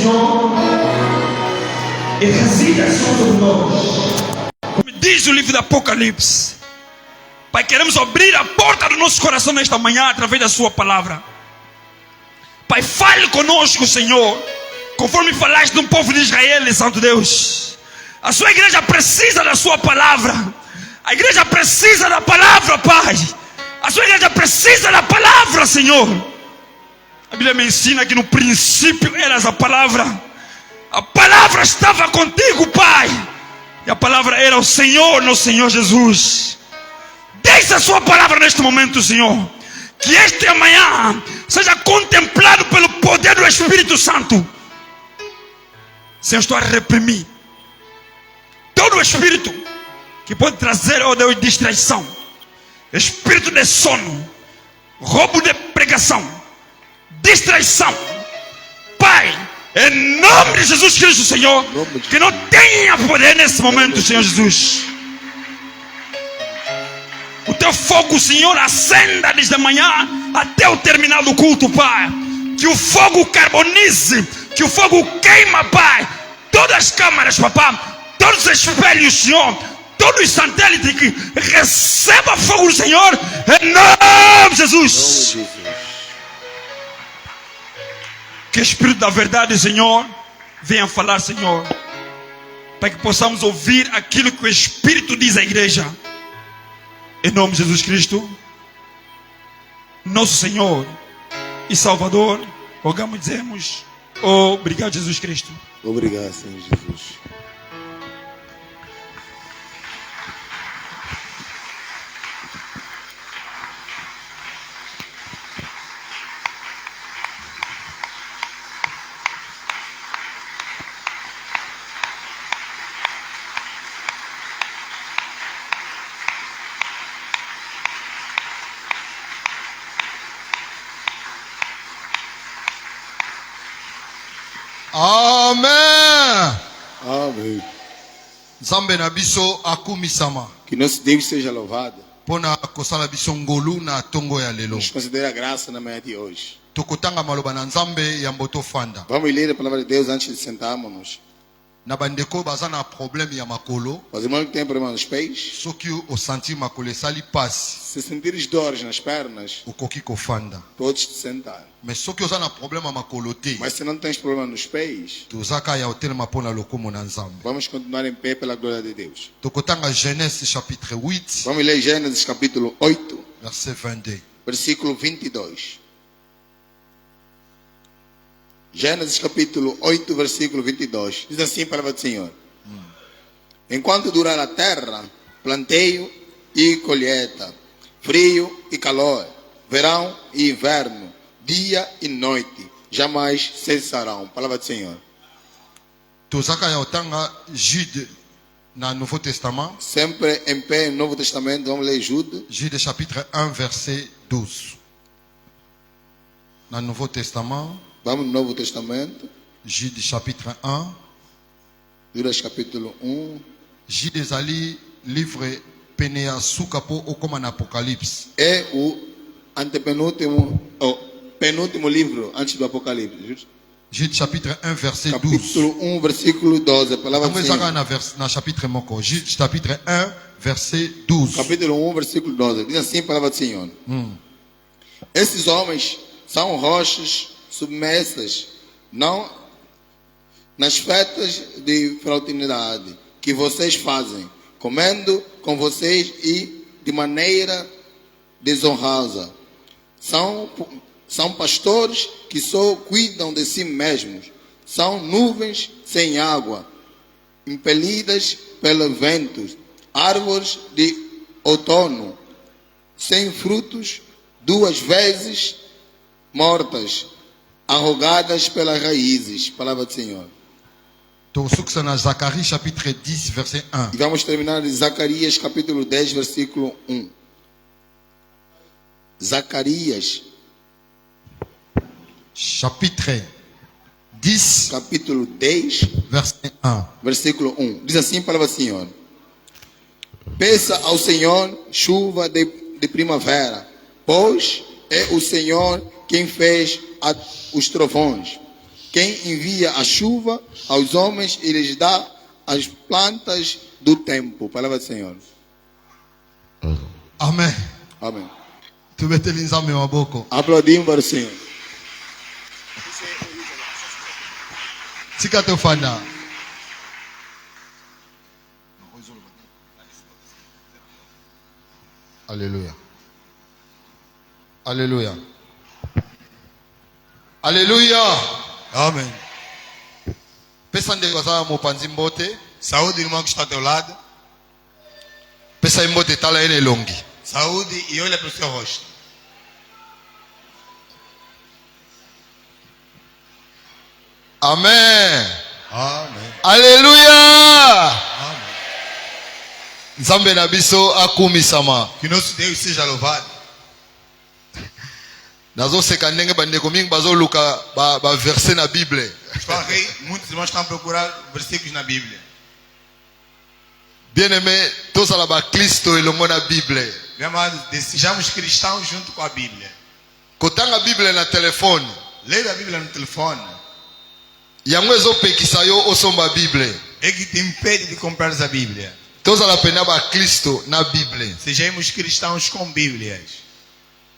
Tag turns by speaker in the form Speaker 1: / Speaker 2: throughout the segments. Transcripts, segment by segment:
Speaker 1: Senhor e resida sobre nós.
Speaker 2: Me diz o livro do Apocalipse. Pai, queremos abrir a porta do nosso coração nesta manhã através da sua palavra. Pai, fale conosco, Senhor, conforme falaste do povo de Israel, Santo Deus. A sua igreja precisa da sua palavra. A igreja precisa da palavra, Pai. A sua igreja precisa da palavra, Senhor. A Bíblia me ensina que no princípio eras a palavra. A palavra estava contigo, Pai. E a palavra era o Senhor, nosso Senhor Jesus. Deixa a sua palavra neste momento, Senhor. Que este amanhã seja contemplado pelo poder do Espírito Santo. Senhor, estou a reprimir todo o espírito que pode trazer, ó Deus, distração, espírito de sono, roubo de pregação, distração. Pai, em nome de Jesus Cristo, Senhor, que não tenha poder nesse momento, Senhor Jesus. O teu fogo, Senhor, acenda desde amanhã até o terminar do culto, Pai. Que o fogo carbonize, que o fogo queima, Pai, todas as câmaras, Papai, todos os espelhos, Senhor, todos os satélites, que receba fogo do Senhor, em nome de Jesus. Que o Espírito da verdade, Senhor, venha falar, Senhor, para que possamos ouvir aquilo que o Espírito diz à igreja. Em nome de Jesus Cristo, nosso Senhor e Salvador, rogamos e dizemos: obrigado, Jesus Cristo.
Speaker 3: Obrigado, Senhor Jesus.
Speaker 4: Amen.
Speaker 3: Amém.
Speaker 4: Nzambe na biso akumisama.
Speaker 3: Que nosso Deus seja louvado.
Speaker 4: Pona kosala biso ngolu na tongo ya lelo.
Speaker 3: Nos considera a graça na manhã de hoje.
Speaker 4: Tokotanga maloba na Nzambe ya mboto fanda.
Speaker 3: Vamos ler a palavra de Deus antes de sentarmos.
Speaker 4: Na bandeko baza na problème ya makolo.
Speaker 3: Os irmãos que têm problema nos pés,
Speaker 4: Soki o senti makolo esali pasi,
Speaker 3: se sentires dores nas pernas,
Speaker 4: ukoki kofanda.
Speaker 3: podes te sentar.
Speaker 4: Mais soki oza na problème ya makolo te,
Speaker 3: Mas se não tens problema nos pés,
Speaker 4: tozaka ya hotelema pona lokomo na Nzambe.
Speaker 3: vamos continuar em pé pela glória de Deus.
Speaker 4: Tokotanga Genèse chapitre 8,
Speaker 3: Vamos ler Gênesis capítulo 8,
Speaker 4: verset 22.
Speaker 3: versículo 22. Gênesis capítulo 8, versículo 22. Diz assim a palavra do Senhor: Enquanto durar a terra, planteio e colheita, frio e calor, verão e inverno, dia e noite, jamais cessarão. Palavra do Senhor.
Speaker 4: Tozaka ya otanga Jude na Nouveau Testament,
Speaker 3: Sempre em pé no Novo Testamento, vamos ler Jude,
Speaker 4: Jude chapitre 1 verset 12. Na Nouveau Testament,
Speaker 3: vamos no Novo Testamento,
Speaker 4: Jude chapitre 1,
Speaker 3: Judas capítulo 1.
Speaker 4: Jude ezali livre pene ya suka po okoma na Apocalypse.
Speaker 3: É o antepenúltimo, penúltimo livro antes do Apocalipse.
Speaker 4: Jude chapitre 1 verset 12.
Speaker 3: Capítulo 1, versículo 12. A palavra do
Speaker 4: Amwezaka
Speaker 3: Senhor.
Speaker 4: na chapitre moko. Jude chapitre 1 verset 12.
Speaker 3: Capítulo 1, versículo 12. Diz assim a palavra do Senhor: Esses homens são rochas submersas, não nas festas de fraternidade que vocês fazem, comendo com vocês e de maneira desonrosa. São pastores que só cuidam de si mesmos. São nuvens sem água, impelidas pelos ventos, árvores de outono, sem frutos, 2 vezes mortas, arrogadas pelas raízes. Palavra do Senhor.
Speaker 4: Tosuksa na Zacharie chapitre 10 verset 1.
Speaker 3: E vamos terminar em Zacarias capítulo 10, versículo 1. Zacarias
Speaker 4: Chapitre 10
Speaker 3: capítulo 10,
Speaker 4: verset 1.
Speaker 3: versículo 1. Diz assim a palavra do Senhor: Peça ao Senhor chuva de primavera, pois é o Senhor quem fez os trovões. Quem envia a chuva aos homens e lhes dá as plantas do tempo. Palavra do Senhor.
Speaker 4: Amen.
Speaker 3: Amém.
Speaker 4: Tubeteli nzambe maboko.
Speaker 3: Aplaudimos para o Senhor.
Speaker 4: Tika tofanda. Alléluia. Alléluia. Alléluia.
Speaker 5: Amém.
Speaker 4: Pesa ndeko aza mopanzi mbote.
Speaker 5: Saúde, irmão que está ao teu lado.
Speaker 4: Pesa mbote tala ene longi.
Speaker 5: Saúde e olha para o seu rosto.
Speaker 4: Amen.
Speaker 5: Amém.
Speaker 4: Alléluia.
Speaker 5: Amém.
Speaker 4: Nzambe na biso akumisama.
Speaker 5: Que nosso Deus seja louvado.
Speaker 4: Nazoseka ndenge bandeko mingi bazoluka ba verset na Bible.
Speaker 5: Falei, muitos irmãos estão a procurar versículos na Bíblia.
Speaker 4: Bien-aimé, tozala ba Kristo elongo na Bible.
Speaker 5: Meu amado, sejamos cristãos junto com a Bíblia.
Speaker 4: Kotanga Bible na telefone.
Speaker 5: Leia a Bíblia no telefone.
Speaker 4: Yango ezopekisa yo osomba Bible.
Speaker 5: É que te impede de comprar a Bíblia.
Speaker 4: Tozala pena ba Kristo na Bible.
Speaker 5: Sejamos cristãos com Bíblias.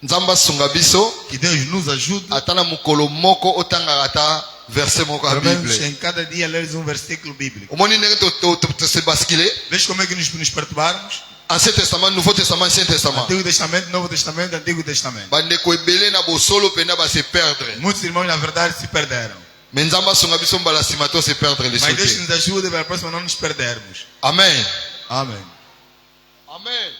Speaker 4: Nzamba sunga biso.
Speaker 5: Que Deus nos ajude.
Speaker 4: Atana mukolo moko otanga ata verset moko a
Speaker 5: Pelo menos
Speaker 4: Bible.
Speaker 5: em cada dia leres um versículo bíblico.
Speaker 4: Omoni ndenge to se basculer.
Speaker 5: Veja como é que nos perturbarmos.
Speaker 4: Ancien Testament, Nouveau Testament, Ancien Testament.
Speaker 5: Antigo Testamento, Novo Testamento, Antigo Testamento.
Speaker 4: Bandeko ebele na bosolo pena ba se perdre.
Speaker 5: Muitos irmãos, na verdade, se perderam.
Speaker 4: Mais Nzamba sunga biso mbala simato se perdre les
Speaker 5: Mas Deus
Speaker 4: soutes.
Speaker 5: nos ajude para a próxima não nos perdermos.
Speaker 4: Amen.
Speaker 5: Amém.
Speaker 4: Amen.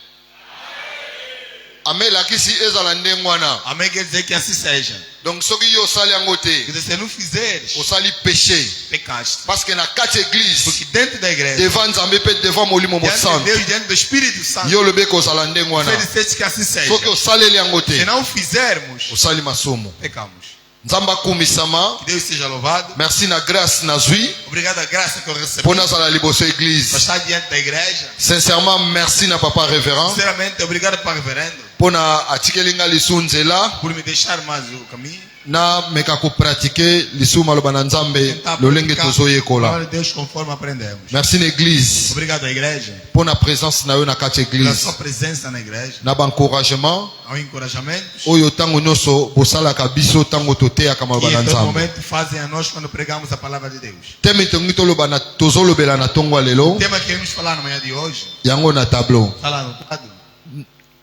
Speaker 4: Amen lakisi ezala ndengwana.
Speaker 5: Amém quer dizer que assim seja.
Speaker 4: Donc soki yo sali yango
Speaker 5: Quer
Speaker 4: te,
Speaker 5: dizer, se não fizeres,
Speaker 4: osali péché.
Speaker 5: pecaste.
Speaker 4: Parce que na kati église,
Speaker 5: Porque dentro da igreja,
Speaker 4: devant Nzambe pe devant molimo
Speaker 5: diante de
Speaker 4: mosantu,
Speaker 5: Deus, diante do Espírito Santo,
Speaker 4: yo lobe ko osala ndengwana.
Speaker 5: você disseste que assim seja.
Speaker 4: Soki osaleli yango te,
Speaker 5: Se não fizermos,
Speaker 4: osali masumu.
Speaker 5: pecamos.
Speaker 4: Nzambe akumisama.
Speaker 5: Que Deus seja louvado.
Speaker 4: Merci na grâce nazwi
Speaker 5: Obrigado à graça que eu recebi.
Speaker 4: pour nazala liboso
Speaker 5: Para
Speaker 4: église.
Speaker 5: estar diante da igreja.
Speaker 4: Sincèrement, merci na papa révérend
Speaker 5: Sinceramente, obrigado para o reverendo
Speaker 4: pour na atikeli nga lisu nzela
Speaker 5: por me deixar mais o caminho.
Speaker 4: na meka ko pratiquer lisu maloba na Nzambe
Speaker 5: Tentar
Speaker 4: lolenge
Speaker 5: praticar a
Speaker 4: tozoyekola.
Speaker 5: palavra de Deus conforme aprendemos.
Speaker 4: Merci na église
Speaker 5: Obrigado à igreja
Speaker 4: pour na présence na yo na kati
Speaker 5: pela
Speaker 4: église.
Speaker 5: sua presença na igreja,
Speaker 4: Na ba encouragement
Speaker 5: ao encorajamento
Speaker 4: oyo tango nyonso bosalaka biso tango toteyaka
Speaker 5: que
Speaker 4: maloba na
Speaker 5: em todo
Speaker 4: Nzambe.
Speaker 5: momento fazem a nós quando pregamos a palavra de Deus.
Speaker 4: Teme tongi toloba na tozolobela na tongo ya lelo
Speaker 5: O tema que queremos falar na manhã de hoje,
Speaker 4: yango na tableau.
Speaker 5: está lá no quadro.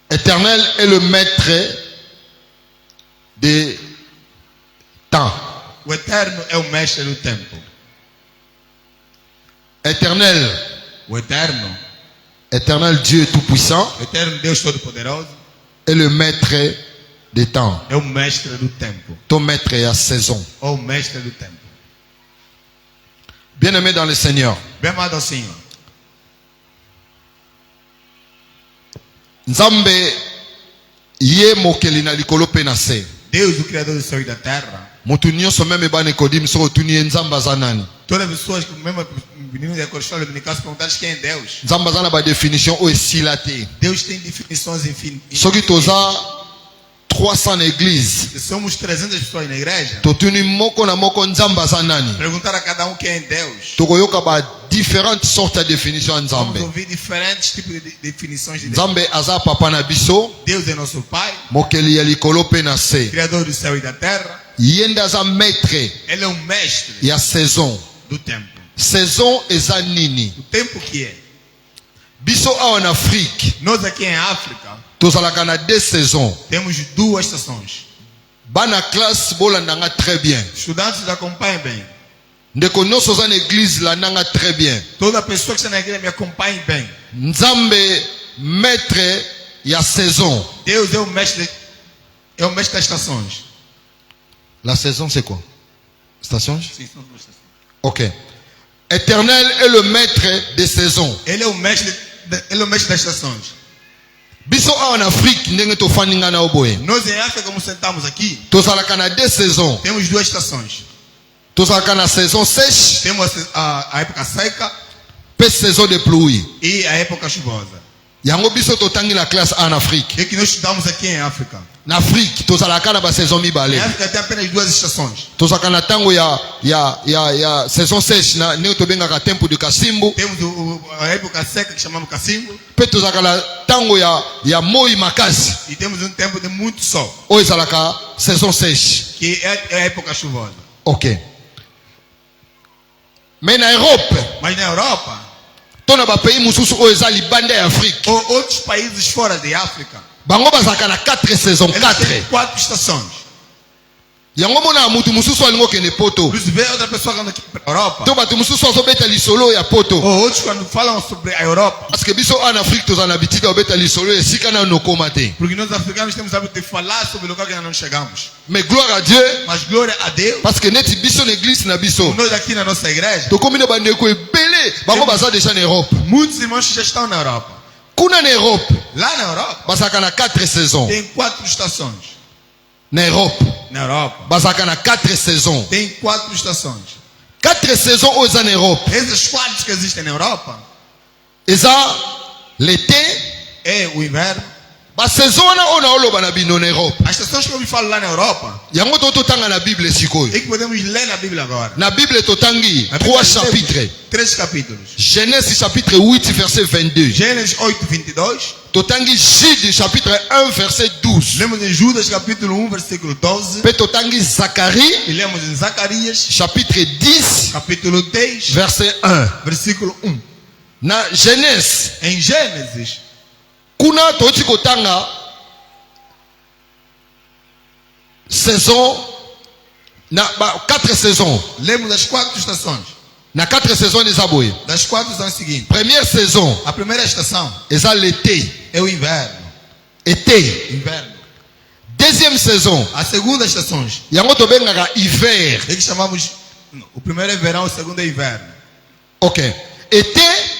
Speaker 4: Éternel est le maître des temps.
Speaker 5: O Eterno é o mestre do tempo.
Speaker 4: Éternel,
Speaker 5: O Eterno,
Speaker 4: éternel Dieu tout-puissant
Speaker 5: o Eterno Deus Todo-Poderoso,
Speaker 4: est le maître des temps.
Speaker 5: é o mestre do tempo.
Speaker 4: Ton maître est à saison.
Speaker 5: Ou o mestre do tempo.
Speaker 4: Bien-aimé dans le Seigneur,
Speaker 5: Bem amado ao Senhor.
Speaker 4: Nzambe ye mokeli na likolo pe na se.
Speaker 5: Deus, o Criador do céu e da terra.
Speaker 4: Mutu nyonso meme ba Nicodim so otuni ye Nzambe aza nani.
Speaker 5: Todas as pessoas que mesmo meninos da escola dominical se perguntaram quem é Deus.
Speaker 4: Nzambe aza na ba définition oyo esila te.
Speaker 5: Deus tem definições infinitas.
Speaker 4: Soki toza 300 na église,
Speaker 5: Se somos 300 pessoas na igreja,
Speaker 4: totuni moko na moko Nzambe aza nani.
Speaker 5: perguntar a cada um quem é Deus.
Speaker 4: Tokoyoka ba différentes sortes de définition ya
Speaker 5: Vamos
Speaker 4: Nzambe.
Speaker 5: ouvir diferentes tipos de definições de Deus.
Speaker 4: Nzambe aza papa na biso,
Speaker 5: Deus é nosso Pai,
Speaker 4: mokeli ya likolo pe na se.
Speaker 5: Criador do céu e da terra.
Speaker 4: Ye nde aza maître
Speaker 5: Ele é o mestre
Speaker 4: ya saison.
Speaker 5: do tempo.
Speaker 4: Saison eza nini?
Speaker 5: O tempo que é.
Speaker 4: Biso awa na Afrique,
Speaker 5: Nós aqui em África
Speaker 4: tozalaka na 2 saisons.
Speaker 5: temos 2 estações.
Speaker 4: Bana classe bolandanga très bien.
Speaker 5: Estudantes acompanhem bem.
Speaker 4: Ndeko nyonso oza na église landanga très bien.
Speaker 5: Toda pessoa que está na igreja me acompanhe bem.
Speaker 4: Nzambe maître ya saison.
Speaker 5: Deus é o mestre das estações.
Speaker 4: La saison c'est quoi? Stations?
Speaker 5: Sim, são 2 estações.
Speaker 4: Ok. Éternel est le maître des saisons.
Speaker 5: Ele é o mestre das estações.
Speaker 4: Biso awa na Afrique ndenge tofandi nga na oboye.
Speaker 5: Nós em África, como sentamos aqui,
Speaker 4: Tozalaka na 2 saisons.
Speaker 5: temos 2 estações.
Speaker 4: Tozalaka na saison sèche
Speaker 5: Temos a época seca
Speaker 4: pe saison de pluie.
Speaker 5: e a época chuvosa.
Speaker 4: Yango biso totangi na classe en Afrique.
Speaker 5: É que nós estudamos aqui em África.
Speaker 4: na Afrique tozalaka na ba saison
Speaker 5: Em
Speaker 4: mibale.
Speaker 5: África tem apenas 2 estações.
Speaker 4: Tozalaka na tango ya saison sèche na ne tobengaka tempo de Kasimbu.
Speaker 5: Temos a época seca que chamamos Cacimbo.
Speaker 4: Pe tozalaka na tango ya moi makasi.
Speaker 5: E temos tempo de muito sol,
Speaker 4: Oyo ezalaka saison sèche.
Speaker 5: que é a época chuvosa.
Speaker 4: Ok. Mais na Europe,
Speaker 5: Mas na Europa,
Speaker 4: tona ba pays mususu oyo eza libanda ya Afrique.
Speaker 5: ou outros países fora de África,
Speaker 4: Bango bazalaka na 4 saisons,
Speaker 5: eles
Speaker 4: 4.
Speaker 5: têm 4 estações.
Speaker 4: Yango mona mutu mususu alingo kende poto.
Speaker 5: Por isso, vê outra pessoa quando aqui para a Europa,
Speaker 4: To bato mususu azobeta lisolo ya poto.
Speaker 5: ou outros quando falam sobre a Europa,
Speaker 4: Parce que biso en Afrique toza na bitika obeta lisolo esika na nokoma te.
Speaker 5: porque nós africanos temos hábito de falar sobre o local que ainda não chegamos.
Speaker 4: Mais gloire à Dieu
Speaker 5: Mas glória a Deus,
Speaker 4: parce que neti biso na église na biso.
Speaker 5: nós aqui na nossa igreja,
Speaker 4: Tokomi na bandeko ebele bango baza déjà na Europe.
Speaker 5: muitos irmãos que já estão na Europa.
Speaker 4: Kuna na Europe
Speaker 5: Lá na Europa,
Speaker 4: bazalaka na 4 saisons.
Speaker 5: tem 4 estações.
Speaker 4: Na Europe
Speaker 5: Na Europa,
Speaker 4: bazalaka na 4 saisons.
Speaker 5: tem 4 estações.
Speaker 4: 4 saisons oyo eza na Europe.
Speaker 5: Essas 4 que existem na Europa
Speaker 4: Eza l'été,
Speaker 5: é o inverno.
Speaker 4: ba saison wana oyo naoloba na bino na Europe.
Speaker 5: As estações que eu me falo lá na Europa
Speaker 4: Yango totanga na Bible sikoyo.
Speaker 5: é que podemos ler na Bíblia agora.
Speaker 4: Na Bible totangi
Speaker 5: Na
Speaker 4: 3
Speaker 5: Bíblia
Speaker 4: chapitres.
Speaker 5: temos 3 capítulos.
Speaker 4: Genèse chapitre 8 verset 22.
Speaker 5: Gênesis 8, 22.
Speaker 4: Totangi Jude chapitre 1 verset 12.
Speaker 5: Lemos em Judas capítulo 1, versículo 12.
Speaker 4: Pe totangi Zacharie
Speaker 5: E lemos em Zacarias
Speaker 4: chapitre 10
Speaker 5: capítulo 10,
Speaker 4: verset 1.
Speaker 5: versículo 1.
Speaker 4: Na Genèse
Speaker 5: Em Gênesis,
Speaker 4: kuna toti kotanga saison na 4 saisons.
Speaker 5: lemos as 4 estações.
Speaker 4: Na 4 saisons eza boye.
Speaker 5: Das 4 são as seguintes.
Speaker 4: Première saison
Speaker 5: A primeira estação
Speaker 4: eza l'été.
Speaker 5: é o inverno.
Speaker 4: Été.
Speaker 5: Inverno.
Speaker 4: Deuxième saison
Speaker 5: A segunda estação
Speaker 4: yango tobengaka hiver.
Speaker 5: é que chamamos. O primeiro é verão, o segundo é inverno.
Speaker 4: Ok. Été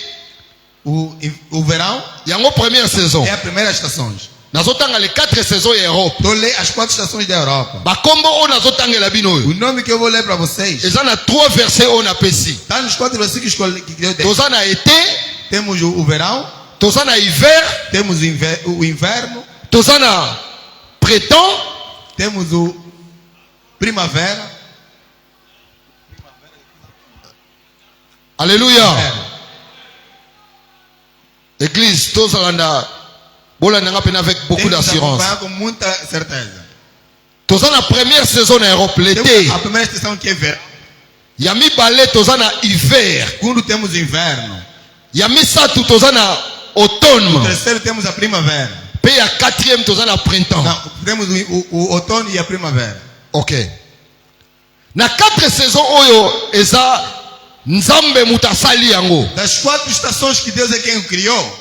Speaker 5: O verão
Speaker 4: yango première saison.
Speaker 5: é a primeira estação.
Speaker 4: Nazotanga les 4 saisons ya Europe.
Speaker 5: Estou ler as 4 estações da Europa.
Speaker 4: Bakombo oyo nazotangela bino
Speaker 5: O
Speaker 4: oyo
Speaker 5: nome que eu vou ler para vocês
Speaker 4: eza na 3 versets oyo napesi.
Speaker 5: está nos 4 versículos que eu dei.
Speaker 4: Toza na été,
Speaker 5: Temos o verão,
Speaker 4: toza na hiver,
Speaker 5: temos o inverno,
Speaker 4: toza na printemps,
Speaker 5: temos o primavera.
Speaker 4: alléluia. Église tozalanda bolandanga pena avec beaucoup
Speaker 5: Temos que
Speaker 4: d'assurance.
Speaker 5: acompanhar com muita certeza.
Speaker 4: Toza na première saison na Europe l'été.
Speaker 5: Temos a primeira estação que é verão.
Speaker 4: Ya mibale toza na hiver.
Speaker 5: Segundo temos o inverno.
Speaker 4: Ya misatu toza na automne.
Speaker 5: Terceiro temos a primavera.
Speaker 4: Pe ya quatrième toza na printemps.
Speaker 5: Não, temos o outono e a primavera.
Speaker 4: Ok. Na 4 saisons oyo eza Nzambe mutasali yango.
Speaker 5: Das 4 estações que Deus é quem o criou,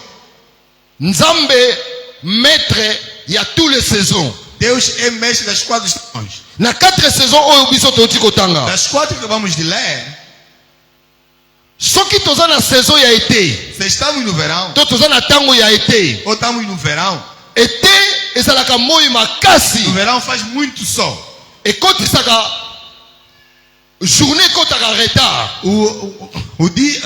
Speaker 4: Nzambe maître ya tous les saisons.
Speaker 5: Deus é mestre das 4 estações.
Speaker 4: Na 4 saisons oyo biso toti kotanga.
Speaker 5: Das 4 que vamos de ler,
Speaker 4: Soki toza na saison ya été,
Speaker 5: se estamos no verão
Speaker 4: to toza na tango ya été.
Speaker 5: ou estamos no verão,
Speaker 4: Été ezalaka moi makasi.
Speaker 5: no verão faz muito sol.
Speaker 4: Ekotisaka journée ekotaka retard.
Speaker 5: O dia,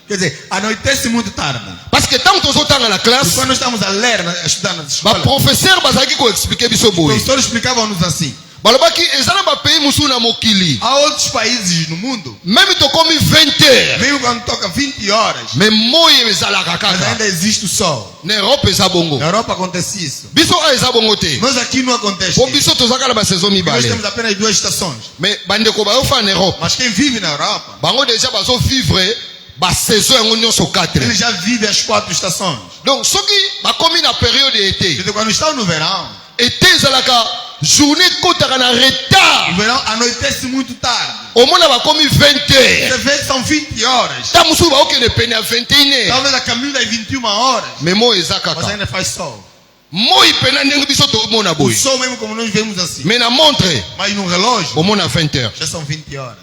Speaker 5: quer dizer, anoitece muito tarde.
Speaker 4: Parce que tango tozotanga na
Speaker 5: E
Speaker 4: classe,
Speaker 5: quando nós estamos a ler, a estudar nas
Speaker 4: ba
Speaker 5: escolas,
Speaker 4: professeur bazalaki koexplike biso
Speaker 5: os
Speaker 4: boye.
Speaker 5: professores explicavam-nos assim.
Speaker 4: Balobaki eza na bapays mosusu na mokili.
Speaker 5: Há outros países no mundo,
Speaker 4: Même tokomi 20 heures.
Speaker 5: mesmo quando toca 20 horas,
Speaker 4: Mais moi ezalaka
Speaker 5: mas
Speaker 4: kaka.
Speaker 5: ainda existe o sol.
Speaker 4: Na Europe eza bongo.
Speaker 5: Na Europa acontece isso.
Speaker 4: Biso a eza bongo te.
Speaker 5: Mas aqui não acontece
Speaker 4: Po
Speaker 5: isso.
Speaker 4: biso tozaka na basaison
Speaker 5: Nós
Speaker 4: mibale.
Speaker 5: temos apenas 2 estações.
Speaker 4: Mais bandeko bazofana na Europe.
Speaker 5: Mas quem vive na Europa,
Speaker 4: Bango déjà bazovivre basaison yango nyonso 4.
Speaker 5: ele já vive as 4 estações.
Speaker 4: Donc soki bakomi na période ya été,
Speaker 5: Então, quando estão no verão,
Speaker 4: été ezalaka journée ekotaka na
Speaker 5: o
Speaker 4: retard.
Speaker 5: verão anoitece muito tarde.
Speaker 4: Omona bakomi 20 heures.
Speaker 5: Você vê que são 20 horas.
Speaker 4: Ta mosusu baokende pene ya 21 heures.
Speaker 5: Talvez a caminho das 21 horas,
Speaker 4: Mais moi eza
Speaker 5: mas
Speaker 4: kaka.
Speaker 5: ainda faz sol.
Speaker 4: Moi pena ndenge biso tomona
Speaker 5: O
Speaker 4: boye.
Speaker 5: sol mesmo como nós vemos assim.
Speaker 4: Mais na montre
Speaker 5: Mas no relógio,
Speaker 4: omona 20 heures.
Speaker 5: já são 20 horas.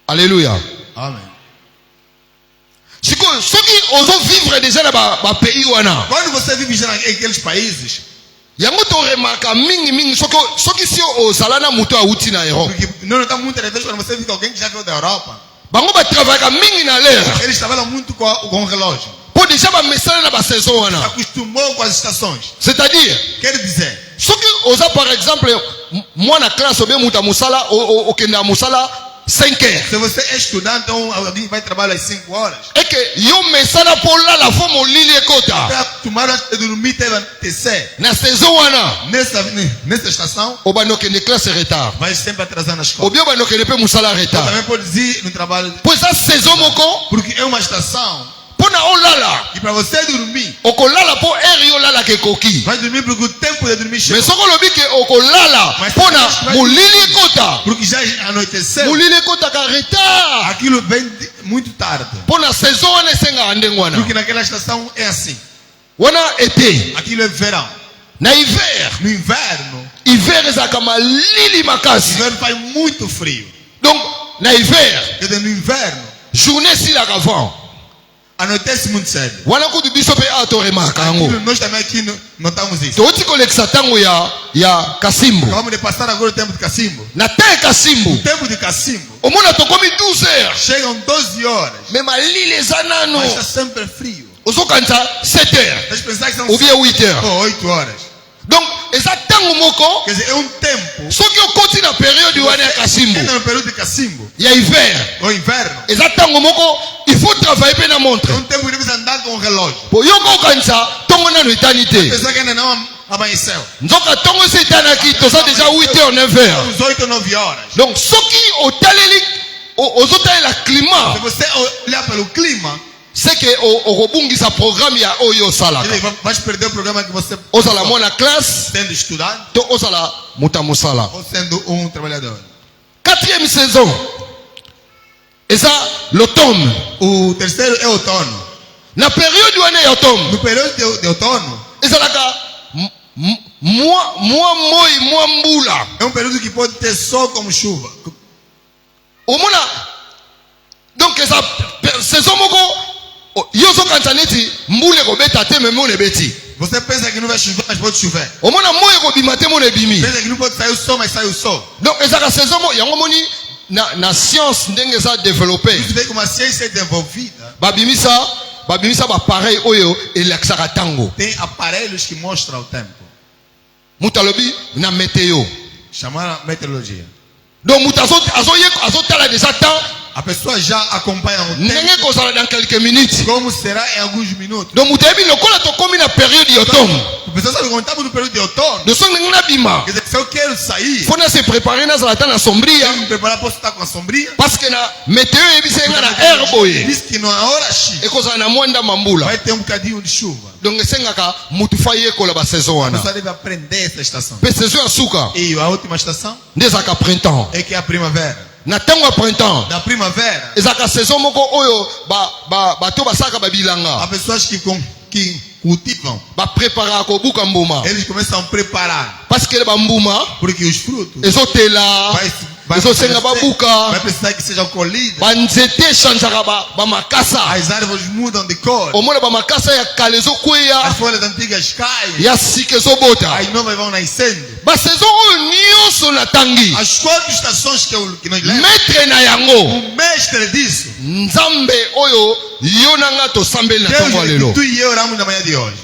Speaker 4: Alléluia.
Speaker 5: Amém.
Speaker 4: Sikoyo soki ozovivre déjà na bapays wana,
Speaker 5: Quando você vive já naqueles países,
Speaker 4: yango toremaka mingi soki si ozala na moto awuti na Europe,
Speaker 5: porque não está muitas vezes quando você fica alguém que já veio da Europa,
Speaker 4: bango batravaillaka mingi na l'heure
Speaker 5: eles trabalham muito com o relógio.
Speaker 4: po déjà bamesana na basaison wana.
Speaker 5: Acostumou com as estações.
Speaker 4: C'est-à-dire
Speaker 5: Quer dizer,
Speaker 4: Ce que osa par exemple moi na classe obe muta musala o kenda musala 5 heures.
Speaker 5: Se você é estudante, então alguém vai trabalhar às 5 horas.
Speaker 4: Et que yo mesala pour la fo molili ekota.
Speaker 5: Para tomar antes de dormir, teve TC.
Speaker 4: Na saison wana
Speaker 5: Nessa estação,
Speaker 4: o bano kende classe retard.
Speaker 5: vai sempre atrasar na escola.
Speaker 4: Obio bano kende pe musala retard.
Speaker 5: Também pode ir no trabalho,
Speaker 4: Pois a saison moko
Speaker 5: porque é uma estação.
Speaker 4: pona olala.
Speaker 5: E para você dormir,
Speaker 4: Okolala po eri olala ke koki.
Speaker 5: vai dormir porque o tempo de dormir
Speaker 4: Mais
Speaker 5: chegou.
Speaker 4: soko lobi ke okolala
Speaker 5: Mas
Speaker 4: pona
Speaker 5: vai-
Speaker 4: molili ekota.
Speaker 5: Porque já anoiteceu.
Speaker 4: Molili ekota ka retard.
Speaker 5: Aquilo vem muito tarde.
Speaker 4: Pona saison wana esenga andeng wana.
Speaker 5: Porque naquela estação é assim.
Speaker 4: Wana été.
Speaker 5: Aquilo é verão.
Speaker 4: Na hiver.
Speaker 5: No inverno,
Speaker 4: Hiver ezaka malili
Speaker 5: o
Speaker 4: makasi.
Speaker 5: inverno faz muito frio.
Speaker 4: Donc na hiver,
Speaker 5: Quer dizer, no inverno,
Speaker 4: journée silaka vent.
Speaker 5: anoitece muito cedo.
Speaker 4: Wana kutu biso pe ato remaka yango.
Speaker 5: Aquilo, nós também aqui notamos isso.
Speaker 4: Toti kolekisa tango ya Kasimbo.
Speaker 5: Acabamos de passar agora o tempo de Cacimbo.
Speaker 4: Na te Kasimbo.
Speaker 5: O tempo de Cacimbo,
Speaker 4: Omona tokomi 12 heures.
Speaker 5: chegam 12 horas,
Speaker 4: Mais malili eza nano.
Speaker 5: mas está sempre frio.
Speaker 4: Ozokanisa 7 heures.
Speaker 5: Deixa eu pensar que são
Speaker 4: Ou bien 8 heures.
Speaker 5: 8 horas.
Speaker 4: Donc eza tango moko.
Speaker 5: Quer dizer, é um tempo.
Speaker 4: Soki okoti na période wana ya Kasimbo.
Speaker 5: Entra no período de Cacimbo,
Speaker 4: Ya hiver.
Speaker 5: o inverno,
Speaker 4: Eza tango moko. Il faut travailler pe na montre.
Speaker 5: é um tempo que deve andar com o relógio.
Speaker 4: Po yoko okanisa tongo nano etani te.
Speaker 5: Pensar que ainda não amanheceu.
Speaker 4: Nzoka tongo ese etanaki toza déjà 8 heures 9 heures.
Speaker 5: Uns 8 ou 9 horas.
Speaker 4: Donc soki otaleli ozotalela
Speaker 5: Se
Speaker 4: climat,
Speaker 5: você olhar pelo clima,
Speaker 4: c'est que okobungisa programme ya oyo osalaka.
Speaker 5: vai perder o programa que você
Speaker 4: Ozala mwana classe
Speaker 5: sendo estudante
Speaker 4: to ozala muta mosala.
Speaker 5: ou sendo um trabalhador.
Speaker 4: 4e saison eza l'automne.
Speaker 5: O terceiro é outono.
Speaker 4: Na période wana ya automne
Speaker 5: No período de outono,
Speaker 4: ezalaka mwa mbula.
Speaker 5: é um período que pode ter sol como chuva.
Speaker 4: Omona donc eza saison moko yo ozokanisa neti mbula ekobeta te me mona ebeti.
Speaker 5: Você pensa que não vai chover, mas pode chover.
Speaker 4: Omona moyo ekobima te mona ebimi.
Speaker 5: Pensa que não pode sair o sol, mas sai o sol.
Speaker 4: Donc ezaka saison mo yango moni na science ndenge eza développé.
Speaker 5: Você vê como a ciência é desenvolvida.
Speaker 4: babimisa ba pareil oyo elakisaka tango.
Speaker 5: Tem aparelhos que mostram o tempo.
Speaker 4: Mutu alobi na météo.
Speaker 5: Chamaram meteorologia.
Speaker 4: Donc mutu azotala déjà temps
Speaker 5: A pessoa já acompanha o
Speaker 4: ndenge
Speaker 5: tempo.
Speaker 4: kozala dans quelques minutes.
Speaker 5: Como será em alguns minutos.
Speaker 4: Donc mutu ayebi lokola tokomi na période ya automne.
Speaker 5: A pessoa sabe quando estamos no período de outono.
Speaker 4: De songe ndenge nabima
Speaker 5: Quer dizer, se eu quero sair,
Speaker 4: fona se préparer nazala ta na sombria
Speaker 5: me preparar, posso estar com a sombrinha.
Speaker 4: parce que na météo eyebisa nga na air boye
Speaker 5: Diz que na hora X
Speaker 4: ekozala na mwanda mambula.
Speaker 5: vai ter um bocadinho de chuva.
Speaker 4: Donc esengaka mutu fa yekola ba saison
Speaker 5: A
Speaker 4: wana.
Speaker 5: pessoa deve aprender essa estação.
Speaker 4: Pe saison ya suka
Speaker 5: E a última estação
Speaker 4: nde ezalaka printemps.
Speaker 5: é que é a primavera.
Speaker 4: Na ntango ya printemps
Speaker 5: Na primavera,
Speaker 4: ezalaka saison moko oyo bato basalaka
Speaker 5: há
Speaker 4: babilanga
Speaker 5: pessoas que cultivam.
Speaker 4: bapreparaka kobuka mbuma
Speaker 5: Eles começam a preparar.
Speaker 4: parce que bambuma
Speaker 5: Porque os frutos
Speaker 4: ezotela ezosenga babuka
Speaker 5: vai precisar que sejam colhidos.
Speaker 4: banzete echangeaka bamakasa.
Speaker 5: As árvores mudam de cor.
Speaker 4: omona bamakasa ya kala
Speaker 5: As
Speaker 4: ezokweya
Speaker 5: folhas antigas caem.
Speaker 4: ya sika ezobota.
Speaker 5: As novas vão nascendo.
Speaker 4: basaison oyo nyonso natangi
Speaker 5: As 4 estações que nós lemos.
Speaker 4: maître na yango
Speaker 5: O mestre disso.
Speaker 4: nzambe oyo yo na nga tosambeli na
Speaker 5: Deus
Speaker 4: ntongo ya
Speaker 5: que
Speaker 4: lelo.
Speaker 5: tu e eu oramos na manhã de hoje.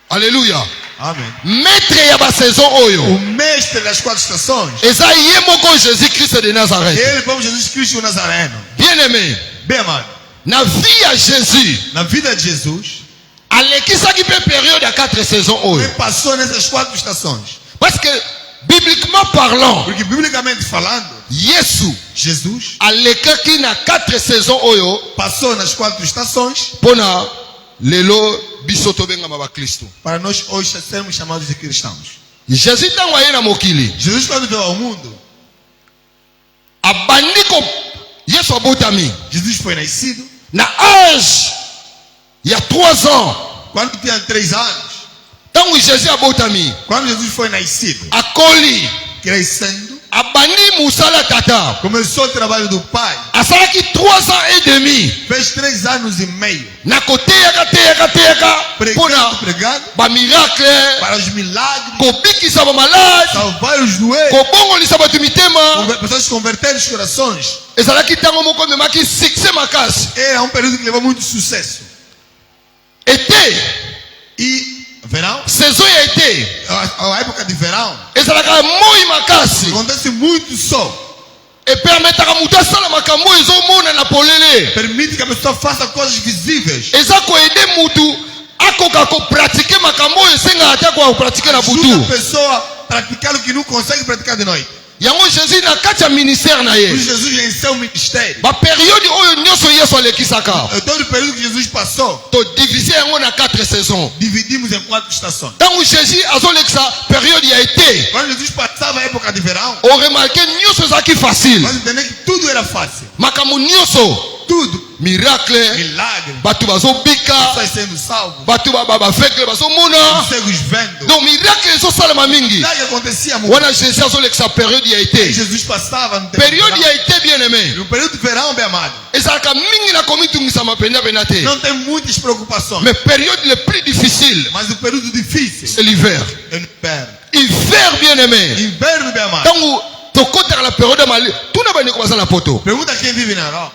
Speaker 4: Alléluia.
Speaker 5: Amém.
Speaker 4: Maître ya basaison oyo
Speaker 5: O mestre das 4 estações.
Speaker 4: eza ye moko Jésus Christ de Nazareth.
Speaker 5: Ele, como Jesus Cristo o Nazareno.
Speaker 4: Bien aimé,
Speaker 5: Bem amado.
Speaker 4: na vie ya Jésus
Speaker 5: Na vida de Jesus,
Speaker 4: alekisaki mpe période ya 4 saisons oyo
Speaker 5: ele passou nessas 4 estações.
Speaker 4: parce que bibliquement parlant
Speaker 5: Porque biblicamente falando,
Speaker 4: Yesu
Speaker 5: Jesus
Speaker 4: alekaki na 4 saisons oyo
Speaker 5: passou nas 4 estações
Speaker 4: mpona lelo biso tobengama bakristo.
Speaker 5: para nós hoje sermos chamados de cristãos.
Speaker 4: Jésus ntango aye na mokili
Speaker 5: Jesus, quando veio ao mundo,
Speaker 4: abandi Yesu abotami
Speaker 5: Jesus foi nascido.
Speaker 4: na âge ya 3 ans.
Speaker 5: Quando tinha 3 anos,
Speaker 4: Ntango Jésus abotami
Speaker 5: quando Jesus foi nascido,
Speaker 4: akoli
Speaker 5: crescendo,
Speaker 4: abandi musala tata
Speaker 5: começou o trabalho do Pai.
Speaker 4: asalaki 3 ans et demi
Speaker 5: Fez 3 anos e meio
Speaker 4: na koteyaka mpona
Speaker 5: pregando
Speaker 4: bamiracle
Speaker 5: para os milagres,
Speaker 4: kobikisa bamalade
Speaker 5: salvar os doentes,
Speaker 4: kobongolisa bato mitema.
Speaker 5: pessoas converterem os corações.
Speaker 4: Ezalaki ntango moko ememaki succès makasi
Speaker 5: Era um período que levou muito sucesso.
Speaker 4: ete
Speaker 5: E Verão?
Speaker 4: saison ya été
Speaker 5: A época de verão
Speaker 4: ezalaka moi makasi
Speaker 5: acontece muito sol.
Speaker 4: epermetaka moto asala makambo ezomona na polele
Speaker 5: Permite que a pessoa faça coisas visíveis.
Speaker 4: eza koede mutu akoka kopratike makambo oyo esengaka te kopratike na
Speaker 5: Ajuda a
Speaker 4: butu
Speaker 5: pessoa a praticar o que não consegue praticar de noite.
Speaker 4: yango jésus na kati ya ministère na
Speaker 5: Por
Speaker 4: ye
Speaker 5: Jesus em seu ministério.
Speaker 4: baperiode oyo nyonso yesu alekisaka
Speaker 5: Todo o período que Jesus passou,
Speaker 4: todivise yango na 4 saisons
Speaker 5: dividimos em 4 estações.
Speaker 4: ntango jésus azolekisa periode ya été
Speaker 5: Quando Jesus passava a época de verão,
Speaker 4: oremarke nyonso ezalaki facile
Speaker 5: nós entendemos que tudo era fácil.
Speaker 4: makambo nyonso
Speaker 5: Tudo.
Speaker 4: miracle
Speaker 5: Milagre.
Speaker 4: bato bazobika
Speaker 5: Pessoas sendo salvos.
Speaker 4: bato baveugle bazomona
Speaker 5: Cegos vendo.
Speaker 4: donc miracle ezosalama mingi
Speaker 5: Milagre acontecia muito.
Speaker 4: wana jésus azolekisa periode ya
Speaker 5: E
Speaker 4: été
Speaker 5: Jesus passava no tempo de
Speaker 4: periode
Speaker 5: verão.
Speaker 4: ya été bien aimé
Speaker 5: No período de verão, bem amado,
Speaker 4: ezalaka mingi na komitungisama pena te
Speaker 5: não tem muitas preocupações.
Speaker 4: mais période le plus difficile
Speaker 5: Mas o período difícil
Speaker 4: c'est l'hiver
Speaker 5: é no inverno.
Speaker 4: hiver bien aimé
Speaker 5: Inverno, bem amado.
Speaker 4: ntango tokotaka na periode ya mali tuna bandeko baza na poto
Speaker 5: Pergunta quem vive na Europa.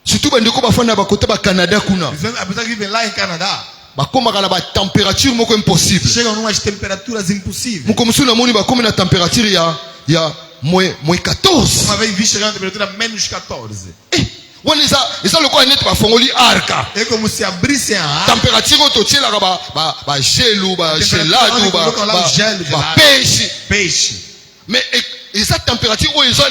Speaker 4: surtout bandeko bafanda bakota bacanada kuna
Speaker 5: A pessoa que vive lá em Canadá
Speaker 4: bakomaka na batempérature moko impossible
Speaker 5: chegam a umas temperaturas impossíveis.
Speaker 4: moko mosusu namoni bakomi na température ya moins 14
Speaker 5: Uma vez vi chegar a temperatura menos 14.
Speaker 4: wana eza lokola neti bafongoli arka
Speaker 5: É como se abrissem a água.
Speaker 4: température oyo totielaka bagelu bagelado
Speaker 5: onde colocam lá o gelo, gelado.
Speaker 4: bapeshe
Speaker 5: Peixe.
Speaker 4: mais eza température oyo eza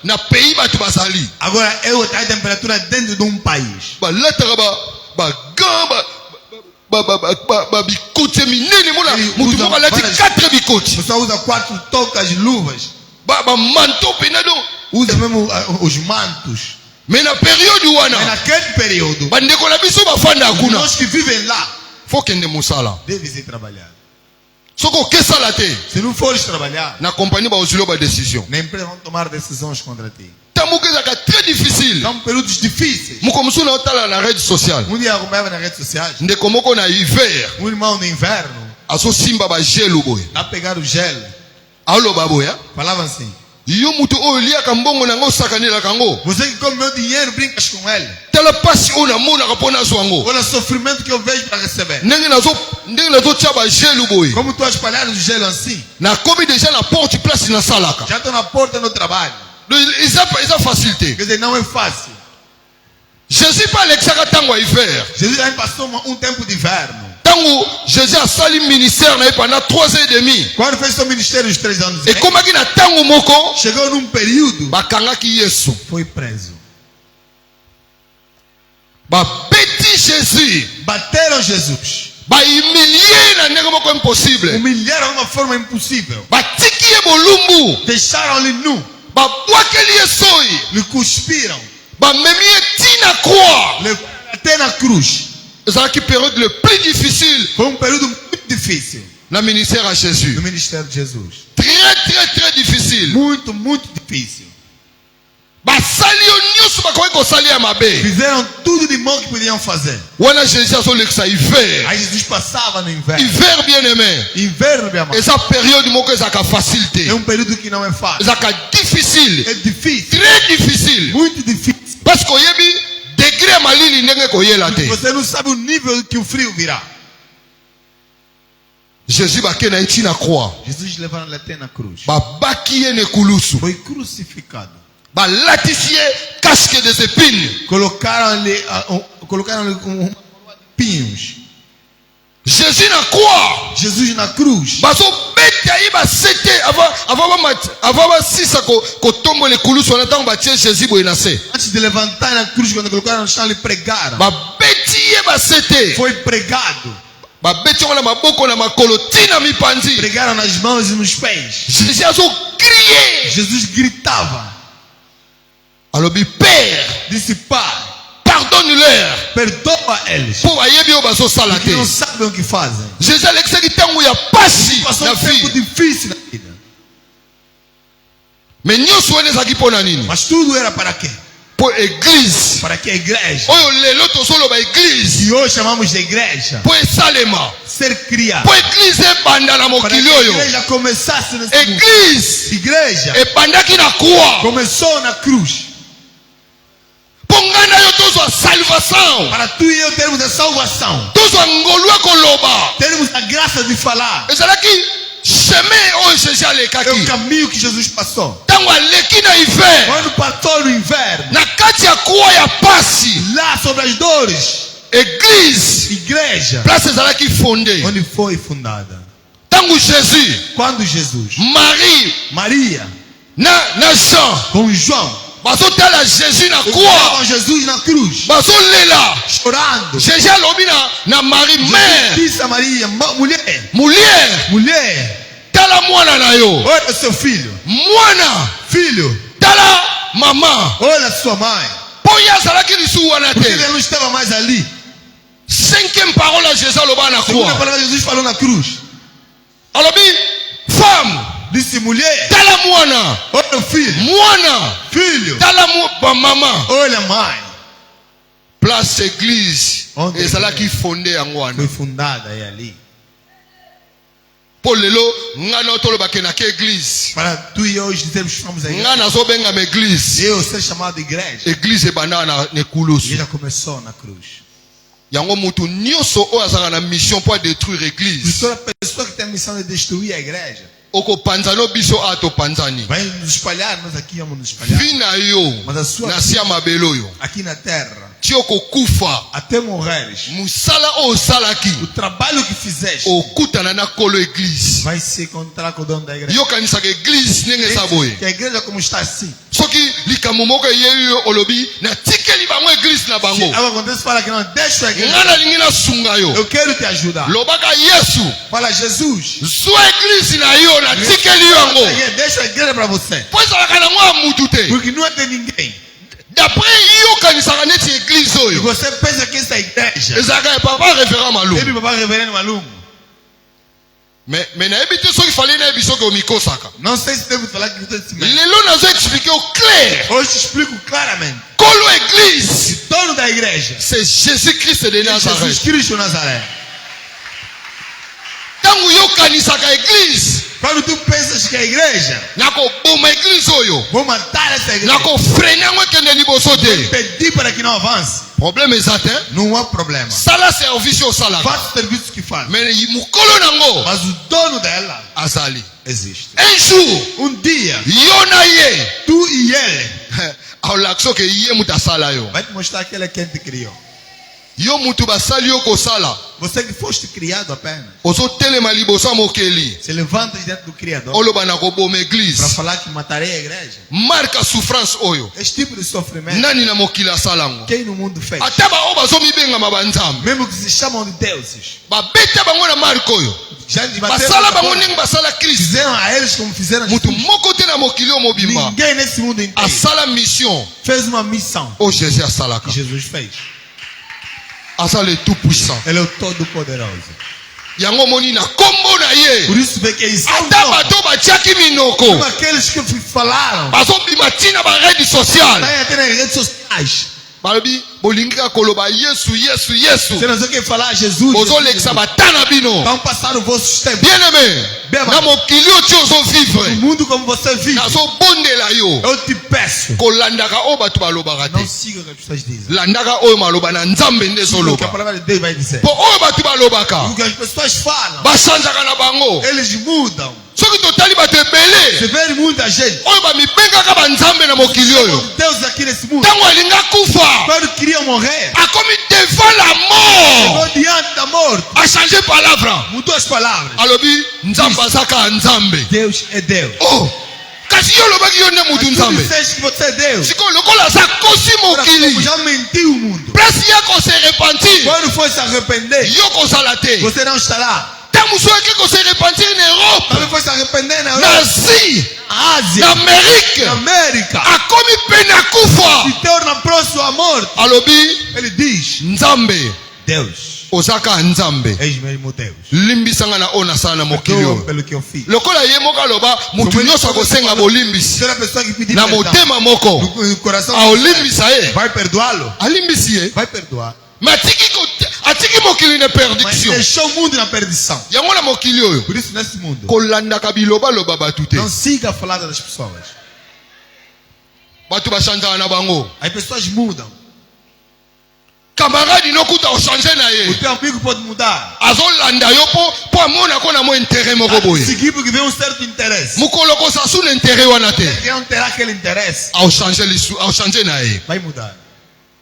Speaker 4: na pays bato bazali
Speaker 5: Agora, a temperatura dentro de país.
Speaker 4: balataka bagan babikoti minene mona motu moko alati 4 bikoti
Speaker 5: O pessoal usa 4 tocas, luvas.
Speaker 4: bamanto pena do
Speaker 5: Usa mesmo os mantos.
Speaker 4: mais na periode
Speaker 5: Mas
Speaker 4: wana
Speaker 5: naquele período,
Speaker 4: bandeko na biso bafanda kuna
Speaker 5: nós que vivem lá,
Speaker 4: fo kende mosala
Speaker 5: devem ir trabalhar.
Speaker 4: soki okesala te
Speaker 5: Se não fores trabalhar,
Speaker 4: na compagnie baozwili badécision
Speaker 5: na empresa vão tomar decisões contra ti.
Speaker 4: ntango moko ezalaka très difficile
Speaker 5: São períodos difíceis.
Speaker 4: moko mosusu na otala na rede sociale
Speaker 5: Dia eu acompanhava nas redes sociais,
Speaker 4: ndeko moko na hiver
Speaker 5: irmão no inverno,
Speaker 4: azosimba bagelu boye
Speaker 5: a pegar o gelo,
Speaker 4: aoloba boye
Speaker 5: falava assim:
Speaker 4: yo moto oyo oliaka mbongo nango osakanelaka yango
Speaker 5: você que come meu dinheiro, brincas com ele.
Speaker 4: tala mpasi oyo namonaka mpo nazwa yango
Speaker 5: Olha o sofrimento que eu vejo para receber.
Speaker 4: ndenge nazotia bagelu boye
Speaker 5: Como tu has espalhado o gelo assim,
Speaker 4: nakomi deja na porte place nasalaka
Speaker 5: já estou na porta do trabalho.
Speaker 4: eza facile te
Speaker 5: Quer dizer, não é fácil.
Speaker 4: jésus mpe alekisaka ntango ya hiver
Speaker 5: Jesus já passou tempo de inverno.
Speaker 4: ntango jésus asali ministère na ye pendant 3 ans et demi
Speaker 5: Quando fez seu ministério os 3 anos,
Speaker 4: ekomaki na ntango moko
Speaker 5: chegou num período,
Speaker 4: bakangaki yesu
Speaker 5: foi preso.
Speaker 4: babeti jésus
Speaker 5: Bateram Jesus.
Speaker 4: bahumilie na ndenge moko impossible
Speaker 5: Humilharam de uma forma impossível.
Speaker 4: batiki ye bolumbu
Speaker 5: Deixaram-lhe nu.
Speaker 4: babwakeli ye soi
Speaker 5: Lhe cuspiram.
Speaker 4: bamemi ye ntina croix
Speaker 5: Levaram até na cruz.
Speaker 4: ezalaki période le plus difficile
Speaker 5: Foi período muito difícil
Speaker 4: na ministère ya jésus
Speaker 5: no ministério de Jesus.
Speaker 4: très difficile
Speaker 5: Muito difícil.
Speaker 4: basali yo nyonso bakoki kosalia ya mabe
Speaker 5: Fizeram tudo de mal que podiam fazer.
Speaker 4: wana jésus azolekisa hiver
Speaker 5: Aí Jesus passava no inverno.
Speaker 4: hiver bien aimé
Speaker 5: Inverno, meu amado,
Speaker 4: eza période moko ezalaka facile te
Speaker 5: é período que não é fácil.
Speaker 4: ezalaka difficile
Speaker 5: É difícil.
Speaker 4: très difficile
Speaker 5: Muito difícil.
Speaker 4: parce que oyebi degré ya malili ndenge koyela te
Speaker 5: Você não sabe o nível que o frio virá.
Speaker 4: jésus bakei na ye ntina croix
Speaker 5: Jesus levaram-lhe até na cruz.
Speaker 4: babaki ye na ekulusu
Speaker 5: Foi crucificado.
Speaker 4: balatisi ye casque des épines
Speaker 5: Colocaram-lhe pinhos.
Speaker 4: jésus na croix
Speaker 5: Jesus na cruz.
Speaker 4: bazobeta ye basete avant basisa kotombola ekulusu wana ntango batie jésus boye na se
Speaker 5: Antes de levantar na cruz, quando colocaram no chão, lhe pregaram.
Speaker 4: babeti ye basete
Speaker 5: Foi pregado.
Speaker 4: babeti yango na maboko na makolo ntina mipanzi
Speaker 5: Pregaram nas mãos e nos pés.
Speaker 4: jésus azokrie
Speaker 5: Jesus gritava.
Speaker 4: alobi père
Speaker 5: Disse: Pai,
Speaker 4: pardonne-leur
Speaker 5: perdoa eles.
Speaker 4: mpo bayebi oyo bazosala
Speaker 5: Que
Speaker 4: te
Speaker 5: não sabem o que fazem.
Speaker 4: jésus alekisaki ntango ya pasi
Speaker 5: Passou
Speaker 4: na
Speaker 5: tempo
Speaker 4: vie
Speaker 5: difícil na vida.
Speaker 4: me nyonso wana ezalaki mpo na nini
Speaker 5: Mas tudo era para quê?
Speaker 4: mpo église
Speaker 5: Para que a igreja,
Speaker 4: oyo lelo tozoloba église
Speaker 5: que hoje chamamos de igreja,
Speaker 4: mpo esalema
Speaker 5: ser criada.
Speaker 4: mpo église ebanda na
Speaker 5: Para que
Speaker 4: mokili
Speaker 5: a
Speaker 4: oyo
Speaker 5: igreja começasse nesse mundo.
Speaker 4: église
Speaker 5: Igreja
Speaker 4: ebandaki na croix
Speaker 5: começou na cruz.
Speaker 4: mpo pongana yo tozwa salvação.
Speaker 5: Para tu e eu termos a salvação,
Speaker 4: Tozwa ngolwa koloba.
Speaker 5: termos a graça de falar.
Speaker 4: Ezalaki chemin oyo Jésus
Speaker 5: É o
Speaker 4: alekaki.
Speaker 5: caminho que Jesus passou.
Speaker 4: Tango aleki na hiver.
Speaker 5: Quando passou no inverno,
Speaker 4: Na kati ya kuwa ya pasi.
Speaker 5: lá sobre as dores,
Speaker 4: Église.
Speaker 5: igreja,
Speaker 4: Place ezalaki fondée.
Speaker 5: onde foi fundada.
Speaker 4: Tango Jésus.
Speaker 5: Quando Jesus,
Speaker 4: Marie.
Speaker 5: Maria,
Speaker 4: Na Jean.
Speaker 5: com João,
Speaker 4: Bazotala Jésus na
Speaker 5: com
Speaker 4: kuwa.
Speaker 5: Jesus na cruz,
Speaker 4: Bazolela.
Speaker 5: chorando,
Speaker 4: Jésus alobi na Marie mère.
Speaker 5: disse a Maria, mulher,
Speaker 4: Mulher. Tala mwana na yo.
Speaker 5: olha seu filho,
Speaker 4: Mwana.
Speaker 5: filho,
Speaker 4: Tala mama.
Speaker 5: olha sua mãe.
Speaker 4: Poya azalaki lisusu wana
Speaker 5: Porque
Speaker 4: te.
Speaker 5: ele não estava mais ali.
Speaker 4: 5e parole ya Jésus aloba na
Speaker 5: Segunda
Speaker 4: kuwa.
Speaker 5: palavra de Jesus falou na cruz.
Speaker 4: Alobi femme.
Speaker 5: Disse mulher,
Speaker 4: Tala mwana.
Speaker 5: olha o filho,
Speaker 4: Mwana.
Speaker 5: filho,
Speaker 4: Tala mama.
Speaker 5: olha a mãe.
Speaker 4: Place église.
Speaker 5: Onde
Speaker 4: Ezalaki fondée yango wana.
Speaker 5: Foi fundada aí ali.
Speaker 4: Po lelo nga na tolobake na ke église.
Speaker 5: Para tu e eu hoje dizermos que fomos a igreja.
Speaker 4: Nga nazobenga ma église.
Speaker 5: Eu ser chamado de igreja.
Speaker 4: Église ebanda na
Speaker 5: E
Speaker 4: nekulusu.
Speaker 5: já começou na cruz.
Speaker 4: Yango mutu nyonso oyo azalaka na mission pour détruire église.
Speaker 5: Toda pessoa que tem a missão de destruir a igreja
Speaker 4: Okopanzana biso ato panzani.
Speaker 5: vai nos espalhar, nós aqui vamos nos espalhar.
Speaker 4: Vina yo
Speaker 5: Mas a sua
Speaker 4: na sia mabelo yo.
Speaker 5: aqui na terra,
Speaker 4: Ti okokufa.
Speaker 5: até morreres,
Speaker 4: Musala oyo osalaki.
Speaker 5: o trabalho que fizeste
Speaker 4: Okutana na kolo église.
Speaker 5: vai se encontrar com o dono da igreja.
Speaker 4: Yokanisaka église ndenge eza boye.
Speaker 5: Que a igreja como está assim.
Speaker 4: Soki likambo moko eyei yo olobi natikeli bango église na bango.
Speaker 5: Algo acontece, fala que não, deixa a igreja.
Speaker 4: Nga nalingi nasunga yo.
Speaker 5: Eu quero te ajudar.
Speaker 4: Lobaka Yesu.
Speaker 5: Fala, Jesus,
Speaker 4: Zwa église na yo natikeli yo yango.
Speaker 5: deixa a igreja para você.
Speaker 4: Po ezalaka nango ya mutu te.
Speaker 5: Porque não é de ninguém.
Speaker 4: D'après yokanisaka neti église
Speaker 5: E
Speaker 4: oyo.
Speaker 5: você pensa que essa igreja
Speaker 4: ezalaka ya papa référent malumu.
Speaker 5: teve papai reverendo Malumo.
Speaker 4: mais nayebi te soki fali nayebi soki omikosaka.
Speaker 5: Não sei se devo falar que você se mete.
Speaker 4: lelo nazo explique o clair.
Speaker 5: Hoje te explico claramente.
Speaker 4: Kolo église.
Speaker 5: O dono da igreja
Speaker 4: C'est Jésus-Christ de
Speaker 5: é Jesus
Speaker 4: Nazareth.
Speaker 5: Cristo Nazaré.
Speaker 4: Tango yokanisaka église.
Speaker 5: Quando tu pensas que a igreja,
Speaker 4: nakoboma église oyo.
Speaker 5: vou matar essa igreja,
Speaker 4: nakofrene yango ekende liboso te.
Speaker 5: pedir para que não avance,
Speaker 4: problème eza te.
Speaker 5: não há problema.
Speaker 4: sala service osalaka.
Speaker 5: Faça o serviço que faz.
Speaker 4: mais mokolo nango
Speaker 5: Mas o dono dela
Speaker 4: azali.
Speaker 5: existe.
Speaker 4: un jour
Speaker 5: Dia,
Speaker 4: yo na ye
Speaker 5: tu e ele
Speaker 4: aolakisa oke ye mutu asala yo.
Speaker 5: vai te mostrar que ele é quem te criou.
Speaker 4: yo mutu basali yo kosala.
Speaker 5: Você que foste criado apenas,
Speaker 4: ozotelema liboso ya mokeli.
Speaker 5: se levanta diante do Criador
Speaker 4: oloba na koboma
Speaker 5: para
Speaker 4: église.
Speaker 5: falar que matarei a igreja.
Speaker 4: marka souffrance oyo.
Speaker 5: Este tipo de sofrimento,
Speaker 4: nani na mokili asala yango.
Speaker 5: quem no mundo fez?
Speaker 4: ata baoyo bazomibengama banzambe.
Speaker 5: Mesmo que se chamam de deuses.
Speaker 4: babeta bango na marke oyo.
Speaker 5: Já lhe
Speaker 4: basala bango
Speaker 5: bateram,
Speaker 4: ndenge basala kristo.
Speaker 5: fizeram a eles como fizeram a
Speaker 4: mutu
Speaker 5: Jesus.
Speaker 4: moko te na mokili oyo mobimba.
Speaker 5: Ninguém nesse mundo inteiro
Speaker 4: asala mission
Speaker 5: fez uma missão
Speaker 4: oyo jésus asalaka.
Speaker 5: que Jesus fez.
Speaker 4: aza le tout puissant.
Speaker 5: Ele é o Todo-Poderoso.
Speaker 4: yango moni na kombo na
Speaker 5: Por
Speaker 4: ye.
Speaker 5: isso vê que isso
Speaker 4: ata bato batiaki minoko.
Speaker 5: aqueles que falaram
Speaker 4: bazobima ntina barede social.
Speaker 5: saem até nas redes sociais.
Speaker 4: balobi bolingi kaka koloba yesu yesu yesu.
Speaker 5: Você não sabe quem falar Jesus.
Speaker 4: bozolekisa bata na bino.
Speaker 5: Vão passar o vosso tempo.
Speaker 4: bien aimé
Speaker 5: Bien,
Speaker 4: na mokili oyo ti
Speaker 5: No
Speaker 4: ozovivre
Speaker 5: mundo como você vive,
Speaker 4: nazobondela yo.
Speaker 5: eu te peço,
Speaker 4: kolandaka oyo bato balobaka
Speaker 5: não
Speaker 4: te.
Speaker 5: siga o que as pessoas dizem.
Speaker 4: landaka oyo maloba na nzambe nde
Speaker 5: Siga o que a
Speaker 4: ezoloba.
Speaker 5: palavra de Deus vai dizer.
Speaker 4: mpo oyo bato balobaka
Speaker 5: O que as pessoas falam,
Speaker 4: basanzaka na bango.
Speaker 5: eles mudam.
Speaker 4: soki totali bato
Speaker 5: Você
Speaker 4: ebele
Speaker 5: vê muita gente,
Speaker 4: oyo bamibengaka banzambe na mokili oyo.
Speaker 5: Deus aqui nesse mundo,
Speaker 4: ntango alinga kufa
Speaker 5: quando queriam morrer,
Speaker 4: akomi devant la mort.
Speaker 5: chegou diante da morte,
Speaker 4: achange palavra
Speaker 5: mudou as palavras.
Speaker 4: alobi nzambe azaka nzambe.
Speaker 5: Deus é Deus.
Speaker 4: oh kasi yo olobaki yo nde mutu
Speaker 5: Tu
Speaker 4: nzambe.
Speaker 5: disseste que você é Deus.
Speaker 4: sikoyo lokola aza kosi mokili
Speaker 5: Já mentiu o mundo.
Speaker 4: place ya kose repentir
Speaker 5: Quando foi se arrepender,
Speaker 4: yo kozala te.
Speaker 5: você não estará.
Speaker 4: ntango mosu oyoki kose repentir na europe
Speaker 5: Também foi se arrepender na
Speaker 4: na
Speaker 5: Europa,
Speaker 4: asie
Speaker 5: na Ásia,
Speaker 4: na amérike
Speaker 5: na América.
Speaker 4: akomi mpe na kufa.
Speaker 5: Se torna próximo à morte.
Speaker 4: alobi
Speaker 5: Ele diz:
Speaker 4: nzambe
Speaker 5: Deus,
Speaker 4: ozaka nzambe
Speaker 5: eis mesmo Deus.
Speaker 4: limbisanga na oyo nasala na mokili
Speaker 5: Perdoa
Speaker 4: oyo.
Speaker 5: pelo que eu fiz.
Speaker 4: lokola ye moko aloba motu nyonso akosenga bolimbisi
Speaker 5: Será a pessoa que pedir
Speaker 4: na
Speaker 5: perdão
Speaker 4: motema moko
Speaker 5: no coração,
Speaker 4: aolimbisa ye
Speaker 5: vai perdoá-lo?
Speaker 4: alimbisi ye
Speaker 5: Vai perdoar.
Speaker 4: me atiki mokili na
Speaker 5: Mas
Speaker 4: perdiction.
Speaker 5: deixou o mundo na perdição.
Speaker 4: yango na mokili oyo
Speaker 5: Por isso, nesse mundo,
Speaker 4: kolandaka bilobaloba bato te.
Speaker 5: não siga a falada das pessoas.
Speaker 4: bato bachanzaka na bango.
Speaker 5: As pessoas mudam
Speaker 4: camarade nokuta ochange na ye.
Speaker 5: O teu amigo pode mudar.
Speaker 4: Azolanda yo po amona ko na mo intérêt moko boye.
Speaker 5: Seguir porque vem certo interesse.
Speaker 4: Mukolo ko sa su intérêt wana te.
Speaker 5: Quem não terá aquele interesse
Speaker 4: Au changer na ye.
Speaker 5: vai mudar.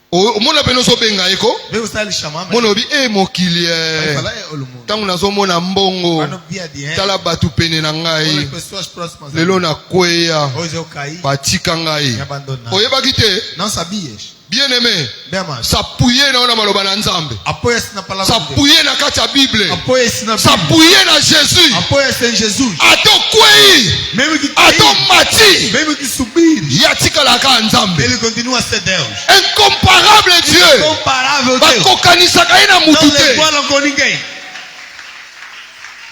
Speaker 4: O mona peno so benga eko.
Speaker 5: Vem você ele chamar.
Speaker 4: Mona obi mokili
Speaker 5: Vai falar olumu.
Speaker 4: tangu nazo mona mbongo.
Speaker 5: Quando via dinheiro.
Speaker 4: Tala batu pene na
Speaker 5: Olha
Speaker 4: ngai.
Speaker 5: as pessoas próximas.
Speaker 4: Lelo na kweya.
Speaker 5: Hoje eu caí.
Speaker 4: Batika ngai.
Speaker 5: Me abandonaram.
Speaker 4: Oyebaki te.
Speaker 5: Não sabias?
Speaker 4: Bien aimé.
Speaker 5: Bem amado.
Speaker 4: S'appuyer na ona maloba na Nzambe.
Speaker 5: Apoia-se na palavra de Deus.
Speaker 4: S'appuyer na kati ya Bible.
Speaker 5: Apoia-se na Bíblia.
Speaker 4: S'appuyer na Jésus.
Speaker 5: Apoia-se em Jesus.
Speaker 4: Ato kwei.
Speaker 5: Mesmo que
Speaker 4: Ato
Speaker 5: cair,
Speaker 4: mati.
Speaker 5: mesmo que subir,
Speaker 4: Yatikala ka Nzambe.
Speaker 5: ele continua a ser Deus.
Speaker 4: Incomparable Dieu.
Speaker 5: Comparável Deus.
Speaker 4: Bakokanisaka ye na mutu
Speaker 5: Não
Speaker 4: te.
Speaker 5: igualam com ninguém.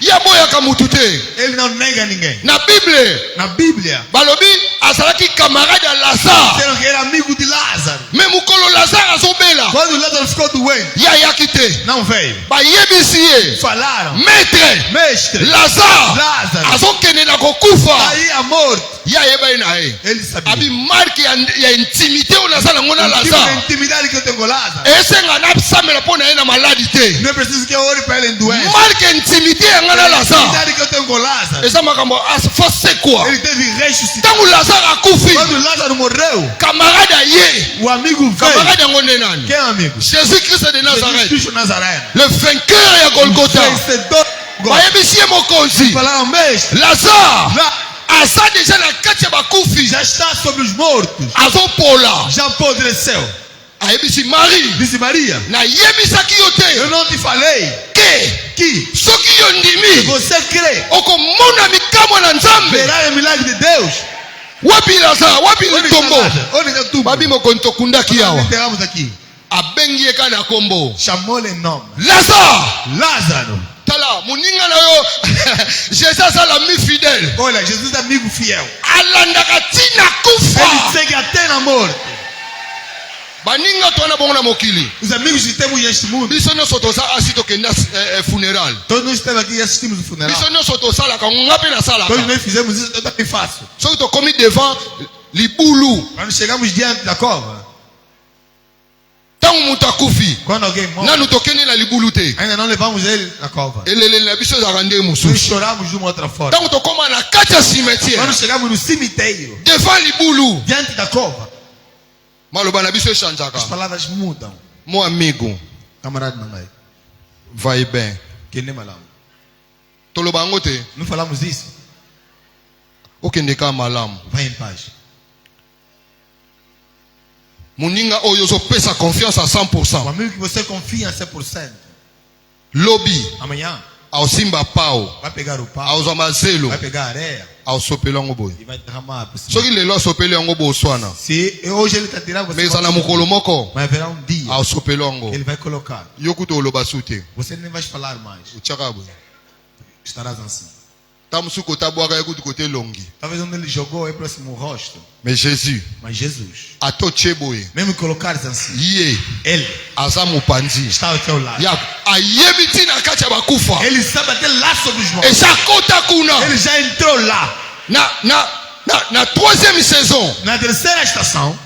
Speaker 4: Yaboyaka mutu te.
Speaker 5: Ele não nega ninguém.
Speaker 4: Na Bible.
Speaker 5: Na Bíblia,
Speaker 4: Balobi azalaki camarade ya Lazare.
Speaker 5: disseram que era amigo de Lázaro.
Speaker 4: Me mukolo Lazare azobela.
Speaker 5: Quando Lázaro ficou doente,
Speaker 4: Yayaki te.
Speaker 5: não veio.
Speaker 4: Bayebisi ye.
Speaker 5: Falaram,
Speaker 4: Maître.
Speaker 5: mestre,
Speaker 4: Lazare.
Speaker 5: Lázaro
Speaker 4: Azokende na kokufa.
Speaker 5: aí a morte.
Speaker 4: Yayeba ye na ye.
Speaker 5: Ele sabia.
Speaker 4: Abi marque ya intimité oyo naza nango na
Speaker 5: O tipo de
Speaker 4: Lazare.
Speaker 5: intimidade que eu tenho com Lázaro.
Speaker 4: Esenga nabisamela mpo na ye na maladi te.
Speaker 5: Não é preciso que eu ore para ele em doença.
Speaker 4: Marque ya intimité yanga na
Speaker 5: A
Speaker 4: Lazare.
Speaker 5: intimidade que eu tenho com Lázaro.
Speaker 4: Eza makambo fose kwa.
Speaker 5: Ele teve ressuscitado.
Speaker 4: Ntango Lazare akufi.
Speaker 5: Quando Lázaro morreu,
Speaker 4: Camarade aye.
Speaker 5: o amigo veio.
Speaker 4: Camarade yango nde nani?
Speaker 5: Quem é o amigo?
Speaker 4: Jésus Christ de
Speaker 5: Jesus
Speaker 4: Nazareth.
Speaker 5: Cristo Nazareno.
Speaker 4: Le vainqueur ya Golgotha.
Speaker 5: Vencedor.
Speaker 4: Bayebisi ye mokonzi.
Speaker 5: Falaram, mestre,
Speaker 4: Lazare
Speaker 5: lá
Speaker 4: aza deja na kati ya bakufi.
Speaker 5: já está sobre os mortos.
Speaker 4: Azopola.
Speaker 5: Já apodreceu.
Speaker 4: Ayebisi Marie.
Speaker 5: Disse Maria,
Speaker 4: Nayebisaki yo
Speaker 5: eu
Speaker 4: te.
Speaker 5: não te falei
Speaker 4: Ke.
Speaker 5: que
Speaker 4: Soki yo ndimi.
Speaker 5: você crê,
Speaker 4: Okomona mikamwa na Nzambe.
Speaker 5: verá o milagre de Deus.
Speaker 4: Wapi Lazare? Wapi
Speaker 5: Onde está
Speaker 4: litombo?
Speaker 5: Lázaro? Onde está tu?
Speaker 4: Babi mokonzi tokundaki
Speaker 5: Nós
Speaker 4: awa.
Speaker 5: enterramos aqui.
Speaker 4: Abengi ye ka na kombo.
Speaker 5: Chamou-lhe em nome.
Speaker 4: Lazare.
Speaker 5: Lázaro.
Speaker 4: Tala moninga na yo. Jésus azala mi fidèle.
Speaker 5: Olha, Jesus é amigo fiel.
Speaker 4: Alandaka tina
Speaker 5: Ele
Speaker 4: kufa.
Speaker 5: segue até na morte.
Speaker 4: Baninga twana bongo na mokili.
Speaker 5: Os amigos que temos neste mundo,
Speaker 4: Biso nyonso toza asi tokenda funeral.
Speaker 5: todos nós estamos aqui e assistimos o funeral.
Speaker 4: Biso nyonso tosalaka nga mpe nasalaka.
Speaker 5: Todos nós fizemos isso, eu também faço.
Speaker 4: Soki tokomi devant libulu.
Speaker 5: Quando chegamos diante da cova,
Speaker 4: Ntango moto akufi.
Speaker 5: quando alguém morre,
Speaker 4: Nanu tokendi na libulu te.
Speaker 5: ainda não levamos ele na cova.
Speaker 4: Eleleli na biso ezalaka nde
Speaker 5: Nós
Speaker 4: mosusu.
Speaker 5: choramos de uma outra forma.
Speaker 4: Ntango tokóma na kati ya cimetière.
Speaker 5: Quando chegamos no cemitério,
Speaker 4: Devant libulu.
Speaker 5: diante da cova,
Speaker 4: Maloba na biso echangeaka.
Speaker 5: as palavras mudam.
Speaker 4: Mon amigo,
Speaker 5: Camarada mamãe,
Speaker 4: vai bem.
Speaker 5: que nem malamu.
Speaker 4: Toloba yango te.
Speaker 5: Não falamos isso?
Speaker 4: Okende ka malamu.
Speaker 5: Vai em paz.
Speaker 4: Moninga oyo ozopesa confiance à
Speaker 5: O
Speaker 4: 100%.
Speaker 5: amigo que você confia 100%,
Speaker 4: Lobi
Speaker 5: amanhã
Speaker 4: aosimba pao.
Speaker 5: vai pegar o pau,
Speaker 4: Aozwa mazelo.
Speaker 5: vai pegar a areia
Speaker 4: Aosopeli yango boye.
Speaker 5: e vai derramar por cima.
Speaker 4: Soki lelo asopeli yango boye oswana.
Speaker 5: Se hoje ele está tirando você,
Speaker 4: Mais eza na mokolo moko.
Speaker 5: mas haverá um dia
Speaker 4: Aosopeli yango.
Speaker 5: que ele vai colocar.
Speaker 4: Yo kuta oloba su te.
Speaker 5: Você nem vai falar mais.
Speaker 4: Otiaka boye.
Speaker 5: Estarás assim.
Speaker 4: Ta mosusu kota bwaka ye kutu kote elongi.
Speaker 5: Talvez onde ele jogou é próximo ao rosto.
Speaker 4: Mais Jésus
Speaker 5: Mas Jesus,
Speaker 4: atotie boye.
Speaker 5: mesmo colocares assim,
Speaker 4: Ye
Speaker 5: ele
Speaker 4: aza mopanzi.
Speaker 5: está ao teu lado.
Speaker 4: Ya ayebi ntina kati ya bakufa.
Speaker 5: Ele sabe até lá sobre os mortos.
Speaker 4: Eza kota kuna.
Speaker 5: Ele já entrou lá.
Speaker 4: Na troisième saison.
Speaker 5: Na terceira estação,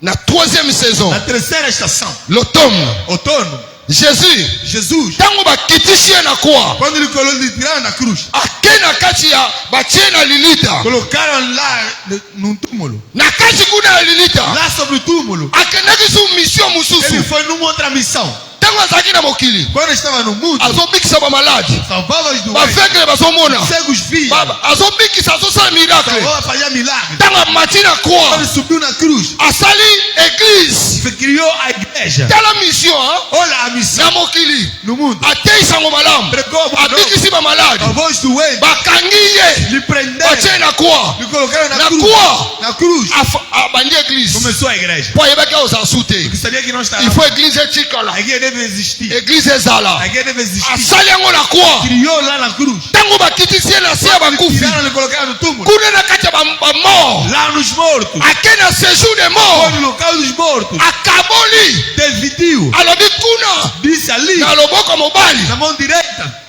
Speaker 4: Na troisième saison.
Speaker 5: na terceira estação,
Speaker 4: L'automne.
Speaker 5: outono,
Speaker 4: Jésus.
Speaker 5: Jesus,
Speaker 4: Ntango bakitisi ye na kwa.
Speaker 5: quando ele tiraram na cruz,
Speaker 4: Ake na kati ya batie na lilita.
Speaker 5: colocaram lá num túmulo,
Speaker 4: Na kati kuna ya lilita.
Speaker 5: lá sobre o túmulo,
Speaker 4: Akendaki su mission
Speaker 5: ele
Speaker 4: mosusu.
Speaker 5: foi numa outra missão.
Speaker 4: Ntango azalaki na mokili.
Speaker 5: Quando estava no mundo,
Speaker 4: Azobikisa bamaladi.
Speaker 5: salvava os doentes,
Speaker 4: Bavekele bazomona.
Speaker 5: cegos viam,
Speaker 4: Azobikisa azosala miracle.
Speaker 5: salvava, fazia milagre.
Speaker 4: Ntango amati na
Speaker 5: Quando
Speaker 4: kwa.
Speaker 5: ele subiu na cruz,
Speaker 4: Asali église.
Speaker 5: criou a igreja.
Speaker 4: Tala mission
Speaker 5: Olha a missão
Speaker 4: na mokili.
Speaker 5: no mundo.
Speaker 4: Ateisango malamu.
Speaker 5: Pregou a boa nova,
Speaker 4: Abikisi bamaladi.
Speaker 5: salvou os doentes,
Speaker 4: Bakangi ye.
Speaker 5: lhe prenderam,
Speaker 4: Batie na kwa.
Speaker 5: lhe colocaram
Speaker 4: Na
Speaker 5: na cruz.
Speaker 4: croix.
Speaker 5: Na cruz,
Speaker 4: Abandi église.
Speaker 5: começou a igreja.
Speaker 4: Po ayebaki aoza su te.
Speaker 5: Porque sabia que não estava.
Speaker 4: Il faut église etikala.
Speaker 5: A igreja deve existir.
Speaker 4: Église ezala.
Speaker 5: A igreja deve existir.
Speaker 4: Asali yango na kwa.
Speaker 5: Criou lá na cruz.
Speaker 4: Ntango bakitisi ye na se ya bakufi.
Speaker 5: Tiraram e colocaram no túmulo.
Speaker 4: Kuna na kati ya mort.
Speaker 2: Lá nos mortos.
Speaker 4: Aqui na séjour de
Speaker 2: Foi
Speaker 4: mort.
Speaker 2: no local dos mortos.
Speaker 4: Akaboli.
Speaker 2: Dividiu.
Speaker 4: Alobi kuna.
Speaker 2: Disse ali.
Speaker 4: Na loboko mobali.
Speaker 2: Na mão direita.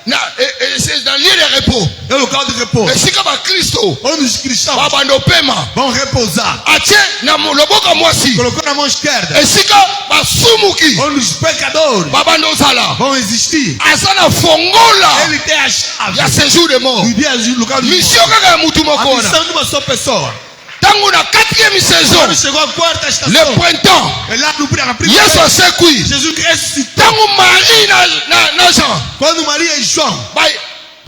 Speaker 4: C'est dans lieu de repos.
Speaker 2: É o local de repouso.
Speaker 4: Esika ba Kristo.
Speaker 2: Onde os cristãos
Speaker 4: Babando pema.
Speaker 2: vão repousar.
Speaker 4: Atie na loboko mwasi.
Speaker 2: Colocou na mão esquerda.
Speaker 4: Esika ba sumuki.
Speaker 2: Onde os pecadores
Speaker 4: Babando zala.
Speaker 2: vão existir.
Speaker 4: Asana fongola.
Speaker 2: Ele tem a chave.
Speaker 4: Ya séjour de mort.
Speaker 2: Do dia do local dos mortos.
Speaker 4: Mission kaka ya mutu
Speaker 2: A
Speaker 4: mokona.
Speaker 2: missão de uma só pessoa.
Speaker 4: Tango na 4e saison.
Speaker 2: Quando chegou a quarta
Speaker 4: Le
Speaker 2: estação.
Speaker 4: printemps.
Speaker 2: É lá no na primeira.
Speaker 4: Yesu asekui.
Speaker 2: Jesus ressuscitou.
Speaker 4: Tango Marie na Jean.
Speaker 2: Quando Maria e João.
Speaker 4: Bai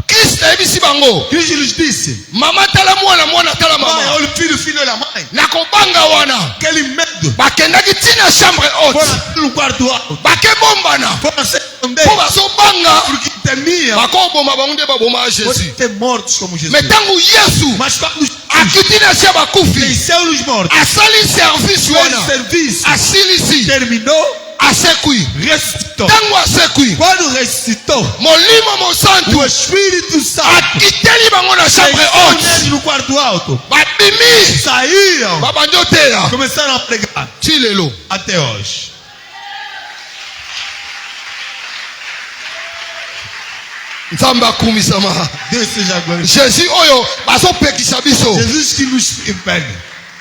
Speaker 4: Kristo ebisi bango.
Speaker 2: Cristo lhes disse.
Speaker 4: Mama tala mwana tala
Speaker 2: Mãe,
Speaker 4: mama.
Speaker 2: olha o filho olha a mãe.
Speaker 4: Nakobanga wana.
Speaker 2: Aquele medo.
Speaker 4: Bakendaki tina chambre haute.
Speaker 2: Foram no quarto alto.
Speaker 4: Bakebombana.
Speaker 2: Foram se esconder.
Speaker 4: Po bazobanga.
Speaker 2: Porque temiam.
Speaker 4: Bakoboma bango nde baboma
Speaker 2: Pode
Speaker 4: Jésus.
Speaker 2: ter mortos como Jesus.
Speaker 4: Mais tango Yesu
Speaker 2: Mas quando
Speaker 4: akitina sia bakufi.
Speaker 2: venceu os mortos.
Speaker 4: Asali service
Speaker 2: Fez
Speaker 4: wana.
Speaker 2: serviço.
Speaker 4: Asilisi.
Speaker 2: Terminou.
Speaker 4: Asekui.
Speaker 2: Ressuscitou.
Speaker 4: Tango asekui.
Speaker 2: Quando ressuscitou.
Speaker 4: Molimo mosantu.
Speaker 2: O Espírito Santo.
Speaker 4: Akiteli bango na chambre
Speaker 2: Venceu
Speaker 4: haute.
Speaker 2: neles no quarto alto.
Speaker 4: Babimi.
Speaker 2: Saíram.
Speaker 4: Babandoteya.
Speaker 2: Começaram a pregar.
Speaker 4: Tilelo.
Speaker 2: Até hoje.
Speaker 4: Nzambe akumisama.
Speaker 2: Deus seja glorificado.
Speaker 4: Jésus oyo bazopekisa biso.
Speaker 2: Jesus que nos impede.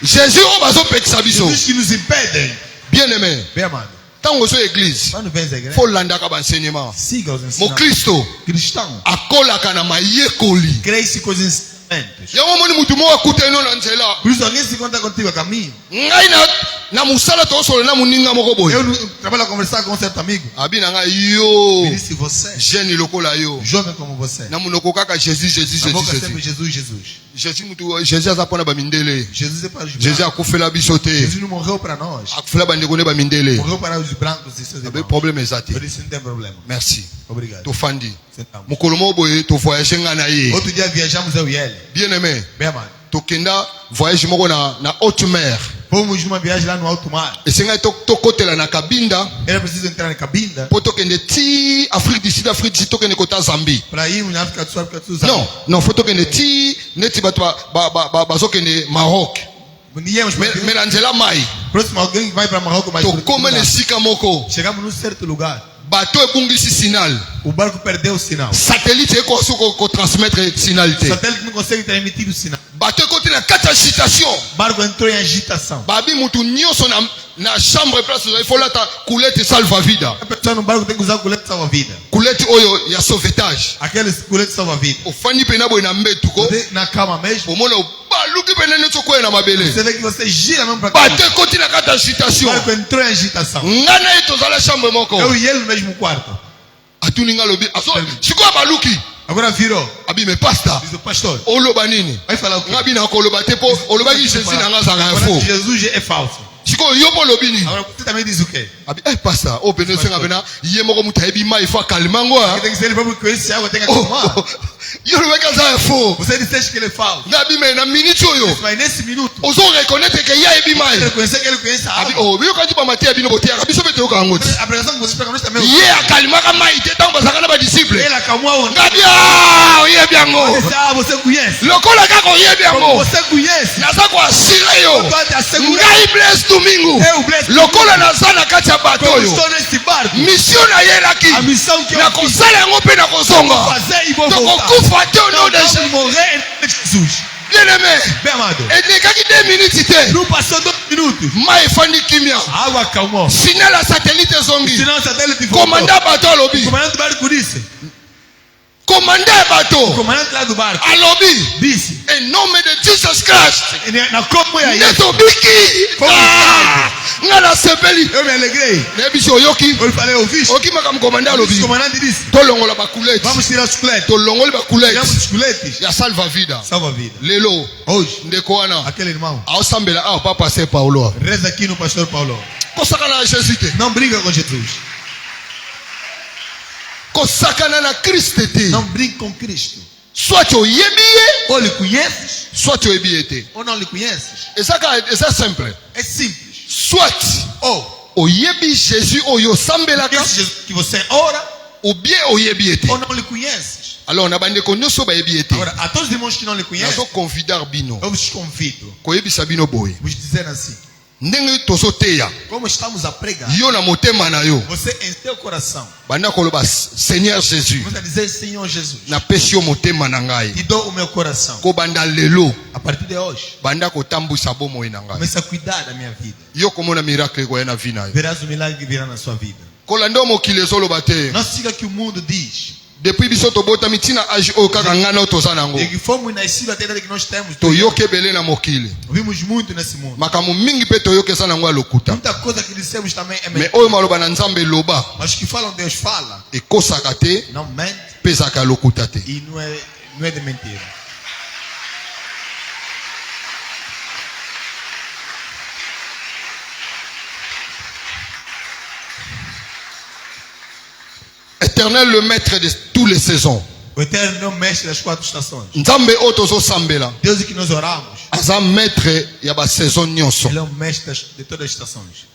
Speaker 4: Jésus oyo bazopekisa biso.
Speaker 2: Jesus que nos impedem.
Speaker 4: Bien aimé.
Speaker 2: Bem amado.
Speaker 4: Tango ozo église.
Speaker 2: Quando vem a igreja,
Speaker 4: Faut landaka ba enseignement.
Speaker 2: siga os
Speaker 4: Mo
Speaker 2: ensinamentos.
Speaker 4: Kristo
Speaker 2: Cristão.
Speaker 4: akolaka na mayekoli.
Speaker 2: Cresce com os ensinamentos.
Speaker 4: Yango moni mutu moko akuta ino na nzela.
Speaker 2: Por isso alguém se encontra contigo a caminho.
Speaker 4: Ngai na musala tosolo na muninga moko boye.
Speaker 2: Eu trabalho a conversar com um certo amigo.
Speaker 4: Abi na ngai yo.
Speaker 2: Me disse você.
Speaker 4: Jeune lokola yo.
Speaker 2: Jovem como você.
Speaker 4: Na munoko kaka Jésus Jésus
Speaker 2: Na boca
Speaker 4: Jésus
Speaker 2: sempre
Speaker 4: Jésus.
Speaker 2: Jesus, Jesus.
Speaker 4: Jésus mutu Jésus aza pona ba mindele.
Speaker 2: Jesus é para os
Speaker 4: Jésus
Speaker 2: brancos.
Speaker 4: akufela biso te.
Speaker 2: Jesus não morreu para nós.
Speaker 4: Akufela bandeko ne ba mindele.
Speaker 2: Morreu para os brancos e seus
Speaker 4: Abe
Speaker 2: irmãos.
Speaker 4: problème ezati.
Speaker 2: Por isso não tem problema.
Speaker 4: Merci.
Speaker 2: Obrigado.
Speaker 4: Tofandi.
Speaker 2: Sentamos.
Speaker 4: Mokolo moko boye to voyage nga na ye.
Speaker 2: Outro dia viajamos eu e ele.
Speaker 4: Bien aimé.
Speaker 2: Bem amado.
Speaker 4: Tokenda voyage moko na haute mer.
Speaker 2: Fomos numa viagem lá no alto mar.
Speaker 4: Esengai tokotela na kabinda.
Speaker 2: Era preciso entrar na cabinda.
Speaker 4: Po tokende ti Afrique du Sud tokende kota Zambie.
Speaker 2: Para irmos na África do Sul, África do Sul.
Speaker 4: Non, faut tokende ti neti bato bazokende Maroc.
Speaker 2: Íamos para
Speaker 4: Mais na nzela mai.
Speaker 2: próximo alguém vai para Marrocos, mas
Speaker 4: Tokoma na esika moko.
Speaker 2: chegamos num certo lugar.
Speaker 4: Bato ebungisi sinal.
Speaker 2: O barco perdeu o sinal.
Speaker 4: Satellite ekoso ko transmettre sinal
Speaker 2: O
Speaker 4: te.
Speaker 2: satélite não consegue transmitir o sinal.
Speaker 4: Bato ekoti na kati ya agitation.
Speaker 2: O barco entrou em agitação.
Speaker 4: Babi mutu nyonso na chambre place il faut lata coulette salva vida.
Speaker 2: A pessoa no barco tem que usar o colete salva-vida.
Speaker 4: Coulette oyo ya sauvetage.
Speaker 2: Aquele colete salva-vida.
Speaker 4: Ofani pena boy na mbetu ko.
Speaker 2: Você na cama mesmo.
Speaker 4: Omona baluki pena neto ko na mabele.
Speaker 2: Você vê que você gira mesmo para cá.
Speaker 4: Bato ekoti na kati ya
Speaker 2: O
Speaker 4: agitation.
Speaker 2: barco entrou em agitação.
Speaker 4: Ngana eto zala chambre moko.
Speaker 2: Eu e ele no mesmo quarto.
Speaker 4: Atuninga lobi. Aso siko baluki.
Speaker 2: Agora virou.
Speaker 4: Abi me pastor.
Speaker 2: Diz o pastor.
Speaker 4: Oloba nini?
Speaker 2: Vai falar o quê?
Speaker 4: Ngabi na koloba te po olobaki Jésus na nga zanga
Speaker 2: Agora
Speaker 4: fo.
Speaker 2: que Jesus é falso.
Speaker 4: Siko yo po lobi nini?
Speaker 2: Agora você também diz o quê?
Speaker 4: Abi pastor, o pene senga pena ye moko mutaebi mai fa kalmango.
Speaker 2: Porque tem que ser ele próprio que esse água tem que acalmar.
Speaker 4: Yo lo beka za fo.
Speaker 2: Você disse que ele é falso.
Speaker 4: Ngabi me na minute oyo.
Speaker 2: Mas nesse minuto,
Speaker 4: Ozo reconnaître que ya ebi mai.
Speaker 2: ele conhecer que ele conhece a
Speaker 4: Abi
Speaker 2: água.
Speaker 4: o biyo kaji ba matia bino botia kabiso bete yo kangoti.
Speaker 2: A pregação que vocês pregam nós também.
Speaker 4: Ye akalimaka mai te tango basaka na ba disciple.
Speaker 2: Ele acalmou o
Speaker 4: Ngabi ye biango.
Speaker 2: você conhece.
Speaker 4: Lokola kako ye biango.
Speaker 2: Você conhece.
Speaker 4: Naza ko asira yo.
Speaker 2: Pode te assegurar.
Speaker 4: Ngai bless domingo.
Speaker 2: Eu bless.
Speaker 4: Lokola naza na kati ya bato
Speaker 2: Como
Speaker 4: oyo.
Speaker 2: estou nesse barco.
Speaker 4: Mission na yelaki.
Speaker 2: A missão que eu
Speaker 4: Na
Speaker 2: fiz.
Speaker 4: kosala yango pe na kozonga.
Speaker 2: Fazer e vou voltar.
Speaker 4: Tokokufa te au nom de
Speaker 2: Vamos
Speaker 4: Jésus.
Speaker 2: morrer em nome de Jesus.
Speaker 4: Bien aimé.
Speaker 2: Bem amado.
Speaker 4: Elekaki 2 minutes te.
Speaker 2: Não passou 2 minutos.
Speaker 4: Mai efandi kimia.
Speaker 2: A água acalmou.
Speaker 4: Signal ya satellite zongi.
Speaker 2: Senão o satélite voltou.
Speaker 4: Komanda bato
Speaker 2: O
Speaker 4: alobi.
Speaker 2: comandante do barco disse.
Speaker 4: Komanda
Speaker 2: O
Speaker 4: bato
Speaker 2: comandante lá do barco
Speaker 4: alobi.
Speaker 2: disse.
Speaker 4: In nome de Jesus Christ.
Speaker 2: Na como é isso?
Speaker 4: Netobiki. Nga na sepeli.
Speaker 2: Eu me alegrei.
Speaker 4: Nebiso oyoki.
Speaker 2: Eu falei, ouviste?
Speaker 4: Oki makam komanda
Speaker 2: O
Speaker 4: alobi.
Speaker 2: comandante disse.
Speaker 4: Tolongola ba coulette.
Speaker 2: Vamos tirar os coletes.
Speaker 4: Tolongola ba
Speaker 2: Tiramos
Speaker 4: coulette.
Speaker 2: os coletes.
Speaker 4: Ya salva vida.
Speaker 2: Salva a vida.
Speaker 4: Lelo.
Speaker 2: Hoje,
Speaker 4: Ndeko wana.
Speaker 2: aquele irmão.
Speaker 4: Aosambela awa papa se Paulo.
Speaker 2: Reza aqui no pastor Paulo.
Speaker 4: Kosakana na Jésus te.
Speaker 2: Não briga com Jesus.
Speaker 4: Kosakana na Christ te.
Speaker 2: Não brigue com Cristo.
Speaker 4: Soit oyebi ye,
Speaker 2: Ou lhe conheces,
Speaker 4: soit oyebi ye te.
Speaker 2: ou não lhe conheces.
Speaker 4: Eza simple.
Speaker 2: É simples.
Speaker 4: Soit
Speaker 2: Ou
Speaker 4: oyebi Jésus oyo sambelaka.
Speaker 2: esse Jesus que você ora,
Speaker 4: ou bien oyebi ete.
Speaker 5: ou não lhe conheces.
Speaker 4: Alors na bandeko nyonso bayebi ete.
Speaker 5: Agora, a todos os irmãos que não lhe conhecem,
Speaker 4: Nazo convidar bino.
Speaker 5: eu vos convido
Speaker 4: Koyebisa bino boye.
Speaker 5: a vos dizer assim:
Speaker 4: Ndenge tozoteya.
Speaker 5: como estamos a pregar,
Speaker 4: Yo na motema na yo.
Speaker 5: você em seu coração,
Speaker 4: Banda koloba Seigneur Jésus.
Speaker 5: você dizer: Senhor Jesus,
Speaker 4: Na pesi yo motema na ngai.
Speaker 5: te dou o meu coração.
Speaker 4: Ko banda lelo.
Speaker 5: A partir de hoje,
Speaker 4: Banda kotambusa bomoi na ngai.
Speaker 5: comece a cuidar da minha vida.
Speaker 4: Yo komona miracle ko na vi na yo.
Speaker 5: Verás o milagre que virá na sua vida.
Speaker 4: Kolanda mokili ezoloba te.
Speaker 5: Não siga que o mundo diz.
Speaker 4: Depuis biso tobota mitina age o kaka ngana toza nango.
Speaker 5: E que fomos nascidos até a idade que nós temos.
Speaker 4: Toyoke belé na mokili.
Speaker 5: Ouvimos muito nesse mundo.
Speaker 4: Makambo mingi pe toyoke eza nango alokuta.
Speaker 5: Muita coisa que dissemos também é
Speaker 4: Mais
Speaker 5: mentira.
Speaker 4: oyo maloba na nzambe loba
Speaker 5: Mas que falam, Deus fala.
Speaker 4: ekosaka te
Speaker 5: Não mente
Speaker 4: pe ezaka lokuta te.
Speaker 5: e não é de mentira.
Speaker 4: Éternel le maître de toutes les saisons.
Speaker 5: O Eterno é o mestre das 4 estações.
Speaker 4: Nzambe oyo tozosambela
Speaker 5: Deus que nós oramos,
Speaker 4: aza maître ya basaison nyonso.
Speaker 5: Ele é o mestre de todas as estações.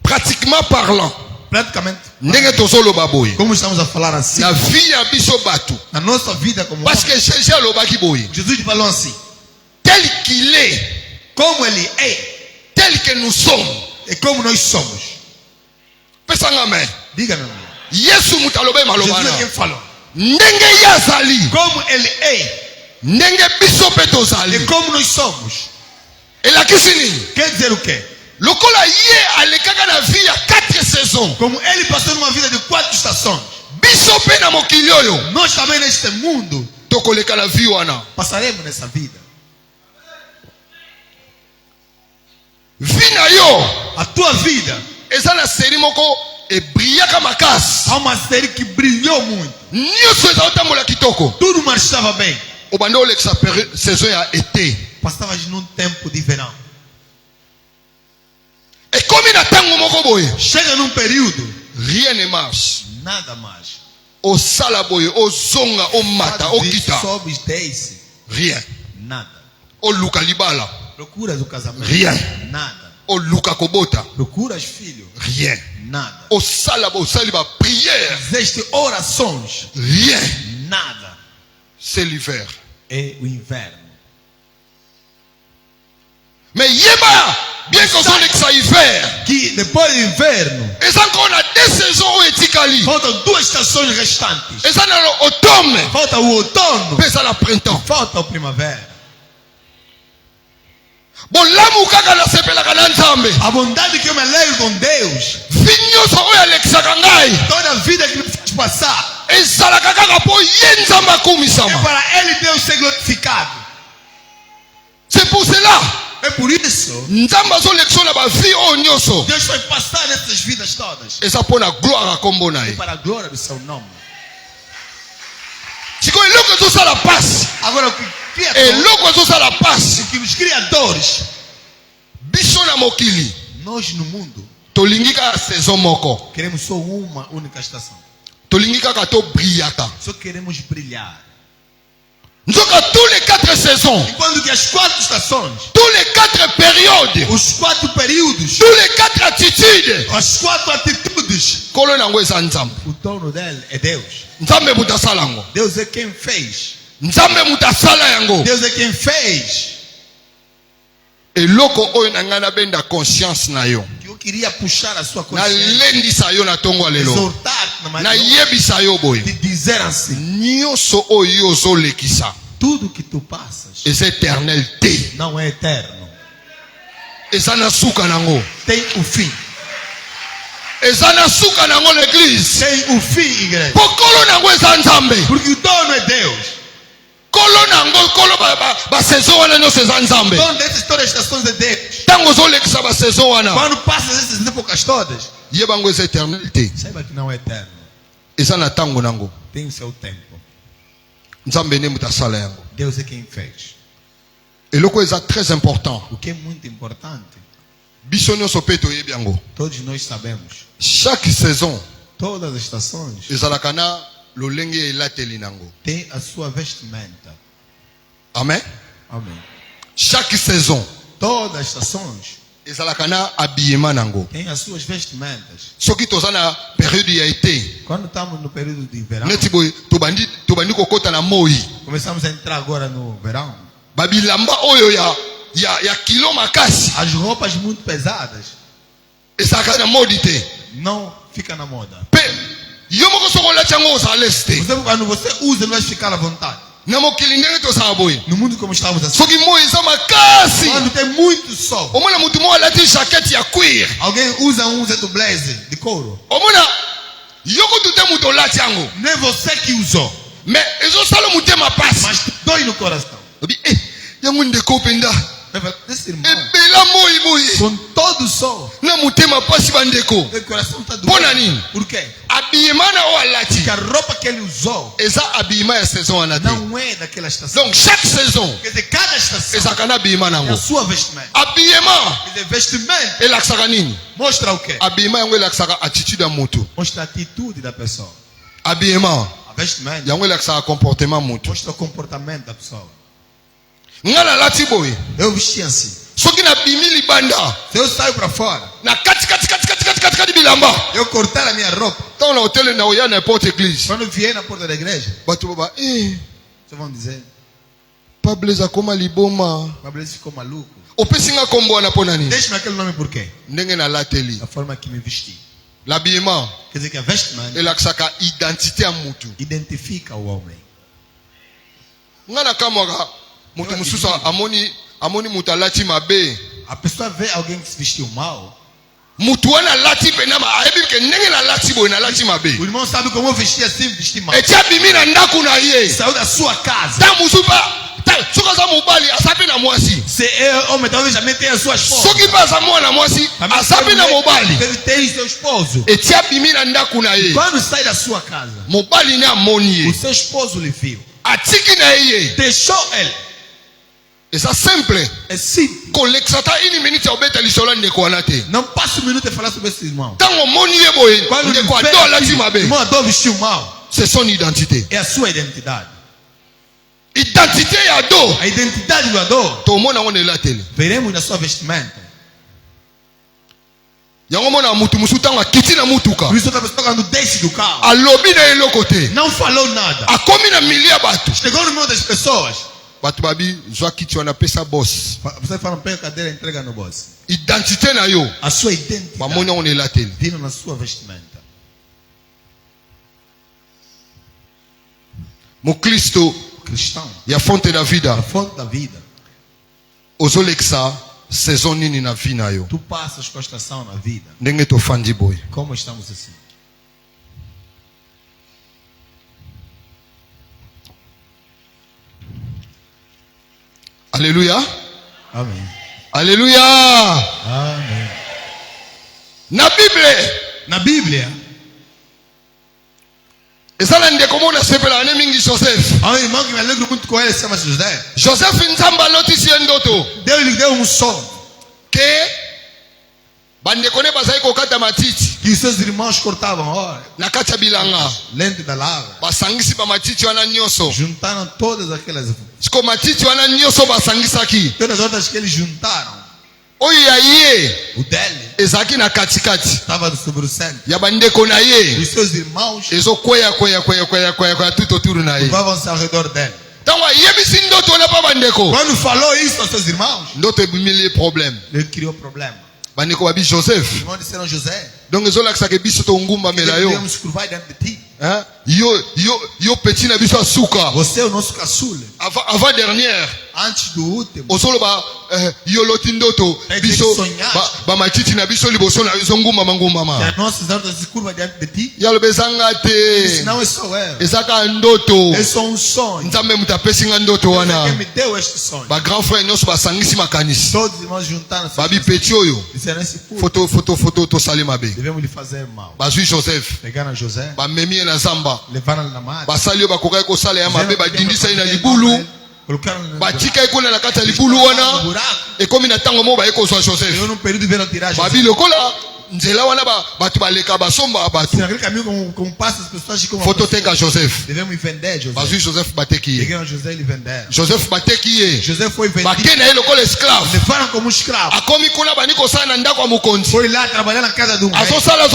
Speaker 4: Pratiquement parlant,
Speaker 5: Praticamente,
Speaker 4: ndenge tozoloba boye
Speaker 5: como estamos a falar assim,
Speaker 4: na vie ya biso bato,
Speaker 5: na nossa vida como
Speaker 4: parce que Jésus alobaki boye
Speaker 5: Jesus falou assim:
Speaker 4: tel qu'il est,
Speaker 5: como Ele é
Speaker 4: tel que nous sommes.
Speaker 5: e como nós somos.
Speaker 4: Pesanga amen.
Speaker 5: Diga, meu irmão.
Speaker 4: Yesu mutu alobe maloba
Speaker 5: Jesus é
Speaker 4: na
Speaker 5: quem falou.
Speaker 4: ndenge ye azali
Speaker 5: Como Ele é
Speaker 4: ndenge biso mpe
Speaker 5: e
Speaker 4: tozali
Speaker 5: como nós somos.
Speaker 4: elakisi nini
Speaker 5: Quer dizer o quê?
Speaker 4: lokola ye alekaka na vie ya 4 saisons
Speaker 5: Como Ele passou numa vida de 4 estações,
Speaker 4: biso mpe na mokili oyo
Speaker 5: nós também neste mundo
Speaker 4: tokoleka na vie wana.
Speaker 5: passaremos nessa vida.
Speaker 4: Vi na yo
Speaker 5: A tua vida,
Speaker 4: eza na seri moko ebrillaka makasi,
Speaker 5: há uma série que brilhou muito.
Speaker 4: nyonso eza otambola kitoko.
Speaker 5: Tudo marchava bem.
Speaker 4: Obanda olekisa saison ya été
Speaker 5: Passavas num tempo de verão.
Speaker 4: ekomi na ntango moko boye
Speaker 5: Chega num período,
Speaker 4: rien ne marche,
Speaker 5: nada mais.
Speaker 4: osala boye ozonga omata okita
Speaker 5: Sobes, desce,
Speaker 4: rien,
Speaker 5: nada.
Speaker 4: oluka libala
Speaker 5: Procuras o casamento,
Speaker 4: rien,
Speaker 5: nada.
Speaker 4: oluka kobota
Speaker 5: Procuras filho,
Speaker 4: rien,
Speaker 5: nada.
Speaker 4: osala bosali ba prière
Speaker 5: Fizeste orações,
Speaker 4: rien.
Speaker 5: nada.
Speaker 4: C'est l'hiver.
Speaker 5: É o inverno.
Speaker 4: Mais yeba bien que ozolekisa hiver
Speaker 5: Que depois do inverno,
Speaker 4: eza encore na 2 saisons oyo etikali,
Speaker 5: faltam 2 estações restantes.
Speaker 4: eza na automne
Speaker 5: Falta o outono,
Speaker 4: mpe eza na printemps.
Speaker 5: falta a primavera.
Speaker 4: bolamu kaka nasepelaka na nzambe
Speaker 5: A bondade que eu me alegro com Deus,
Speaker 4: vi nyonso oyo alekisaka ngai
Speaker 5: toda a vida que me faz passar,
Speaker 4: ezalaka kaka mpo ye nzambe
Speaker 5: é
Speaker 4: akumisama.
Speaker 5: para Ele Deus ser glorificado.
Speaker 4: C'est pour cela
Speaker 5: É por isso,
Speaker 4: nzambe azolekisa na bavie oyo nyonso
Speaker 5: Deus vai passar nessas vidas todas,
Speaker 4: eza mpo na gloire ya kombo na ye.
Speaker 5: para a glória do seu nome.
Speaker 4: sikoyo eloko ezosala pasi,
Speaker 5: Agora, o que cria
Speaker 4: eloko ezosala pasi,
Speaker 5: que os criadores,
Speaker 4: biso na mokili
Speaker 5: nós no mundo,
Speaker 4: tolingi kaka saison moko,
Speaker 5: queremos só uma única estação.
Speaker 4: tolingi kaka tobrillaka.
Speaker 5: Só queremos brilhar.
Speaker 4: nzoka tous les 4 saisons,
Speaker 5: Enquanto que as 4 estações,
Speaker 4: tous les 4 périodes,
Speaker 5: os 4 períodos,
Speaker 4: tous les 4 attitudes,
Speaker 5: as 4 atitudes,
Speaker 4: kolo nango eza nzambe.
Speaker 5: o dono dele é Deus.
Speaker 4: Nzambe mutu asala yango,
Speaker 5: Deus é quem fez.
Speaker 4: nzambe mutu asala yango.
Speaker 5: Deus é quem fez.
Speaker 4: eloko oyo na ngai nabenda conscience na yo,
Speaker 5: Que eu queria puxar a sua consciência,
Speaker 4: nalendisa yo na ntongo ya lelo,
Speaker 5: exortar na maneira
Speaker 4: nayebisa yo boye
Speaker 5: de dizer assim:
Speaker 4: nyonso oyo yo ozolekisa
Speaker 5: tudo que tu passas
Speaker 4: eza éternel te,
Speaker 5: não é eterno.
Speaker 4: eza na suka nango,
Speaker 5: Tem o fim.
Speaker 4: eza na suka nango l'église,
Speaker 5: Tem o fim, igreja.
Speaker 4: mpo kolo nango eza nzambe,
Speaker 5: Porque o dono é Deus.
Speaker 4: kolo nango kolo basaison wana nyonso eza
Speaker 5: O
Speaker 4: nzambe.
Speaker 5: dono dessas todas as estações é Deus.
Speaker 4: Ntango ozolekisa basaison wana
Speaker 5: Quando passas essas épocas todas,
Speaker 4: yeba yango eza éternel te,
Speaker 5: saiba que não é eterno.
Speaker 4: eza na ntango nango.
Speaker 5: Tem o seu tempo.
Speaker 4: Nzambe nde mutu asala yango.
Speaker 5: Deus é quem fez.
Speaker 4: eloko eza très important,
Speaker 5: O que é muito importante,
Speaker 4: biso nyonso mpe toyebi yango.
Speaker 5: todos nós sabemos.
Speaker 4: Chaque saison
Speaker 5: Todas as estações
Speaker 4: ezalaka na lolenge elateli nango.
Speaker 5: têm a sua vestimenta.
Speaker 4: Amen.
Speaker 5: Amém.
Speaker 4: Chaque saison
Speaker 5: Todas as estações
Speaker 4: ezalaka na habillement nango.
Speaker 5: Tem as suas vestimentas.
Speaker 4: Soki toza na période ya été.
Speaker 5: Quando estamos no período de verão,
Speaker 4: Neti boy tobandi kokota na moi.
Speaker 5: começamos a entrar agora no verão.
Speaker 4: Babilamba oyo ya kilo makasi.
Speaker 5: As roupas muito pesadas
Speaker 4: Ezalaka na mode te.
Speaker 5: não ficam na moda.
Speaker 4: Pe yo moko soko lati yango ozala leste.
Speaker 5: Quando você usa, não vai ficar à vontade.
Speaker 4: Na mokili ndenge tozala boye.
Speaker 5: No mundo como estamos assim,
Speaker 4: Soki moi eza makasi.
Speaker 5: quando tem muito sol,
Speaker 4: Omona mutu moko alati jaquette ya cuir.
Speaker 5: alguém usa certo blazer de couro.
Speaker 4: Omona yoko tute mutu olati yango.
Speaker 5: Não é você que usou,
Speaker 4: Mais ezosala motema pasi.
Speaker 5: mas dói no coração.
Speaker 4: Obi yango ndeko penda.
Speaker 5: Esse irmão,
Speaker 4: Ebela moi boye.
Speaker 5: com todo o sol,
Speaker 4: Na motema pasi bandeko.
Speaker 5: o coração está
Speaker 4: Bona
Speaker 5: doendo.
Speaker 4: nini?
Speaker 5: Por quê?
Speaker 4: Habillement na o alati.
Speaker 5: Porque a roupa que ele usou
Speaker 4: Eza habillement ya saison wana te.
Speaker 5: não é daquela estação.
Speaker 4: Donc chaque saison
Speaker 5: Quer dizer, cada estação
Speaker 4: ezalaka na habillement
Speaker 5: tem
Speaker 4: nango.
Speaker 5: a sua vestimenta.
Speaker 4: Habillement
Speaker 5: Quer dizer, vestimenta
Speaker 4: elakisaka nini?
Speaker 5: mostra o quê?
Speaker 4: Habillement yango elakisaka attitude ya motu.
Speaker 5: Mostra a atitude da pessoa.
Speaker 4: Habillement
Speaker 5: A vestimenta
Speaker 4: yango elakisaka comportement motu.
Speaker 5: mostra o comportamento da pessoa.
Speaker 4: Nga nalati boye.
Speaker 5: Eu vesti assim.
Speaker 4: Soki nabimi libanda
Speaker 5: Se eu saio para fora,
Speaker 4: na kati bilamba.
Speaker 5: eu cortar a minha roupa.
Speaker 4: Ntango na hotel na oya na n'importe église.
Speaker 5: Quando eu vier na porta da igreja,
Speaker 4: Bato baba
Speaker 5: vocês vão dizer:
Speaker 4: Pablo akoma liboma.
Speaker 5: o Pablo ficou maluco.
Speaker 4: Opesi nga kombo wana mpo nani?
Speaker 5: Deixa-me aquele nome por quê?
Speaker 4: Ndenge nalateli.
Speaker 5: Da forma que me vesti.
Speaker 4: L'habillement
Speaker 5: Quer dizer que a vestimenta
Speaker 4: elakisaka identité ya mutu.
Speaker 5: identifica o homem.
Speaker 4: Nga nakamwaka mutu mosusu amoni mutu alati mabe.
Speaker 5: A pessoa vê alguém que se vestiu mal.
Speaker 4: Mutu wana alati pena ayebi ke ndenge nalati boye nalati mabe.
Speaker 5: O irmão sabe como eu vesti assim, vesti mal.
Speaker 4: Eti abimi na ndako na ye.
Speaker 5: Saiu da sua casa.
Speaker 4: Ta mosusu soki aza mobali aza mpe na mwasi.
Speaker 5: Se é homem, talvez também tenha a sua esposa.
Speaker 4: Soki mpe aza mwana mwasi aza mpe na mobali.
Speaker 5: Ele tem seu esposo.
Speaker 4: Eti abimi na ndako na ye.
Speaker 5: Quando sai da sua casa,
Speaker 4: Mobali ne amoni
Speaker 5: o
Speaker 4: ye.
Speaker 5: seu esposo lhe viu.
Speaker 4: Atiki na ye.
Speaker 5: Deixou ele.
Speaker 4: Eza simple.
Speaker 5: É simples.
Speaker 4: Kolekisa ta une minute ya obeta lisolo ya ndeko wana te.
Speaker 5: Não passa um minuto e falar sobre esse irmão.
Speaker 4: Ntango omoni ye boye
Speaker 5: Quando
Speaker 4: ndeko
Speaker 5: ele
Speaker 4: ado alati
Speaker 5: vê,
Speaker 4: mabe.
Speaker 5: irmão Adão vestiu mal.
Speaker 4: C'est son identité.
Speaker 5: É a sua identidade.
Speaker 4: Identité ya ado.
Speaker 5: A identidade do Adão,
Speaker 4: Tomona ngo na elateli.
Speaker 5: veremos na sua vestimenta.
Speaker 4: Yango mona mutu musu ntango akiti na mutuka.
Speaker 5: Por isso outra pessoa quando desce do carro,
Speaker 4: Alobi na eloko te.
Speaker 5: não falou nada.
Speaker 4: Akomi na milia ya bato.
Speaker 5: Chegou no meio das pessoas.
Speaker 4: Bato babi zwa kiti wana pesa boss.
Speaker 5: Você fala, pega a cadeira e entrega no boss.
Speaker 4: Identité na yo.
Speaker 5: A sua identidade
Speaker 4: Bamoni ngo na elateli.
Speaker 5: vindo na sua vestimenta.
Speaker 4: Mukristo
Speaker 5: Cristão,
Speaker 4: ya fonte da
Speaker 5: a
Speaker 4: vida.
Speaker 5: fonte da vida.
Speaker 4: Ozolekisa saison nini na vie na yo.
Speaker 5: Tu passas com a estação na vida.
Speaker 4: Ndenge tofandi boye.
Speaker 5: Como estamos assim?
Speaker 4: Alléluia.
Speaker 5: Amém.
Speaker 4: Alléluia.
Speaker 5: Amém.
Speaker 4: Na Bible
Speaker 5: Na Bíblia,
Speaker 4: ezala ndeko mona sepela ne mingi Joseph.
Speaker 5: há um irmão que me alegro muito com ele, se chama José.
Speaker 4: Joseph nzamba lotisi ye ndoto.
Speaker 5: Deus lhe deu um som
Speaker 4: Ke bandeko ne bazali kokata matiti
Speaker 5: que os seus irmãos cortavam, olha,
Speaker 4: na kati ya bilanga.
Speaker 5: lente da lava.
Speaker 4: Basangisi ba matiti wana nyonso.
Speaker 5: Juntaram todas aquelas,
Speaker 4: Siko matiti wana nyonso basangisaki.
Speaker 5: todas as outras que eles juntaram.
Speaker 4: Oyo ya ye
Speaker 5: O dele
Speaker 4: ezalaki na katikati
Speaker 5: estava sobre o centro.
Speaker 4: ya bandeko na ye.
Speaker 5: Os seus irmãos
Speaker 4: Ezokweya tout autour na ye.
Speaker 5: curvavam-se ao redor dele.
Speaker 4: Ntango ayebisi ndoto wana pa bandeko.
Speaker 5: Quando falou isso aos seus irmãos,
Speaker 4: Ndoto ebimili problème.
Speaker 5: ele criou problema.
Speaker 4: Bandeko babi Joseph.
Speaker 5: Os irmãos disseram, José,
Speaker 4: Donc ezolakisaka biso tongumbamela yo.
Speaker 5: devemos curvar diante de ti.
Speaker 4: Hein? Yo petit na biso asuka.
Speaker 5: Você é o nosso caçula.
Speaker 4: Avant dernière.
Speaker 5: Antes do último,
Speaker 4: Osoloba yoloti ndoto
Speaker 5: É
Speaker 4: biso
Speaker 5: que sonhar.
Speaker 4: ba matiti na biso liboso na biso ngumbama
Speaker 5: que
Speaker 4: ngumbama.
Speaker 5: as nossas ordens se curvam diante de ti.
Speaker 4: Yaloba ezanga te.
Speaker 5: Não é só eu.
Speaker 4: Ezaka ndoto.
Speaker 5: É só um sonho.
Speaker 4: Nzambe mutu apesi nga ndoto
Speaker 5: Deus é
Speaker 4: wana.
Speaker 5: quem me deu este sonho.
Speaker 4: Ba grand frère nyonso basangisi makanisi.
Speaker 5: Todos os irmãos juntaram-se.
Speaker 4: Babi petit oyo.
Speaker 5: Disseram esse culto.
Speaker 4: Foto tosali mabe.
Speaker 5: Devemos lhe fazer mal.
Speaker 4: Bazwi Joseph.
Speaker 5: Pegaram José,
Speaker 4: Bamemi ye na zamba.
Speaker 5: levaram-lhe na mata.
Speaker 4: Basali oyo bakokaki kosala ya mabe
Speaker 5: Fizeram
Speaker 4: badindisa ye na
Speaker 5: aquele
Speaker 4: libulu.
Speaker 5: mal, colocaram-lhe no
Speaker 4: Batika ye kuna na kati ya libulu
Speaker 5: no
Speaker 4: wana.
Speaker 5: buraco.
Speaker 4: Ekomi na ntango moko baye kozwa Joseph.
Speaker 5: Eu num período viram tirar José.
Speaker 4: Babi lokola nzela wana bato baleka basomba bato.
Speaker 5: C'est naquele caminho como passa as pessoas que como
Speaker 4: Foto teka Joseph.
Speaker 5: devemos vender José.
Speaker 4: Bazui Joseph bateki ye.
Speaker 5: Pegaram José e venderam.
Speaker 4: Joseph bateki ye.
Speaker 5: José foi vendido.
Speaker 4: Bakena ye lokola esclave.
Speaker 5: Levaram como escravo.
Speaker 4: Akomi kuna baniko sana na ndako ya mukonzi.
Speaker 5: Foi lá trabalhar na casa do rei.
Speaker 4: Azosala.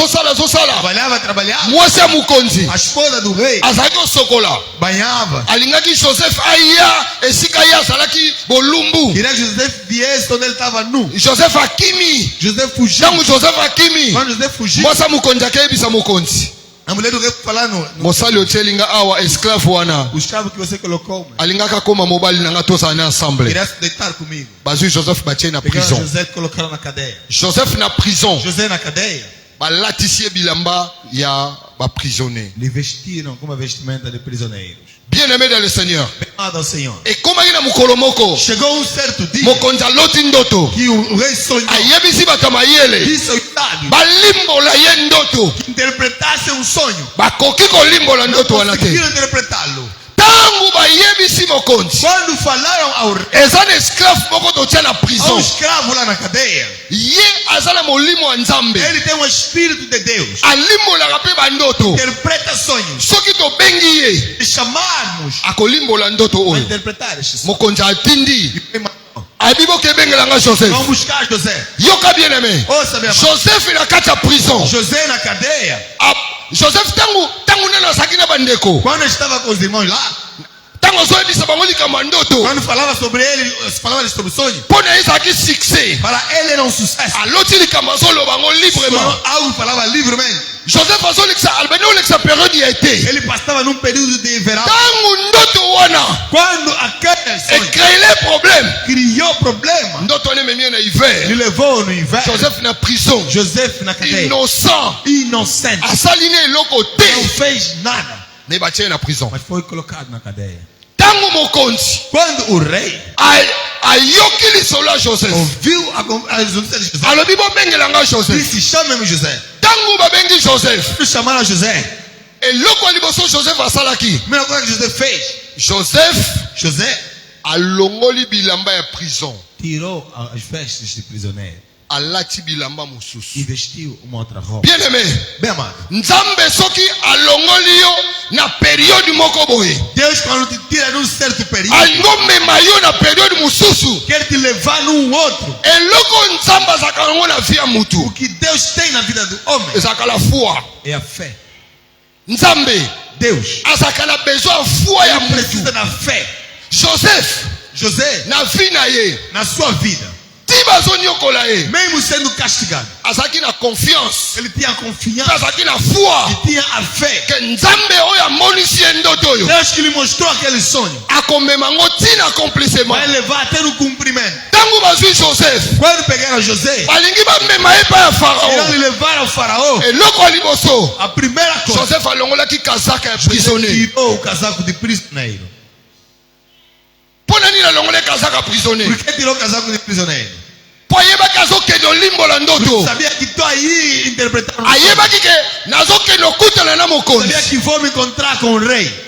Speaker 5: Trabalhava.
Speaker 4: Mwasi ya mukonzi.
Speaker 5: A esposa do rei
Speaker 4: Azalaki osokola.
Speaker 5: banhava.
Speaker 4: Alingaki Joseph aya esika ye azalaki bolumbu.
Speaker 5: Queria que José viesse onde ele estava nu.
Speaker 4: Joseph akimi.
Speaker 5: José fugiu.
Speaker 4: Tangu Joseph akimi.
Speaker 5: Quando José fugiu,
Speaker 4: Mwasi ya mukonzi akayebisa mukonzi.
Speaker 5: a mulher do rei falando,
Speaker 4: Mosali otelinga awa esclave wana.
Speaker 5: o escravo que você colocou,
Speaker 4: Alingaka koma mobali nanga tosa na assemblée.
Speaker 5: queria se deitar comigo.
Speaker 4: Bazui Joseph batie na
Speaker 5: Pegaram
Speaker 4: prison.
Speaker 5: José e colocaram na cadeia.
Speaker 4: Joseph na prison.
Speaker 5: José na cadeia,
Speaker 4: Balatisi ye bilamba ya ba prisonnier.
Speaker 5: lhe vestiram com uma vestimenta de prisioneiros.
Speaker 4: Bien-aimé dans le Seigneur.
Speaker 5: Bem amado ao Senhor.
Speaker 4: Et comme il na mukolo moko,
Speaker 5: Chegou certo dia
Speaker 4: mokonzi aloti ndoto.
Speaker 5: que o rei sonhou,
Speaker 4: Ayebisi bato mayele.
Speaker 5: disse ao sábio
Speaker 4: Balimbola ye ndoto.
Speaker 5: que interpretasse um sonho.
Speaker 4: Bakoki kolimbola ndoto wana te.
Speaker 5: Conseguiram interpretá-lo.
Speaker 4: Tangu bayebisi mokonzi.
Speaker 5: Quando falaram ao rei,
Speaker 4: Eza na esclave moko totia na
Speaker 5: ao
Speaker 4: prison.
Speaker 5: escravo lá na cadeia,
Speaker 4: Ye azala molimo wa nzambe.
Speaker 5: ele tem um espírito de Deus.
Speaker 4: Alimbolaka pe bandoto.
Speaker 5: Interpreta sonhos.
Speaker 4: Soki tobengi ye,
Speaker 5: E chamarmos
Speaker 4: akolimbola ndoto
Speaker 5: para
Speaker 4: oyo.
Speaker 5: interpretar estes sonhos.
Speaker 4: Mokonzi atindi.
Speaker 5: E mandou,
Speaker 4: Abibo kebengelanga Joseph.
Speaker 5: vamos buscar José.
Speaker 4: Yoka bien-aimé.
Speaker 5: Ouça, minha mãe.
Speaker 4: Joseph na kati ya prison.
Speaker 5: José na cadeia,
Speaker 4: Joseph tangu neno azalaki na bandeko.
Speaker 5: quando estava com os irmãos lá,
Speaker 4: Tango azoyebisa bango likambo ya ndoto.
Speaker 5: quando falava sobre ele, falava sobre o sonho,
Speaker 4: Mpo na ye ezalaki succès.
Speaker 5: para ele era um sucesso.
Speaker 4: Aloti likambo azoloba bango librement.
Speaker 5: Quando algo falava livremente,
Speaker 4: Joseph azolekisa albani olekisa periode ya ete.
Speaker 5: ele passava num período de verão.
Speaker 4: Tango ndoto wana
Speaker 5: Quando aquele sonho
Speaker 4: ekrele problème.
Speaker 5: criou problema,
Speaker 4: Ndoto wana ememi ye na
Speaker 5: ele
Speaker 4: hiver.
Speaker 5: levou no inverno
Speaker 4: Joseph na prison.
Speaker 5: José na cadeia,
Speaker 4: Innocent.
Speaker 5: inocente,
Speaker 4: Asali ne eloko
Speaker 5: não
Speaker 4: te.
Speaker 5: fez nada,
Speaker 4: Ne batie ye na prison.
Speaker 5: mas foi colocado na cadeia.
Speaker 4: Tango mokonzi
Speaker 5: Quando o rei
Speaker 4: ayoki lisolo ya Joseph.
Speaker 5: ouviu as notícias de José,
Speaker 4: Alobi bobengelanga Joseph.
Speaker 5: disse: chamem José.
Speaker 4: Tango babengi Joseph.
Speaker 5: Chamaram José.
Speaker 4: Eloko ya liboso Joseph asalaki.
Speaker 5: A primeira coisa que José fez,
Speaker 4: Joseph alongoli bilamba ya prison.
Speaker 5: tirou as vestes de prisioneiro
Speaker 4: Alati bilamba
Speaker 5: e
Speaker 4: mosusu.
Speaker 5: vestiu uma outra roupa.
Speaker 4: Bien aimé.
Speaker 5: Bem amado,
Speaker 4: Nzambe soki alongoli yo na periode moko boye.
Speaker 5: Deus quando te tira num certo período,
Speaker 4: Alingo mema yo na periode mosusu.
Speaker 5: quer te levar num outro.
Speaker 4: Eloko nzambe azalaka nango na vie ya
Speaker 5: O
Speaker 4: mutu.
Speaker 5: que Deus tem na vida do homem
Speaker 4: Ezalaka la foi.
Speaker 5: é a fé.
Speaker 4: Nzambe
Speaker 5: Deus
Speaker 4: azalaka na besoin ya foi ya mutu.
Speaker 5: precisa da fé.
Speaker 4: Joseph
Speaker 5: José,
Speaker 4: na vie na ye.
Speaker 5: na sua vida,
Speaker 4: Ti bazonyokola ye.
Speaker 5: mesmo sendo castigado,
Speaker 4: Azalaki na confiance.
Speaker 5: ele tinha
Speaker 4: Mpe
Speaker 5: confiança
Speaker 4: azalaki na foi.
Speaker 5: e tinha a fé.
Speaker 4: Ke nzambe oyo amonisi ye ndoto oyo
Speaker 5: Deus que lhe mostrou aquele sonho
Speaker 4: akomema ngo ntina accomplissement.
Speaker 5: vai levar até no cumprimento.
Speaker 4: Ntango bazwi Joseph
Speaker 5: Quando pegaram José,
Speaker 4: balingi bamema ye epai ya
Speaker 5: irão
Speaker 4: Farao.
Speaker 5: lhe levar ao faraó.
Speaker 4: Eloko ya liboso
Speaker 5: A primeira coisa,
Speaker 4: Joseph alongolaki kazaka ya
Speaker 5: José
Speaker 4: prisonnier.
Speaker 5: tirou o casaco de prisioneiro.
Speaker 4: Mpo na nini alongoli kazaka prisonnier?
Speaker 5: Por que tirou o casaco de prisioneiro?
Speaker 4: Mpo ayebaki azokende olimbola ndoto.
Speaker 5: Sabia que estou aí interpretando.
Speaker 4: Ayebaki ke nazokende okutana na
Speaker 5: Sabia
Speaker 4: mokonzi.
Speaker 5: que vou me encontrar com o rei.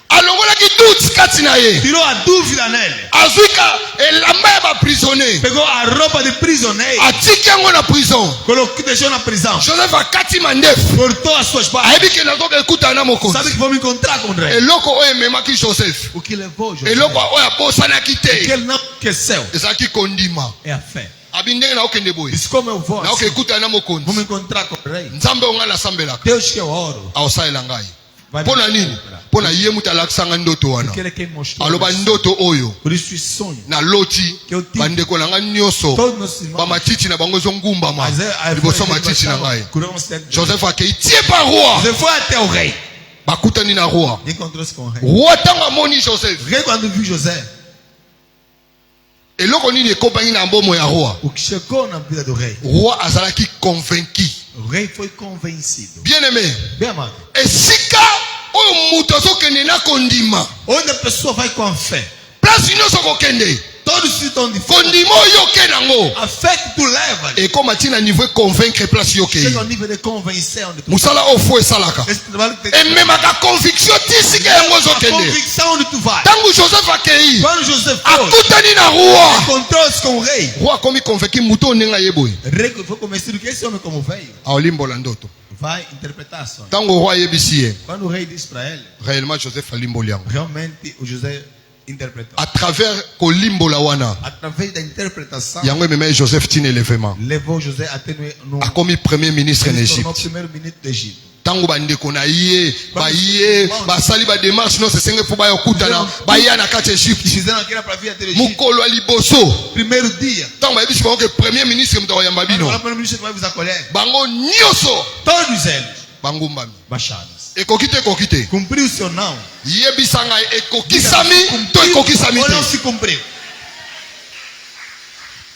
Speaker 4: Alongolaki doute kati na ye.
Speaker 5: Tirou a dúvida nele.
Speaker 4: Azwika elamba ya baprisonnier.
Speaker 5: Pegou a roupa de prisioneiro.
Speaker 4: Atiki yango na prison.
Speaker 5: Colocou, deixou na prisão.
Speaker 4: Joseph akati mandefu.
Speaker 5: Cortou as suas partes.
Speaker 4: Ayebi ke nazoke ekutana na mokonzi.
Speaker 5: Sabe que vou me encontrar com o rei.
Speaker 4: Eloko oyo ememaki Joseph.
Speaker 5: O que levou José?
Speaker 4: Eloko oyo abosanaki
Speaker 5: O que
Speaker 4: te.
Speaker 5: ele não esqueceu
Speaker 4: Ezalaki kondima.
Speaker 5: é a fé.
Speaker 4: Abi ndenge naokende boye.
Speaker 5: Disse: como eu vou?
Speaker 4: Naoke
Speaker 5: Assim,
Speaker 4: ekutana na
Speaker 5: vou
Speaker 4: mokonzi.
Speaker 5: me encontrar com o rei.
Speaker 4: Nzambe oyo ngai nasambelaka.
Speaker 5: Deus que eu oro.
Speaker 4: Aosalela ngai.
Speaker 5: Vai
Speaker 4: Mpo
Speaker 5: me
Speaker 4: na nini?
Speaker 5: encontrar.
Speaker 4: Mpo na ye mutu alakisanga ndoto wana.
Speaker 5: Porque ele é quem mostrou.
Speaker 4: Aloba
Speaker 5: isso.
Speaker 4: ndoto oyo
Speaker 5: Por isso esse sonho.
Speaker 4: naloti
Speaker 5: Que eu tive.
Speaker 4: bandeko na ngai nyonso
Speaker 5: Todos nossos irmãos.
Speaker 4: bamatiti na bango ezogumbama
Speaker 5: Mas é,
Speaker 4: liboso ya matiti na ngai.
Speaker 5: curou um acidente.
Speaker 4: Joseph akei tie pa roi.
Speaker 5: José foi até o rei.
Speaker 4: Bakutani na roi.
Speaker 5: Encontrou-se com o rei.
Speaker 4: Roi ntango amoni Joseph.
Speaker 5: O rei, quando viu José,
Speaker 4: Eloko nini ekopaki na mbomo ya roi?
Speaker 5: o que chegou na vida do rei,
Speaker 4: Roi azalaki convaincu.
Speaker 5: o rei foi convencido.
Speaker 4: Bien aimé.
Speaker 5: Bem amado,
Speaker 4: Esika oyo mutu azokende na kondima.
Speaker 5: onde a pessoa vai com a fé,
Speaker 4: Place nyonso kokende.
Speaker 5: Todos se estão de fora.
Speaker 4: kondima oyoke nango
Speaker 5: A fé que tu levas
Speaker 4: ekoma ntina niveau convaincre place yoke
Speaker 5: chega ao nível de convencer onde tu
Speaker 4: musala ofo esalaka
Speaker 5: esse trabalho que tem
Speaker 4: ememaka conviction tisika yango
Speaker 5: a
Speaker 4: ozokende
Speaker 5: convicção onde tu vai.
Speaker 4: ntango joseph akei
Speaker 5: Quando José foi,
Speaker 4: akutani na roi
Speaker 5: encontrou-se com o rei.
Speaker 4: roi akomi convaincu mutu ondenga ye boye
Speaker 5: O rei foi convencido que esse homem como veio
Speaker 4: aolimbola ndoto
Speaker 5: vai interpretar a sonho.
Speaker 4: ntango roi ayebisi ye
Speaker 5: Quando o rei disse para ele,
Speaker 4: réellement joseph alimboli yango
Speaker 5: realmente o José interpretou.
Speaker 4: à travers kolimbola wana
Speaker 5: Através da interpretação,
Speaker 4: yango emema ye joseph tina élevement
Speaker 5: levou José até no
Speaker 4: akomi premier ministre en
Speaker 5: ele se tornou
Speaker 4: égypte
Speaker 5: primeiro-ministro do Egito.
Speaker 4: ntango bandeko na ye baye basali badémarche nyonso esenge mpo bayokutana baya na kati ya
Speaker 5: E
Speaker 4: egypte
Speaker 5: fizeram aquilo para vir até o Egito.
Speaker 4: mokolo ya liboso
Speaker 5: Primeiro dia,
Speaker 4: ntango bayebisi bango ke premier ministre moto akoyamba
Speaker 5: quando o
Speaker 4: bino
Speaker 5: primeiro-ministro vai vos acolher,
Speaker 4: bango nyonso
Speaker 5: todos eles
Speaker 4: bangumbami
Speaker 5: baixaram-se.
Speaker 4: ekoki te ekoki te
Speaker 5: Cumpriu-se ou não?
Speaker 4: yebisa ngai ekokisami to ekokisami
Speaker 5: Ou não
Speaker 4: te
Speaker 5: se cumpriu?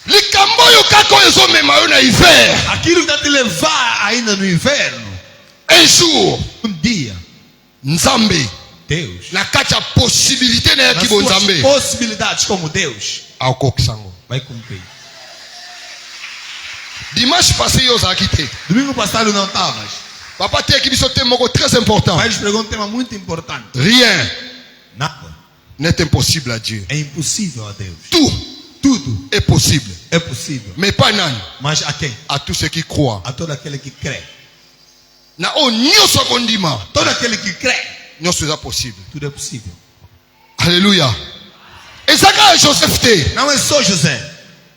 Speaker 4: likambo oyo kaka oyo ezomema yo na hiver
Speaker 5: Aquilo que está te levar ainda no inverno,
Speaker 4: un jour
Speaker 5: dia,
Speaker 4: nzambe
Speaker 5: Deus,
Speaker 4: na kati ya possibilité na
Speaker 5: nas
Speaker 4: yaki
Speaker 5: suas
Speaker 4: bonzambe
Speaker 5: possibilidades como Deus,
Speaker 4: akokisa yango
Speaker 5: vai cumprir.
Speaker 4: dimanche passé yo ozalaki te
Speaker 5: Domingo passado não estavas,
Speaker 4: papa teyaki biso te moko très important
Speaker 5: mas pregou um tema muito importante.
Speaker 4: rien
Speaker 5: Nada
Speaker 4: n'est impossible à Dieu
Speaker 5: é impossível a Deus.
Speaker 4: tout est possible
Speaker 5: É possível,
Speaker 4: mais pas nani
Speaker 5: mas a quem?
Speaker 4: à tous ceux qui croient
Speaker 5: A todo aquele que crê.
Speaker 4: na oyo nyonso akondima
Speaker 5: Todo aquele que crê,
Speaker 4: nyonso eza possible
Speaker 5: tudo é possível.
Speaker 4: alléluia ezalaki ya joseph te
Speaker 5: Não é só José.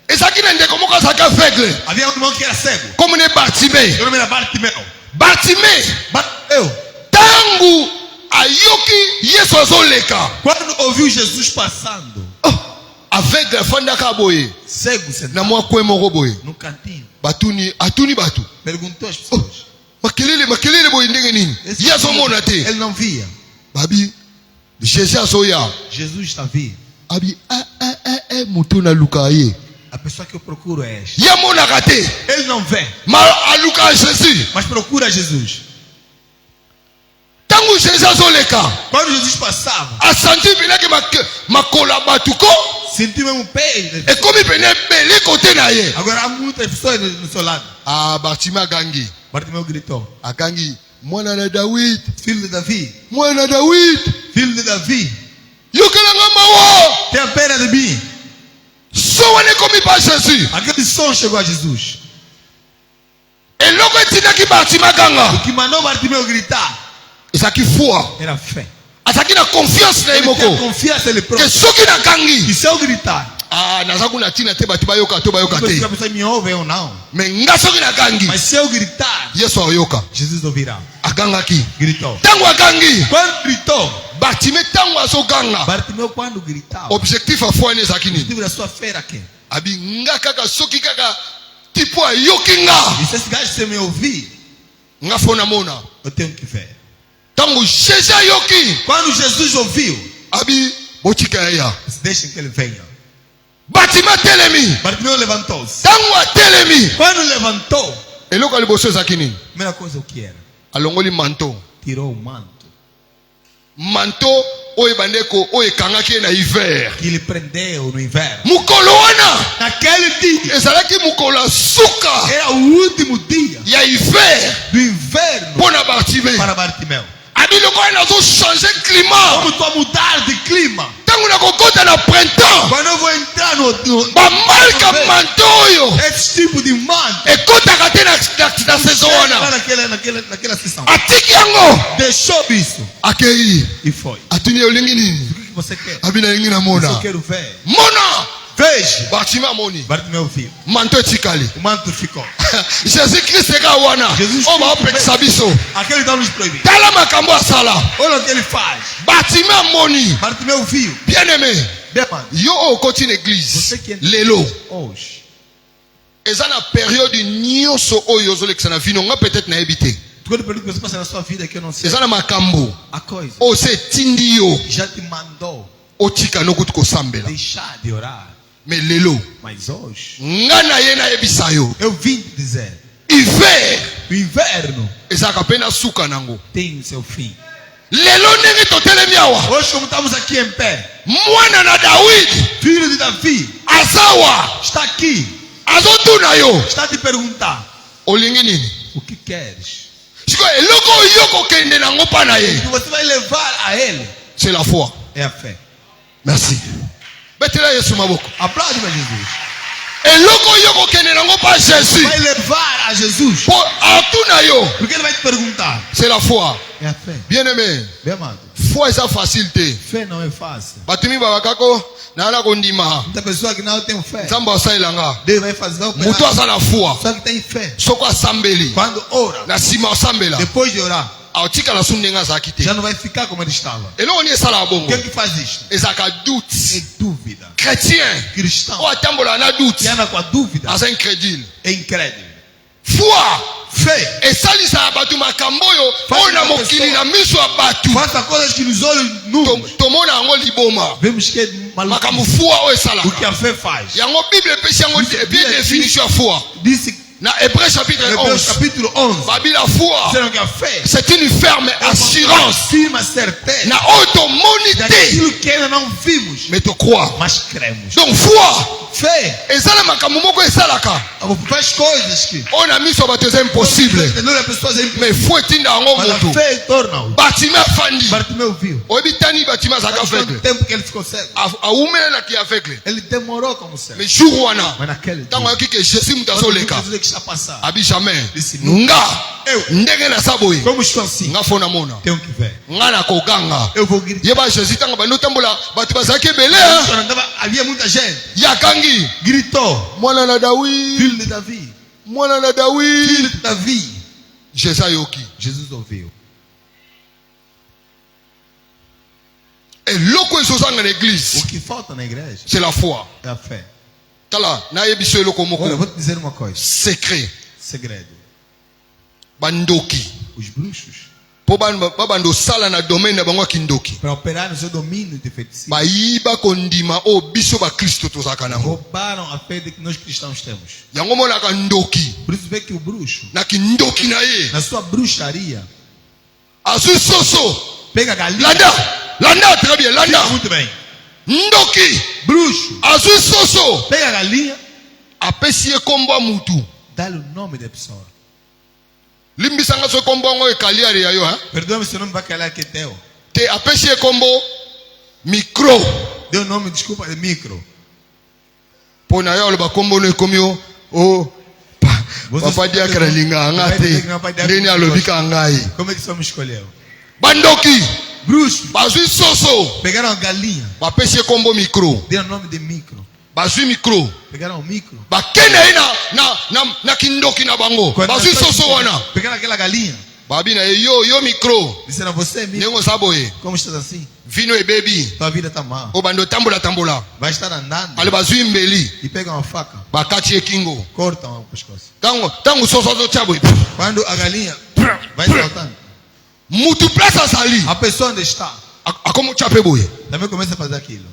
Speaker 4: ezalaki na ndeko moko azalaki aveugle
Speaker 5: Havia um irmão que era cego.
Speaker 4: comme ne bartime
Speaker 5: O nome era Bartimeu.
Speaker 4: bartime
Speaker 5: Bartimeu,
Speaker 4: ntango ayoki yesu azoleka
Speaker 5: quando ouviu Jesus passando,
Speaker 4: aveugle afandaka boye
Speaker 5: cego sentado
Speaker 4: na mwa kwe moko boye
Speaker 5: no cantinho,
Speaker 4: atuni bato
Speaker 5: perguntou às pessoas.
Speaker 4: makelele boye ndenge nini ye azomona te
Speaker 5: Ele não via.
Speaker 4: babi jésus azoya
Speaker 5: Jesus está vivo.
Speaker 4: abi moto naluka ye
Speaker 5: A pessoa que eu procuro é esta.
Speaker 4: ye amonaka te
Speaker 5: Ele não vê,
Speaker 4: ma aluka jésus
Speaker 5: mas procura Jesus.
Speaker 4: ntango jésus azoleka
Speaker 5: Quando Jesus passava,
Speaker 4: asanti penaki makolo ya bato ko
Speaker 5: sentiu mesmo o pé.
Speaker 4: ekomi pene ebele kote na ye
Speaker 5: Agora há muitas pessoas no seu lado.
Speaker 4: bartime agangi
Speaker 5: Bartimeu gritou:
Speaker 4: agangi mwana na dawid
Speaker 5: Filho de Davi,
Speaker 4: mwana na dawid
Speaker 5: filho de Davi,
Speaker 4: yokelanga mawa
Speaker 5: tenha pena de mim.
Speaker 4: so wana ekomi pa jésus
Speaker 5: Aquele som chegou a Jesus.
Speaker 4: eloko etindaki bartime aganga
Speaker 5: O que mandou Bartimeu gritar
Speaker 4: ezalaki foi
Speaker 5: era fé.
Speaker 4: azalaki na confiance na ye
Speaker 5: Ele tinha
Speaker 4: moko
Speaker 5: confiança nele
Speaker 4: ke
Speaker 5: próprio.
Speaker 4: soki nakangi
Speaker 5: E se eu gritar,
Speaker 4: naza kuna ntina te bato bayoka to bayoka
Speaker 5: depois
Speaker 4: te
Speaker 5: que a pessoa me ouve ou não.
Speaker 4: me nga soki nakangi
Speaker 5: Mas se eu gritar,
Speaker 4: yesu ayoka
Speaker 5: Jesus ouvirá.
Speaker 4: agangaki
Speaker 5: Gritou.
Speaker 4: ntango agangi
Speaker 5: Quando gritou,
Speaker 4: bartime ntango azoganga
Speaker 5: Bartimeu quando gritava,
Speaker 4: objectif ya foi wana ezalaki
Speaker 5: o
Speaker 4: nini
Speaker 5: objetivo da sua fé era quem?
Speaker 4: abi nga kaka soki kaka tipo ayoki nga
Speaker 5: E se esse gajo se me ouvir,
Speaker 4: nga fo namona
Speaker 5: eu tenho que ver.
Speaker 4: ntango jésus ayoki
Speaker 5: Quando Jesus ouviu,
Speaker 4: abi botika yaya
Speaker 5: disse, deixem que ele venha.
Speaker 4: bartime atelemi
Speaker 5: Bartimeu levantou-se.
Speaker 4: ntango atelemi
Speaker 5: Quando levantou,
Speaker 4: eloko ya liboso ezalaki nini
Speaker 5: a primeira coisa o que era?
Speaker 4: alongoli manto
Speaker 5: Tirou o manto
Speaker 4: manto oyo bandeko oyo ekangaki ye na hiver
Speaker 5: que lhe prendeu no inverno.
Speaker 4: mokolo wana
Speaker 5: Naquele dia,
Speaker 4: ezalaki mokolo ya suka
Speaker 5: era o último dia
Speaker 4: ya hiver
Speaker 5: do inverno
Speaker 4: mpo na bartime
Speaker 5: para Bartimeu.
Speaker 4: abi loko wana azochange climat
Speaker 5: Como tu a mudar de clima.
Speaker 4: ntango nakokota na printemps
Speaker 5: Quando eu vou entrar no
Speaker 4: bamarka manto oyo
Speaker 5: esse tipo de manto,
Speaker 4: ekotaka te na saison wana
Speaker 5: naquela sessão,
Speaker 4: atiki yango
Speaker 5: deixou isso
Speaker 4: akei
Speaker 5: e foi.
Speaker 4: atuni ye olingi nini
Speaker 5: O que você quer?
Speaker 4: abi nalingi
Speaker 5: Isso eu
Speaker 4: namona
Speaker 5: quero ver.
Speaker 4: mona
Speaker 5: Veja.
Speaker 4: bartime amoni
Speaker 5: Bartimeu viu.
Speaker 4: manto etikali
Speaker 5: O manto ficou.
Speaker 4: jésus krist eka wana
Speaker 5: Jesus
Speaker 4: oyo baopekisa biso
Speaker 5: Aquele está nos proibido.
Speaker 4: tala makambo asala
Speaker 5: Olha o que ele faz.
Speaker 4: bartime amoni
Speaker 5: Bartimeu viu.
Speaker 4: bien aimé
Speaker 5: Demanda.
Speaker 4: yo oyo okoti na église
Speaker 5: Você que
Speaker 4: lelo
Speaker 5: hoje.
Speaker 4: eza na période nyonso oyo ozolekisa na vino nga peut-être nayebi te
Speaker 5: Tudo pelo que você passa na sua vida que eu não sei.
Speaker 4: eza na makambo
Speaker 5: A coisa
Speaker 4: oyo se etindi yo
Speaker 5: já te mandou
Speaker 4: otika nokuti kosambela
Speaker 5: deixar de orar.
Speaker 4: me lelo
Speaker 5: Mas hoje,
Speaker 4: nga na ye nayebisa yo
Speaker 5: eu vim te dizer:
Speaker 4: hiver
Speaker 5: o inverno
Speaker 4: ezalaka mpe na suka nango
Speaker 5: tem o seu fim.
Speaker 4: lelo ndenge totelemi awa
Speaker 5: Hoje, como estamos aqui em pé,
Speaker 4: mwana na Dawidi
Speaker 5: filho de Davi
Speaker 4: azawa
Speaker 5: está aqui,
Speaker 4: azotuna yo
Speaker 5: está a te perguntar:
Speaker 4: olingi nini
Speaker 5: o que queres?
Speaker 4: siko eloko oyo kokende nango mpa na
Speaker 5: O
Speaker 4: ye
Speaker 5: que você vai levar a ele
Speaker 4: c'est la foi.
Speaker 5: é a fé.
Speaker 4: Merci. Betela Yesu maboko.
Speaker 5: Aplaude para Jesus.
Speaker 4: Eloko oyo kokende nango mpa Jésus
Speaker 5: Vai levar a Jesus,
Speaker 4: po atuna yo
Speaker 5: porque ele vai te perguntar:
Speaker 4: c'est la foi.
Speaker 5: é a fé.
Speaker 4: Bien aimé,
Speaker 5: Bem amado,
Speaker 4: foi eza facile te
Speaker 5: fé não é fácil.
Speaker 4: batumi babakako nala kondima
Speaker 5: Muita pessoa que não tem fé,
Speaker 4: nzambe asalelanga
Speaker 5: Deus vai fazer, vai operar.
Speaker 4: moto aza na foi
Speaker 5: Só que tem fé.
Speaker 4: soko asambeli
Speaker 5: Quando ora,
Speaker 4: na nsima osambela
Speaker 5: depois de orar,
Speaker 4: aotikala su ndenge azalaki te
Speaker 5: já não vai ficar como ele estava.
Speaker 4: eloko nini esalaka
Speaker 5: O
Speaker 4: bongo
Speaker 5: que é que faz isto?
Speaker 4: ezalaka
Speaker 5: É
Speaker 4: doute
Speaker 5: dúvida.
Speaker 4: chrétien
Speaker 5: Cristão
Speaker 4: oyo atambola na doute
Speaker 5: que anda com a dúvida
Speaker 4: aza incrédule
Speaker 5: é incrédulo.
Speaker 4: foi
Speaker 5: Fé
Speaker 4: esalisaka bato makambo oyo
Speaker 5: Faz
Speaker 4: oyo na
Speaker 5: uma
Speaker 4: mokili
Speaker 5: pessoa-
Speaker 4: na miso ya bato
Speaker 5: faça coisas que nos olhos nus
Speaker 4: tomona yango liboma
Speaker 5: vemos que é
Speaker 4: makambo
Speaker 5: maluco.
Speaker 4: foi oyo
Speaker 5: O
Speaker 4: esalaka
Speaker 5: que a fé faz?
Speaker 4: yango bible epesi yango bien définition ya foi
Speaker 5: Disse
Speaker 4: na Hébreu chapitre
Speaker 5: Hebreus
Speaker 4: 11
Speaker 5: capítulo 11.
Speaker 4: babi la foi
Speaker 5: Disseram que a fé
Speaker 4: c'est une ferme
Speaker 5: é uma
Speaker 4: assurance
Speaker 5: firme certeza
Speaker 4: na oyo tomoni te
Speaker 5: daquilo que ainda não vimos,
Speaker 4: mais tokroire
Speaker 5: mas cremos.
Speaker 4: donc foi
Speaker 5: Fé
Speaker 4: eza na makambo moko esalaka
Speaker 5: faz coisas que
Speaker 4: oyo na miso ya bato eza impossible
Speaker 5: entendeu? As pessoas é impossível,
Speaker 4: mais foi etinda yango
Speaker 5: mas a
Speaker 4: moto
Speaker 5: fé torna-o.
Speaker 4: batime afandi
Speaker 5: Bartimeu viu.
Speaker 4: oyebi tani batime azalaka
Speaker 5: Faz quanto
Speaker 4: aveugle
Speaker 5: tempo que ele ficou cego?
Speaker 4: awumelelaki aveugle
Speaker 5: Ele demorou como cego.
Speaker 4: mais jour wana
Speaker 5: Mas naquele dia,
Speaker 4: ntango ayoki ke jésus moto
Speaker 5: quando
Speaker 4: azoleka
Speaker 5: Jesus é que está a passar,
Speaker 4: abi jamais
Speaker 5: Disse,
Speaker 4: nga
Speaker 5: eu,
Speaker 4: ndenge naza boye
Speaker 5: como estou assim,
Speaker 4: nga fo namona
Speaker 5: tenho que ver.
Speaker 4: nga nakoganga
Speaker 5: Eu vou gritar.
Speaker 4: yeba jésus ntango bandi otambola bato bazalaki ebele
Speaker 5: Quando andava, havia muita gente.
Speaker 4: yakangi
Speaker 5: Gritou:
Speaker 4: mwana na Dawi
Speaker 5: filho de Davi,
Speaker 4: mwana na Dawi
Speaker 5: filho de Davi.
Speaker 4: jésus ayoki
Speaker 5: Jesus ouviu.
Speaker 4: eloko ezozanga na
Speaker 5: O
Speaker 4: église
Speaker 5: que falta na igreja
Speaker 4: c'est la foi
Speaker 5: é a fé.
Speaker 4: tala nayebi so eloko
Speaker 5: Olha, eu
Speaker 4: moko
Speaker 5: vou te dizer uma coisa:
Speaker 4: secret
Speaker 5: segredo.
Speaker 4: bandoki
Speaker 5: Os bruxos,
Speaker 4: mpo babanda osala na domaine na bango ya kindoki
Speaker 5: para operar no seu domínio de feitiço,
Speaker 4: bayiba kondima oyo biso bakristo tozalaka nango
Speaker 5: roubaram a fé de que nós cristãos temos.
Speaker 4: yango monaka ndoki
Speaker 5: Por isso vê que o bruxo,
Speaker 4: na kindoki na ye
Speaker 5: na sua bruxaria,
Speaker 4: azwi soso
Speaker 5: pega a galinha.
Speaker 4: landa très bien
Speaker 5: Fica
Speaker 4: landa
Speaker 5: muito bem.
Speaker 4: ndoki
Speaker 5: Bruxo,
Speaker 4: azwi soso
Speaker 5: pega a galinha,
Speaker 4: apesi ye kombo ya mutu
Speaker 5: dá-lhe o nome da pessoa.
Speaker 4: limbisanga so kombo yango ekali ari ya yo hein?
Speaker 5: Perdoa-me se o nome vai calar que é teu.
Speaker 4: te apesi ye kombo micro
Speaker 5: Deu o nome, desculpa, de micro.
Speaker 4: mpo na yo aloba kombo no ekomi o papa diaka na linga anga te ndeni alobika ngai
Speaker 5: Como é que só me escolheu?
Speaker 4: bandoki
Speaker 5: Bruxo,
Speaker 4: bazwi soso
Speaker 5: pegaram a galinha,
Speaker 4: bapesi ye kombo micro
Speaker 5: deram o nome de micro.
Speaker 4: bazwi micro
Speaker 5: Pegaram o micro.
Speaker 4: bakende ye na kindoki na bango bazwi soso wana
Speaker 5: Pegaram aquela galinha.
Speaker 4: babi na ye yo micro
Speaker 5: Disseram: você, micro,
Speaker 4: ndenge oza boye
Speaker 5: como estás assim?
Speaker 4: vino ebebi
Speaker 5: Tua vida está mal.
Speaker 4: obanda otambola
Speaker 5: Vai estar andando
Speaker 4: ale bazwi mbeli
Speaker 5: e pegam a faca,
Speaker 4: bakati ye kingo
Speaker 5: cortam o pescoço.
Speaker 4: ntango soso azotya boye
Speaker 5: Quando a galinha vai saltando,
Speaker 4: mutu place azali
Speaker 5: a pessoa onde está
Speaker 4: akomotya mpe boye
Speaker 5: também começa a fazer aquilo.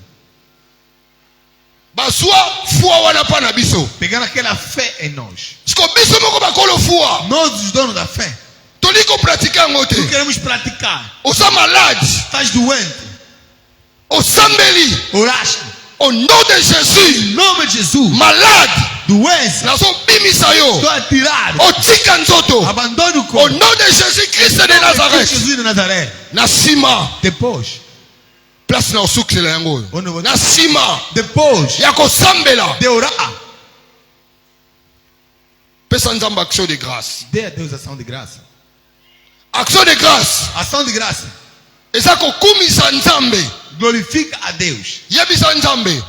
Speaker 4: bazwa fua wana mpa na biso
Speaker 5: Pegaram aquela fé em nós.
Speaker 4: siko biso moko bakolo fua
Speaker 5: Nós, os donos da fé,
Speaker 4: toli kopratike yango te
Speaker 5: não queremos praticar.
Speaker 4: oza malade
Speaker 5: Estás doente,
Speaker 4: osambeli
Speaker 5: oraste,
Speaker 4: au nom de jésus
Speaker 5: em nome de Jesus,
Speaker 4: malade
Speaker 5: doença,
Speaker 4: nazobimisa
Speaker 5: estou
Speaker 4: yo
Speaker 5: a tirar.
Speaker 4: otika nzoto
Speaker 5: Abandone o
Speaker 4: au
Speaker 5: corpo.
Speaker 4: nom de jésus christ de
Speaker 5: Em nome de
Speaker 4: nazareth
Speaker 5: Jesus de Nazaré.
Speaker 4: na nsima
Speaker 5: Depois,
Speaker 4: place na osukisela yango oyo
Speaker 5: onde eu vou-
Speaker 4: na nsima
Speaker 5: depois
Speaker 4: ya kosambela
Speaker 5: de orar,
Speaker 4: pesa nzambe action de grâce
Speaker 5: dê a Deus ação de graça.
Speaker 4: action de grâce
Speaker 5: Ação de graça.
Speaker 4: eza kokumisa nzambe
Speaker 5: Glorifica a Deus.
Speaker 4: yebisa nzambe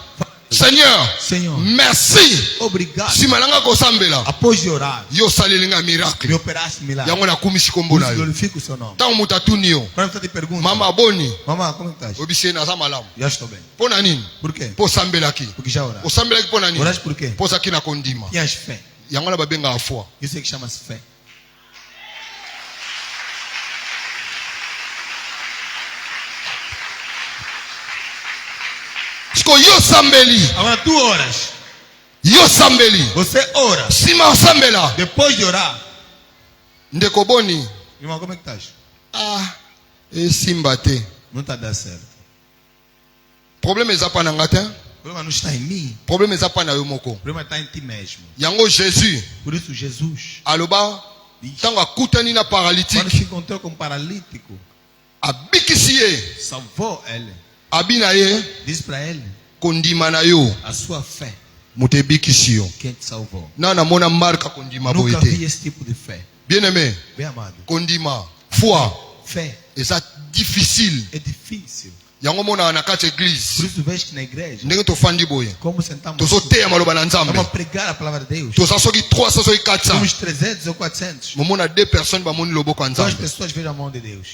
Speaker 4: seigneur
Speaker 5: Senhor,
Speaker 4: merci
Speaker 5: obrigado.
Speaker 4: nsima na ngai kosambela
Speaker 5: Após de orar,
Speaker 4: yo osaleli ngai
Speaker 5: me
Speaker 4: miracle
Speaker 5: operaste milagre.
Speaker 4: yango nakumisi kombo
Speaker 5: Por
Speaker 4: na
Speaker 5: isso
Speaker 4: yo
Speaker 5: glorifica o seu nome.
Speaker 4: ntango moto atuni yo
Speaker 5: Quando você te pergunta:
Speaker 4: mama aboni
Speaker 5: mamãe, como estás?
Speaker 4: obisi ye naza malamu
Speaker 5: Já estou bem.
Speaker 4: mpo na nini
Speaker 5: Por quê?
Speaker 4: mpo osambelaki
Speaker 5: Porque já oraste.
Speaker 4: osambelaki mpo na nini
Speaker 5: Oraste por quê?
Speaker 4: mpo ozalaki na kondima
Speaker 5: Tinhas fé.
Speaker 4: yango wana babengaka foi
Speaker 5: Isso é que chama-se fé.
Speaker 4: siko yo osambeli
Speaker 5: Agora tu oras.
Speaker 4: yo osambeli
Speaker 5: Você ora.
Speaker 4: nsima osambela
Speaker 5: Depois de orar,
Speaker 4: ndeko boni
Speaker 5: irmão, como é que estás?
Speaker 4: E simbate.
Speaker 5: Não está a dar certo.
Speaker 4: Problème eza pa na ngata.
Speaker 5: O problema não está em mim.
Speaker 4: Problème eza pa na yo moko.
Speaker 5: O problema está em ti mesmo.
Speaker 4: Yango Jésus.
Speaker 5: Por isso Jesus,
Speaker 4: Aloba. Tango akutani na
Speaker 5: quando
Speaker 4: paralytique.
Speaker 5: se encontrou com um paralítico,
Speaker 4: Abikisi ye.
Speaker 5: salvou ele.
Speaker 4: Abina ye.
Speaker 5: Disse para ele,
Speaker 4: Kondima na yo.
Speaker 5: a sua fé,
Speaker 4: Moto ebikisi yo.
Speaker 5: quem te salvou.
Speaker 4: Nana mona marka kondima
Speaker 5: Nunca
Speaker 4: boyete.
Speaker 5: vi esse tipo de fé.
Speaker 4: Bien aimé.
Speaker 5: Bem amado.
Speaker 4: Kondima. Foi.
Speaker 5: Fé
Speaker 4: Eza difficile.
Speaker 5: é difícil.
Speaker 4: Yango mona na kati
Speaker 5: Por
Speaker 4: église.
Speaker 5: isso vejo que na igreja,
Speaker 4: Ndenge tofandi boye.
Speaker 5: como sentamos,
Speaker 4: Tozoteya maloba na Nzambe.
Speaker 5: vamos pregar a palavra de Deus.
Speaker 4: Toza soki 300 soki 400.
Speaker 5: Somos 300 ou 400.
Speaker 4: Momona 2 personnes bamoni loboko ya
Speaker 5: Duas
Speaker 4: Nzambe.
Speaker 5: pessoas veem a mão de Deus.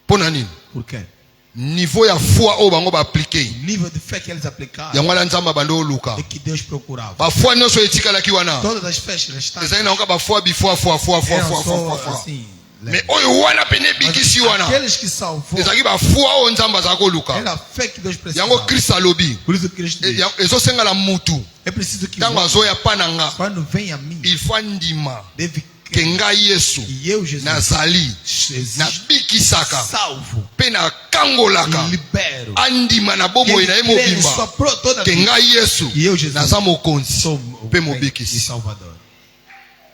Speaker 4: Pona nini?
Speaker 5: Por quê?
Speaker 4: Niveau ya foi oyo bango baaplike.
Speaker 5: O nível de fé que eles aplicaram
Speaker 4: Yango wana Nzambe abando oluka.
Speaker 5: é que Deus procurava.
Speaker 4: Bafoi nyonso etikalaki wana.
Speaker 5: Todas as festas restantes
Speaker 4: Ezali na yango bafoi bifoi foi.
Speaker 5: eram só assim.
Speaker 4: Mais oyo wana pene ebikisi wana.
Speaker 5: Aqueles que salvou,
Speaker 4: Ezalaki bafoi oyo Nzambe azalaki koluka.
Speaker 5: era a fé que Deus
Speaker 4: Yango
Speaker 5: precisava.
Speaker 4: Kristo alobi.
Speaker 5: Por isso Cristo diz,
Speaker 4: Ezosengala mutu.
Speaker 5: é preciso que
Speaker 4: Ntango azoya pa na nga.
Speaker 5: quando vem a mim,
Speaker 4: Il faut andima.
Speaker 5: deve
Speaker 4: Ke
Speaker 5: crer
Speaker 4: ngai Yesu.
Speaker 5: que eu, Jesus,
Speaker 4: Nazali.
Speaker 5: existo,
Speaker 4: Nabikisaka.
Speaker 5: salvo
Speaker 4: Pe na kangolaka.
Speaker 5: e libero.
Speaker 4: Andima na bomoi na ye
Speaker 5: Ele crê em
Speaker 4: mobimba.
Speaker 5: sua toda a
Speaker 4: Ke
Speaker 5: vida.
Speaker 4: ngai Yesu.
Speaker 5: E eu, Jesus,
Speaker 4: Naza mokonzi.
Speaker 5: Sou o
Speaker 4: Pe
Speaker 5: Rei e
Speaker 4: mobikisi.
Speaker 5: Salvador.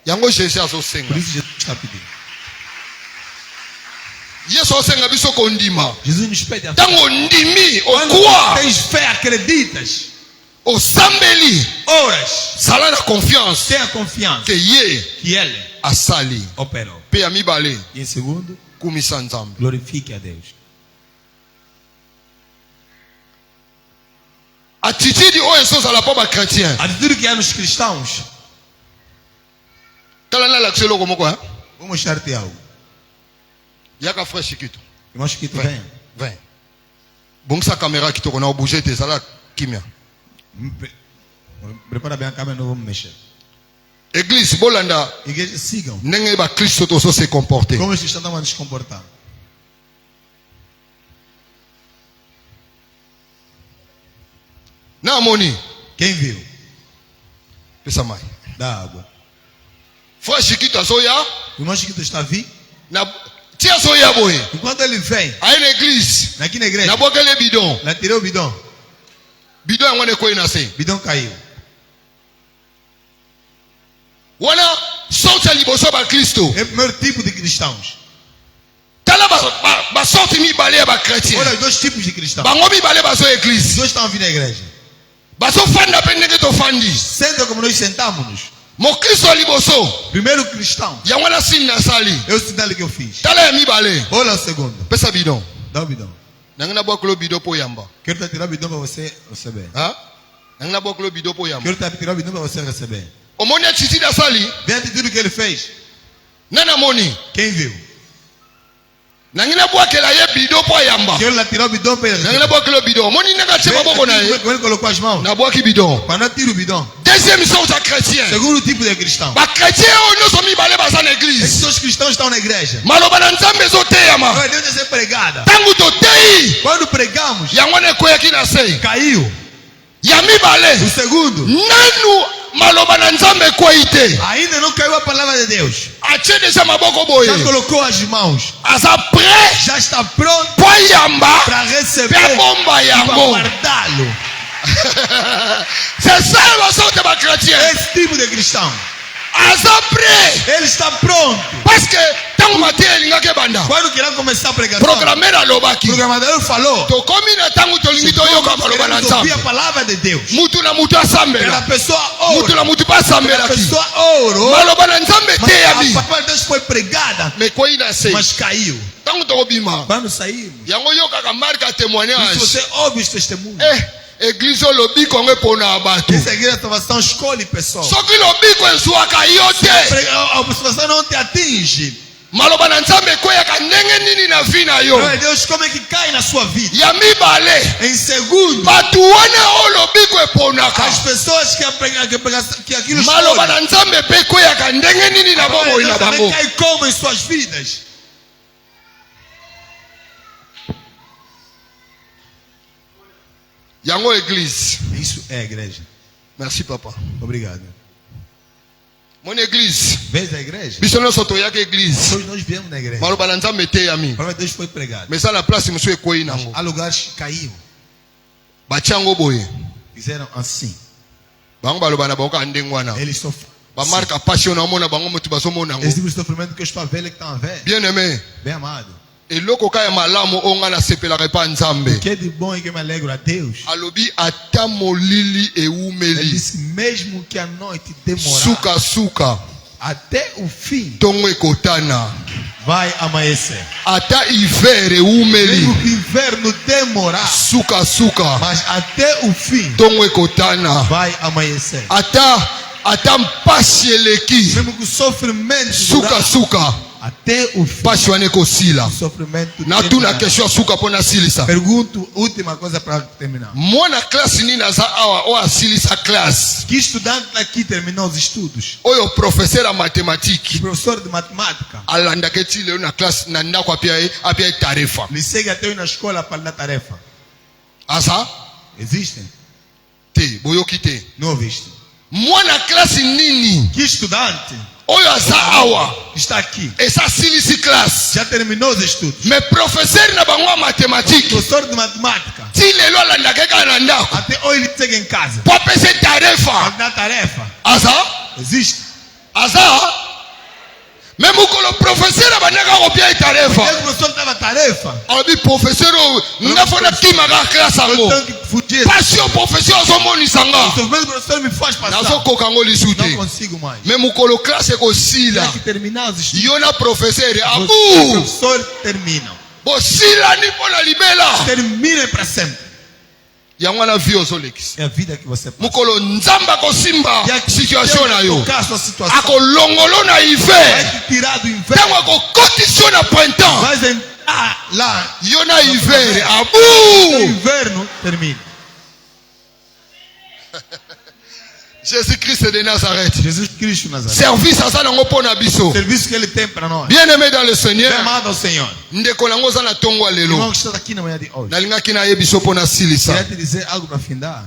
Speaker 4: Yango Jésus
Speaker 5: Por
Speaker 4: azosenga.
Speaker 5: isso Jesus está pedindo.
Speaker 4: Yesu azosenga biso kondima.
Speaker 5: Jesus nos pede a fé.
Speaker 4: Tango ndimi
Speaker 5: Quando
Speaker 4: okwa.
Speaker 5: tens fé, acreditas,
Speaker 4: Osambeli.
Speaker 5: oras,
Speaker 4: Sala na confiance.
Speaker 5: tenha confiança
Speaker 4: Ke ye
Speaker 5: que Ele
Speaker 4: asali.
Speaker 5: operou.
Speaker 4: Pe ya mibale.
Speaker 5: E em segundo,
Speaker 4: Kumisa Nzambe.
Speaker 5: glorifique a Deus.
Speaker 4: Attitude oyo ezozala po bakretien.
Speaker 5: A atitude que há nos cristãos,
Speaker 4: Tala na lakisi eloko moko.
Speaker 5: vou mostrar-te algo.
Speaker 4: Yaka frère Chiquito.
Speaker 5: Irmãos que te
Speaker 4: Vem.
Speaker 5: venham.
Speaker 4: Vem. Bongisa caméra kitoko na obouge te ezala kimia.
Speaker 5: Prepara bem a câmera, não vamos mexer.
Speaker 4: Église bolanda
Speaker 5: Igreja, sigam
Speaker 4: ndenge bakristo tozo se comporter.
Speaker 5: como os cristãos estão a nos comportar.
Speaker 4: Na amoni.
Speaker 5: Quem viu?
Speaker 4: Pesa mai.
Speaker 5: Dá água.
Speaker 4: Frère Chiquito azoya
Speaker 5: Irmãos que tu está a vir,
Speaker 4: na ti azoya boye.
Speaker 5: enquanto ele vem,
Speaker 4: Aye na église.
Speaker 5: aqui na igreja,
Speaker 4: Na bokele bidon.
Speaker 5: lá tirou o bidão.
Speaker 4: Bidon yango ne koyi na se.
Speaker 5: O bidão caiu.
Speaker 4: Wana sorti ya liboso bakristo.
Speaker 5: É o primeiro tipo de cristãos.
Speaker 4: Tala basorti mibale ya bakretien.
Speaker 5: Olha os dois tipos de cristãos.
Speaker 4: Bango mibale bazo
Speaker 5: Os
Speaker 4: église.
Speaker 5: dois estão a vir na igreja.
Speaker 4: Bazofanda mpe ndenge tofandi.
Speaker 5: Sentam como nós sentamos-nos.
Speaker 4: Mokristo ya liboso.
Speaker 5: Primeiro cristão,
Speaker 4: Yango wana sini nasali.
Speaker 5: é o sinal que eu fiz.
Speaker 4: Tala ya mibale.
Speaker 5: Olha o segundo.
Speaker 4: Pesa bidon.
Speaker 5: Dá o bidão.
Speaker 4: Nangi na bwakolo bidon po yamba.
Speaker 5: Quero te tirar o bidão para você receber.
Speaker 4: Ha? Nangi na bwakolo bidon po yamba.
Speaker 5: Quero te tirar o bidão para você receber.
Speaker 4: Omoni attitude asali.
Speaker 5: Vê a atitude que ele fez.
Speaker 4: Nana moni.
Speaker 5: Quem viu?
Speaker 4: Nangi na bwakela ye bidon po yamba.
Speaker 5: Quero lá tirar o bidão para ele
Speaker 4: Nangi na
Speaker 5: receber.
Speaker 4: bwakelo bidon. Omoni nanga tse maboko na ye.
Speaker 5: Quando ele colocou as mãos,
Speaker 4: Na bwaki bidon.
Speaker 5: para não tirar o bidão.
Speaker 4: Deuxième sorte ya chrétien.
Speaker 5: Segundo tipo de cristão.
Speaker 4: Bakretien oyo nyonso mibale baza na
Speaker 5: Esses
Speaker 4: église.
Speaker 5: dois cristãos estão na igreja.
Speaker 4: Maloba na Nzambe ezoteyama.
Speaker 5: Olha, Deus deve ser pregada.
Speaker 4: Tango toteyi.
Speaker 5: Quando pregamos,
Speaker 4: Yango wana ekoyaki na se.
Speaker 5: caiu.
Speaker 4: Ya mibale.
Speaker 5: O segundo,
Speaker 4: Nanu maloba na Nzambe ekoyi te.
Speaker 5: ainda não caiu a palavra de Deus.
Speaker 4: Atie deja maboko boye.
Speaker 5: Já colocou as mãos.
Speaker 4: Aza prêt
Speaker 5: Já está pronto
Speaker 4: po yamba.
Speaker 5: para receber
Speaker 4: Pe bomba
Speaker 5: e para
Speaker 4: yango.
Speaker 5: guardá-lo.
Speaker 4: C'est ça la sorte de chrétien.
Speaker 5: Esse tipo de cristão.
Speaker 4: Aza prêt.
Speaker 5: Ele está pronto.
Speaker 4: Parce que tango mate elingaki banda.
Speaker 5: Quando queria começar a pregação,
Speaker 4: Programmer alobaki.
Speaker 5: o programador falou.
Speaker 4: Tokomi na tango tolingi toyoka maloba na
Speaker 5: Queremos ouvir a
Speaker 4: Nzambe.
Speaker 5: palavra de Deus.
Speaker 4: Mutu na mutu
Speaker 5: Aquela
Speaker 4: asambela.
Speaker 5: pessoa
Speaker 4: Mutu
Speaker 5: ora.
Speaker 4: na mutu pa
Speaker 5: Aquela
Speaker 4: asambelaki.
Speaker 5: pessoa orou.
Speaker 4: Maloba na Nzambe
Speaker 5: Mas
Speaker 4: te
Speaker 5: a
Speaker 4: yabi.
Speaker 5: palavra de Deus foi pregada,
Speaker 4: Mais koyi na se.
Speaker 5: mas caiu.
Speaker 4: Tango tokobima.
Speaker 5: Quando saímos,
Speaker 4: Yango yokaka marque a
Speaker 5: se
Speaker 4: témoignage.
Speaker 5: você ouve os testemunhos,
Speaker 4: Église olobi kongo epona bato.
Speaker 5: essa igreja de salvação escolhe pessoas.
Speaker 4: Soki lobiko ezwaka yo te.
Speaker 5: A observação não te atinge.
Speaker 4: Maloba na Nzambe ekoyaka ndenge nini na vi na yo.
Speaker 5: Glória a Deus, como é que cai na sua vida?
Speaker 4: Ya mibale.
Speaker 5: Em segundo,
Speaker 4: Bato wana oyo lobiko eponaka.
Speaker 5: as pessoas que aquilo
Speaker 4: Maloba
Speaker 5: escolhem,
Speaker 4: na Nzambe mpe ekoyaka ndenge nini na
Speaker 5: glória a
Speaker 4: bomoi
Speaker 5: Deus,
Speaker 4: na
Speaker 5: também
Speaker 4: bango.
Speaker 5: cai como em suas vidas.
Speaker 4: Yango église.
Speaker 5: Isso é a igreja.
Speaker 4: Merci papa.
Speaker 5: Obrigado.
Speaker 4: Mon église.
Speaker 5: Vês a igreja?
Speaker 4: Bisono soto yake église.
Speaker 5: Todos nós viemos na igreja.
Speaker 4: Malo balanza mete yami.
Speaker 5: Provavelmente Deus foi pregado.
Speaker 4: Mais ça la place monsieur ekoi nango.
Speaker 5: Há lugares que caíram.
Speaker 4: Bachango boye.
Speaker 5: Fizeram assim.
Speaker 4: Bango baloba na bango andengwana.
Speaker 5: Eles sofrem.
Speaker 4: Ba marca passion na mona bango mutu basomo nango.
Speaker 5: Esse tipo de sofrimento que eu estou a ver, ele que está a ver.
Speaker 4: Bien aimé.
Speaker 5: Bem amado.
Speaker 4: Eloko kaya malamu onga na sepelaka pa nzambe.
Speaker 5: O que é de bom e que me alegro a Deus.
Speaker 4: Alobi ata molili
Speaker 5: Ele
Speaker 4: eumeli.
Speaker 5: disse, mesmo que a noite demorar,
Speaker 4: Suka suka.
Speaker 5: até o fim
Speaker 4: Tongo ekotana.
Speaker 5: vai amanhecer.
Speaker 4: Ata hiver eumeli.
Speaker 5: Mesmo que o inverno demorar,
Speaker 4: Suka suka.
Speaker 5: mas até o fim
Speaker 4: Tongo ekotana.
Speaker 5: vai amanhecer.
Speaker 4: Ata mpasi eleki.
Speaker 5: Mesmo que o sofrimento
Speaker 4: Suka
Speaker 5: durar,
Speaker 4: suka.
Speaker 5: até o fim
Speaker 4: Pasi wane kosila.
Speaker 5: o sofrimento
Speaker 4: Na tuna
Speaker 5: terminar.
Speaker 4: question suka pona silisa.
Speaker 5: Pergunto, última coisa para terminar.
Speaker 4: Mwana classe ni naza awa o asilisa classe.
Speaker 5: Que estudante aqui terminou os estudos?
Speaker 4: Oyo professeur a mathématique.
Speaker 5: Professor de matemática.
Speaker 4: Alanda keti leo na classe na ndako apia tarefa.
Speaker 5: Ele segue até eu na escola para dar tarefa.
Speaker 4: Asa?
Speaker 5: Existem?
Speaker 4: Te, boyoki te.
Speaker 5: Não ouviste?
Speaker 4: Mwana classe nini?
Speaker 5: Que estudante
Speaker 4: Oyo aza awa.
Speaker 5: está aqui?
Speaker 4: Esa silisi classe.
Speaker 5: Já terminou os estudos.
Speaker 4: Mais professeur na bango a mathématique.
Speaker 5: Professor de matemática.
Speaker 4: Ti lelo alanda keka na ndako.
Speaker 5: Até hoje ele chega em casa.
Speaker 4: Po apese
Speaker 5: Para
Speaker 4: tarefa.
Speaker 5: dar tarefa.
Speaker 4: Asa?
Speaker 5: Existe.
Speaker 4: Aza? Même mukolo professeur abandaka kopia
Speaker 5: Porque
Speaker 4: tarefa.
Speaker 5: o professor dava tarefa.
Speaker 4: Alobi professeur oyo ngafona kimaka classe
Speaker 5: Eu
Speaker 4: yango.
Speaker 5: tenho que fugir.
Speaker 4: Passion professeur azomonisa
Speaker 5: O
Speaker 4: nga.
Speaker 5: sofrimento do professor me faz passar.
Speaker 4: Nazokoka ngo lisu
Speaker 5: Não
Speaker 4: te.
Speaker 5: consigo mais.
Speaker 4: Mais mukolo classe ekosila.
Speaker 5: Tem que terminar os estudos.
Speaker 4: Yo na professeur
Speaker 5: Os
Speaker 4: abu.
Speaker 5: professores terminam.
Speaker 4: Bosilani mpona libela.
Speaker 5: Terminem para sempre.
Speaker 4: Yango wana vie ozolekisa.
Speaker 5: É a vida que você passa.
Speaker 4: Mukolo nzambe akosimba
Speaker 5: E aqui
Speaker 4: situation na yo.
Speaker 5: tocar a sua situação.
Speaker 4: Akolongolo na
Speaker 5: Vai
Speaker 4: hiver.
Speaker 5: te tirar do inverno.
Speaker 4: Ntango akokotisa na printemps.
Speaker 5: Vai entrar lá.
Speaker 4: Yo na hiver
Speaker 5: O
Speaker 4: abu.
Speaker 5: inverno termina.
Speaker 4: Jésus-Christ de Nazareth.
Speaker 5: Jesus Cristo Nazaré.
Speaker 4: Service aza nango mpona
Speaker 5: O
Speaker 4: biso.
Speaker 5: serviço que ele tem para nós.
Speaker 4: Bien aimé dans le
Speaker 5: Bem
Speaker 4: Seigneur.
Speaker 5: amado ao Senhor.
Speaker 4: Ndeko nango oza na tongo ya
Speaker 5: Irmão
Speaker 4: lelo.
Speaker 5: que está aqui na manhã de hoje.
Speaker 4: Nalingaki nayebi biso mpona
Speaker 5: Queria
Speaker 4: silisa.
Speaker 5: te dizer algo para findar.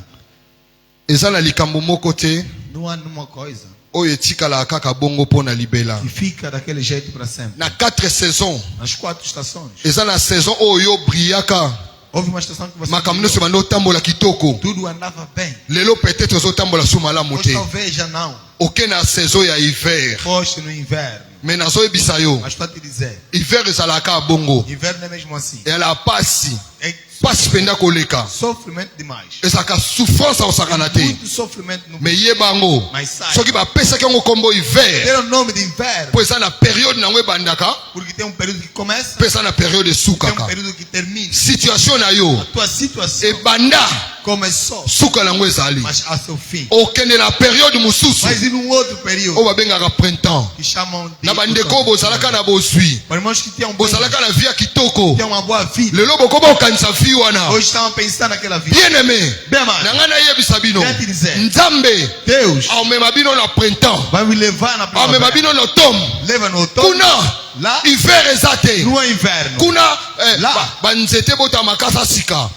Speaker 4: Eza na likambo moko te
Speaker 5: Não há nenhuma coisa
Speaker 4: oyo etikalaka kaka bongo mpona libela.
Speaker 5: que fica daquele jeito para sempre.
Speaker 4: Na 4 saisons
Speaker 5: Nas 4 estações.
Speaker 4: eza na saison oyo brillaka
Speaker 5: Houve uma estação que você
Speaker 4: makambo
Speaker 5: brilhou.
Speaker 4: nyonso banda otambola kitoko.
Speaker 5: Tudo andava bem.
Speaker 4: Lelo peut-être ozotambola so malamu
Speaker 5: Hoje
Speaker 4: te.
Speaker 5: talvez já não.
Speaker 4: Oke na saison ya hiver.
Speaker 5: Foste no inverno.
Speaker 4: Mais nazoyebisa yo
Speaker 5: Mas estou a te dizer.
Speaker 4: hiver ezalaka bongo.
Speaker 5: Inverno é mesmo assim.
Speaker 4: Eyala pasi.
Speaker 5: É
Speaker 4: Pasi mpenza koleka.
Speaker 5: sofrimento demais.
Speaker 4: ezalaka souffrance akosakana te.
Speaker 5: Muito sofrimento no
Speaker 4: Mais yeba yango
Speaker 5: Mas sai.
Speaker 4: soki bapesaki yango kombo hiver
Speaker 5: Deram o nome de inverno
Speaker 4: mpo eza na periode nango ebandaka
Speaker 5: porque tem um período que começa
Speaker 4: mpe eza na periode
Speaker 5: tem um
Speaker 4: esukaka.
Speaker 5: período que termina.
Speaker 4: Situation na yo
Speaker 5: A tua situação
Speaker 4: ebanda
Speaker 5: começou,
Speaker 4: suka nango ezali
Speaker 5: mas a seu fim.
Speaker 4: okende na periode mosusu
Speaker 5: Mas em um outro período
Speaker 4: oyo babengaka printemps.
Speaker 5: que chamam de
Speaker 4: Na bandeko oyo bozalaka na bozwi
Speaker 5: para irmãos que tinham
Speaker 4: bozalaka na vi ya kitoko
Speaker 5: tem uma boa vida.
Speaker 4: lelo bokoba okanisa vi wana.
Speaker 5: Hoje estavam pensando naquela vida.
Speaker 4: bien aimé
Speaker 5: Bem amado,
Speaker 4: na ngai nayebisa bino
Speaker 5: Quer te dizer.
Speaker 4: nzambe
Speaker 5: Deus
Speaker 4: aomema bino na printemps
Speaker 5: vai me levar na
Speaker 4: aomema
Speaker 5: primavera.
Speaker 4: bino na automne
Speaker 5: Leva no outono.
Speaker 4: kuna
Speaker 5: Lá
Speaker 4: hiver eza te
Speaker 5: no inverno.
Speaker 4: kuna
Speaker 5: Là.
Speaker 4: banzete bota makasa sika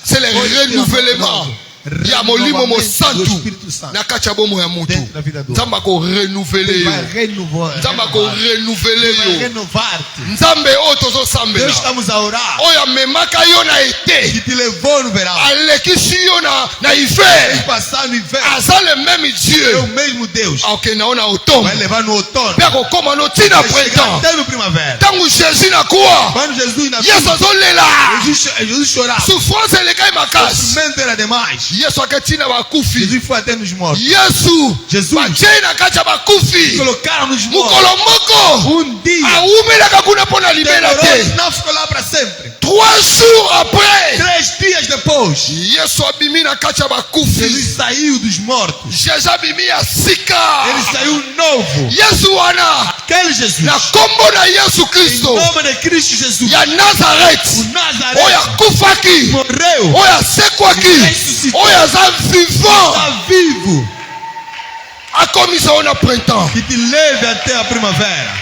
Speaker 4: c'est le
Speaker 5: Coisas
Speaker 4: renouvellement ya molimo
Speaker 5: do
Speaker 4: mosantu
Speaker 5: Espírito Santo
Speaker 4: na kati ya bomo ya mutu.
Speaker 5: dentro da vida do homem.
Speaker 4: Nzambe akorenuvele
Speaker 5: Ele
Speaker 4: yo
Speaker 5: vai renovar.
Speaker 4: nzambe
Speaker 5: Vai
Speaker 4: akorenuvele yo
Speaker 5: renovar-te.
Speaker 4: nzambe oyo
Speaker 5: Deus
Speaker 4: tozosambela
Speaker 5: estamos a orar.
Speaker 4: oyo amemaka yo na ete
Speaker 5: Que te levou no verão.
Speaker 4: alekisi yo na
Speaker 5: E
Speaker 4: hiver
Speaker 5: passar no inverno.
Speaker 4: aza le même
Speaker 5: É o
Speaker 4: dieu
Speaker 5: mesmo Deus.
Speaker 4: akokende na
Speaker 5: Vai
Speaker 4: automne
Speaker 5: levar no outono.
Speaker 4: mpe akokoma no ntina
Speaker 5: Vai chegar
Speaker 4: printemps
Speaker 5: até no primavera.
Speaker 4: ntango jésus na kuwa
Speaker 5: Quando Jesus nasceu,
Speaker 4: yesu azolela
Speaker 5: Jesus chorava.
Speaker 4: souffrance elekai
Speaker 5: O
Speaker 4: makasi
Speaker 5: sofrimento era demais.
Speaker 4: yesu aketi na bakufi
Speaker 5: Jesus foi até nos mortos.
Speaker 4: yesu
Speaker 5: Jesus.
Speaker 4: batiei na kati ya bakufi
Speaker 5: Colocaram nos mortos.
Speaker 4: mokolo moko
Speaker 5: Dia.
Speaker 4: awumelaka kuna mpo na libela
Speaker 5: Demorou,
Speaker 4: te
Speaker 5: não ficou lá para sempre.
Speaker 4: 3 jours après
Speaker 5: 3 dias depois,
Speaker 4: yesu abimi na kati ya bakufi
Speaker 5: Jesus saiu dos mortos.
Speaker 4: jésus abimi ya sika
Speaker 5: Ele saiu novo.
Speaker 4: yesu wana
Speaker 5: Aquele Jesus,
Speaker 4: na kombo na yesu
Speaker 5: em
Speaker 4: kristo
Speaker 5: nome de Cristo Jesus,
Speaker 4: ya
Speaker 5: o
Speaker 4: nazareth
Speaker 5: Nazaré
Speaker 4: oyo akufaki
Speaker 5: morreu,
Speaker 4: oyo asekwaki
Speaker 5: ressuscitou,
Speaker 4: oyo aza vivant
Speaker 5: está vivo,
Speaker 4: akomisa yo na printemps
Speaker 5: que te leve até a primavera,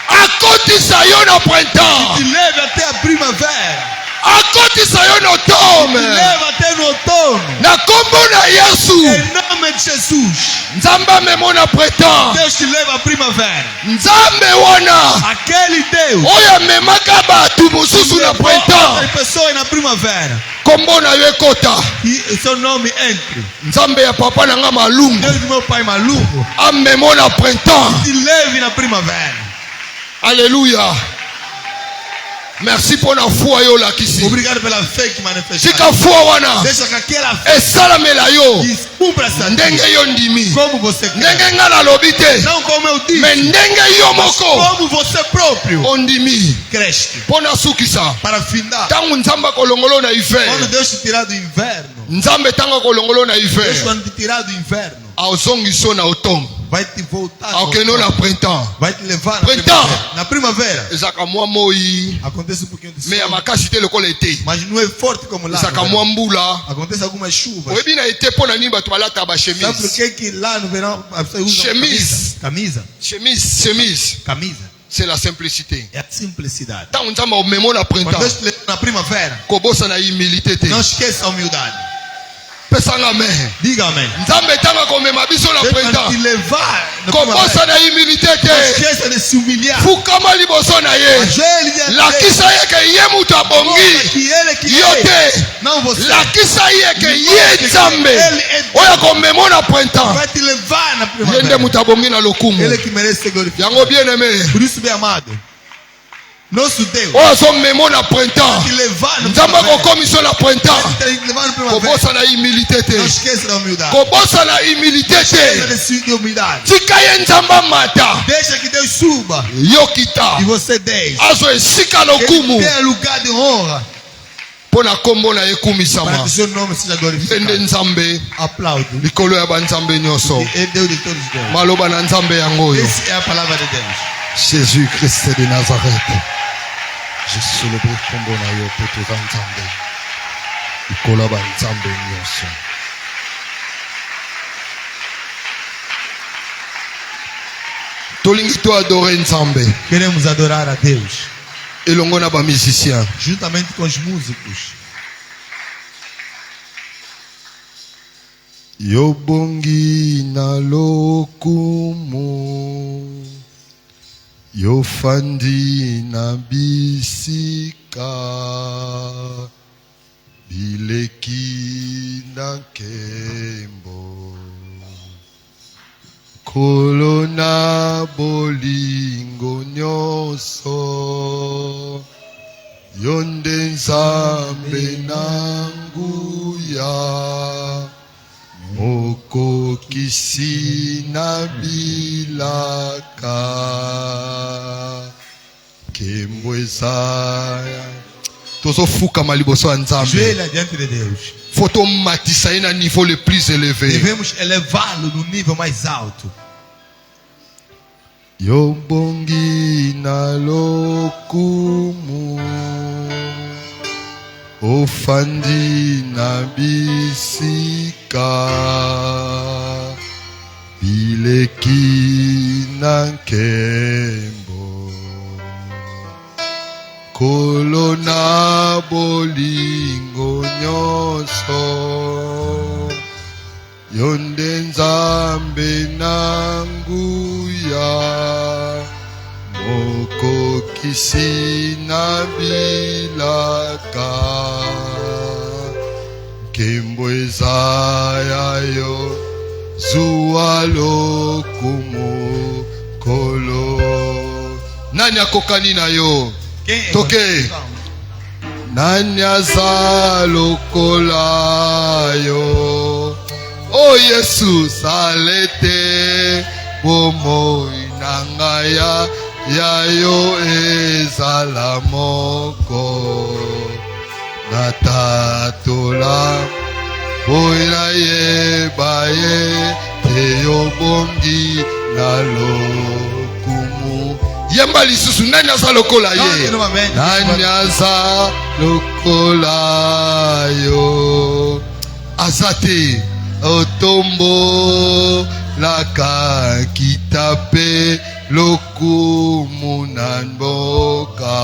Speaker 4: akotisa yo na printemps
Speaker 5: te leve até a primavera,
Speaker 4: akotisa yo na tome
Speaker 5: leva até no outono.
Speaker 4: na kombo na Yesu.
Speaker 5: Em nome de Jesus.
Speaker 4: Nzambe amemona printemps.
Speaker 5: Deus te leva à primavera.
Speaker 4: Nzambe wana
Speaker 5: Aquele Deus
Speaker 4: oyo amemaka bato mosusu na
Speaker 5: levou
Speaker 4: printemps.
Speaker 5: outras pessoas na primavera.
Speaker 4: Kombo na yo ekota.
Speaker 5: E o seu nome entre.
Speaker 4: Nzambe ya papa na nga malungu
Speaker 5: Deus do meu pai maluco.
Speaker 4: amemona printemps.
Speaker 5: Te leve na primavera.
Speaker 4: Alléluia. Merci pour la foi yo lakisi.
Speaker 5: Obrigado pela fé que manifestou.
Speaker 4: Sika foi wana
Speaker 5: Deixa que aquela fé
Speaker 4: esalamela yo
Speaker 5: cumpra essa
Speaker 4: ndenge yo ndimi.
Speaker 5: como você quer.
Speaker 4: Ndenge nga nalobi te.
Speaker 5: Não como eu disse.
Speaker 4: Mais ndenge yo
Speaker 5: Mas
Speaker 4: moko
Speaker 5: como você próprio
Speaker 4: ondimi.
Speaker 5: cresce.
Speaker 4: Pona sukisa.
Speaker 5: Para findar.
Speaker 4: Tangu nzamba kolongolo na
Speaker 5: Quando
Speaker 4: hiver.
Speaker 5: Deus te tirar do inverno.
Speaker 4: Nzambe tanga kolongolo na
Speaker 5: Deus
Speaker 4: hiver.
Speaker 5: quando te tirar do inverno.
Speaker 4: Aozongiso na automne.
Speaker 5: Vai te voltar.
Speaker 4: Aokeno na printemps.
Speaker 5: Vai te levar na
Speaker 4: Printemps.
Speaker 5: primavera. Na primavera.
Speaker 4: Ezaka mwa moi.
Speaker 5: Acontece um pouquinho de
Speaker 4: Mais ya
Speaker 5: sol.
Speaker 4: makasi te lokola ete.
Speaker 5: Mas não é forte como lá.
Speaker 4: Ezaka
Speaker 5: no
Speaker 4: mwa
Speaker 5: verão.
Speaker 4: mbula.
Speaker 5: Acontece algumas chuvas.
Speaker 4: Oyebi na ete pona nini bato balata ba
Speaker 5: Sabe por
Speaker 4: chemise.
Speaker 5: que lá no verão as pessoas usam
Speaker 4: Chemise.
Speaker 5: camisa?
Speaker 4: Chemise.
Speaker 5: Camisa.
Speaker 4: C'est la simplicité.
Speaker 5: É a simplicidade.
Speaker 4: Tangu nzambe omemo na
Speaker 5: Quando Deus
Speaker 4: printemps.
Speaker 5: te leva na primavera,
Speaker 4: Kobosa na humilité te.
Speaker 5: não esqueça a humildade.
Speaker 4: Pesanga amen.
Speaker 5: Diga amém.
Speaker 4: Nzambe tanga komema biso na
Speaker 5: Deus vai te
Speaker 4: printemps.
Speaker 5: levar na
Speaker 4: Kobosa
Speaker 5: primavera.
Speaker 4: na humilité
Speaker 5: Não
Speaker 4: te.
Speaker 5: esqueça de se humilhar.
Speaker 4: Fukama liboso na ye.
Speaker 5: Ajoelhe diante dele.
Speaker 4: Lakisa ye ke ye mutu
Speaker 5: Mostra
Speaker 4: abongi.
Speaker 5: que ele é que
Speaker 4: Yo
Speaker 5: é.
Speaker 4: te.
Speaker 5: Não você.
Speaker 4: Lakisa ye ke ye nzambe. Oyo komemo na printemps.
Speaker 5: Vai te levar na
Speaker 4: Ye nde
Speaker 5: primavera.
Speaker 4: mutu abongi na lokumu.
Speaker 5: Ele é que merece ser glorificado.
Speaker 4: Yango bien aimé.
Speaker 5: Por isso, bem amado, nosso Deus
Speaker 4: Oyo azomemo na printemps.
Speaker 5: te levar no
Speaker 4: Nzambe
Speaker 5: primavera.
Speaker 4: akokomiso na printemps.
Speaker 5: Te levar no primavera.
Speaker 4: Kobosa na humilité te.
Speaker 5: Não esqueça da humildade.
Speaker 4: Kobosa na humilité
Speaker 5: Esqueça
Speaker 4: te.
Speaker 5: de humildade.
Speaker 4: Tika ye nzamba mata.
Speaker 5: Deixa que Deus suba
Speaker 4: Yo kita.
Speaker 5: e você desce.
Speaker 4: Azo esika
Speaker 5: Ele
Speaker 4: lokumu.
Speaker 5: tem lugar de honra
Speaker 4: Pona kombo na
Speaker 5: para que
Speaker 4: ekumisama.
Speaker 5: o seu nome seja
Speaker 4: Ende
Speaker 5: glorificado.
Speaker 4: nzambe.
Speaker 5: Aplaudo.
Speaker 4: Likolo ya banzambe nyonso.
Speaker 5: É Deus de todos os deuses.
Speaker 4: Maloba na nzambe yango oyo.
Speaker 5: Essa é a palavra de Deus.
Speaker 4: Jésus Christ de Nazareth. Je célèbre kombo na yo po toza nzambe. Likolo ya banzambe nyonso. Tolingi to adore nzambe.
Speaker 5: Queremos adorar a Deus
Speaker 4: Elongo na ba musicien.
Speaker 5: juntamente com os músicos.
Speaker 4: Yobongi na lokumu, yofandi na bisika, bileki na nkembo, kolo na bolingo nyonso, yonde nzambe na nguya. Mokokisi na bilaka kembwezaya tozofukama liboso ya nzambe
Speaker 5: Ajoelha diante de Deus.
Speaker 4: fo tomatisa ye na niveau le plus élevé.
Speaker 5: Devemos elevá-lo no nível mais alto.
Speaker 4: Yobongi na lokumu, ofandi na bisika, bileki na nkembo, kolo na bolingo nyonso, yonde nzambe na nguya, mokokisi na bilaka, nkembo eza ya yo, zuwa lokumu kolo. Nani akokani na yo?
Speaker 5: Quem é?
Speaker 4: Toquei. Nani aza lokola yo? Oh Yesu salete bomoi nangaya ya yo ezala moko natatola boina ye baye te yo bongi na lokumu. Yemba lisusu nani aza lokola ye? Nani aza lokola yo? Azate otombo laka kitape lokumu na mboka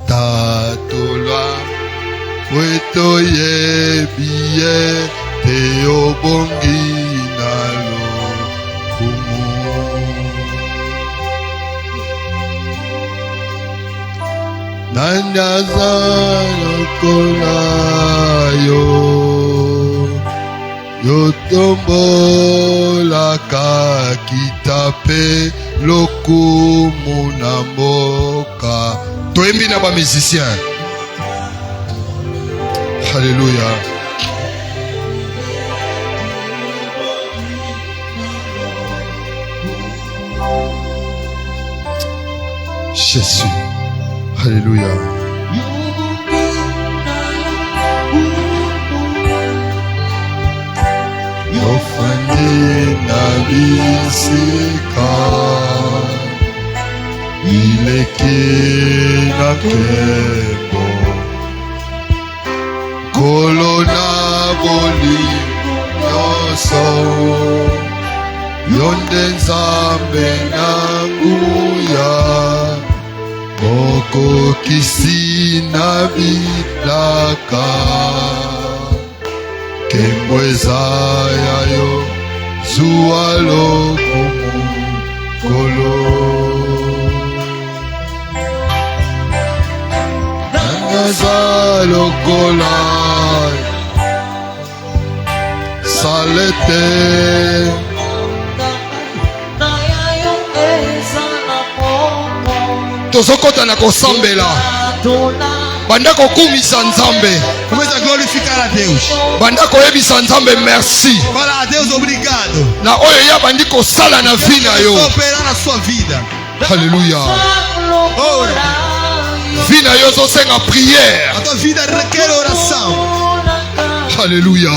Speaker 4: ta yo bongi nalo kumu. Nanyaza lokola yo yotombola kakitape lokumu na mboka. Toembi na ba musicien. Alléluia. Jésus. Alléluia. Yofandi na bisika ileki na kembo kolona boli yoso yonde nzambe na nguya Oko kisi na bilaka Kembweza ya yo Zua lokumu kolo Nangaza lokola Salete Tozokota na kosambela banda kokumisa nzambe
Speaker 5: Começa a glorificar a Deus.
Speaker 4: banda koyebisa nzambe merci
Speaker 5: Fala a Deus obrigado.
Speaker 4: na oyo ya bandi kosala na vi na yo.
Speaker 5: Operar na sua vida.
Speaker 4: Alléluia.
Speaker 5: Ora.
Speaker 4: Vi na yo zosenga prière.
Speaker 5: A tua vida requer oração.
Speaker 4: Alléluia.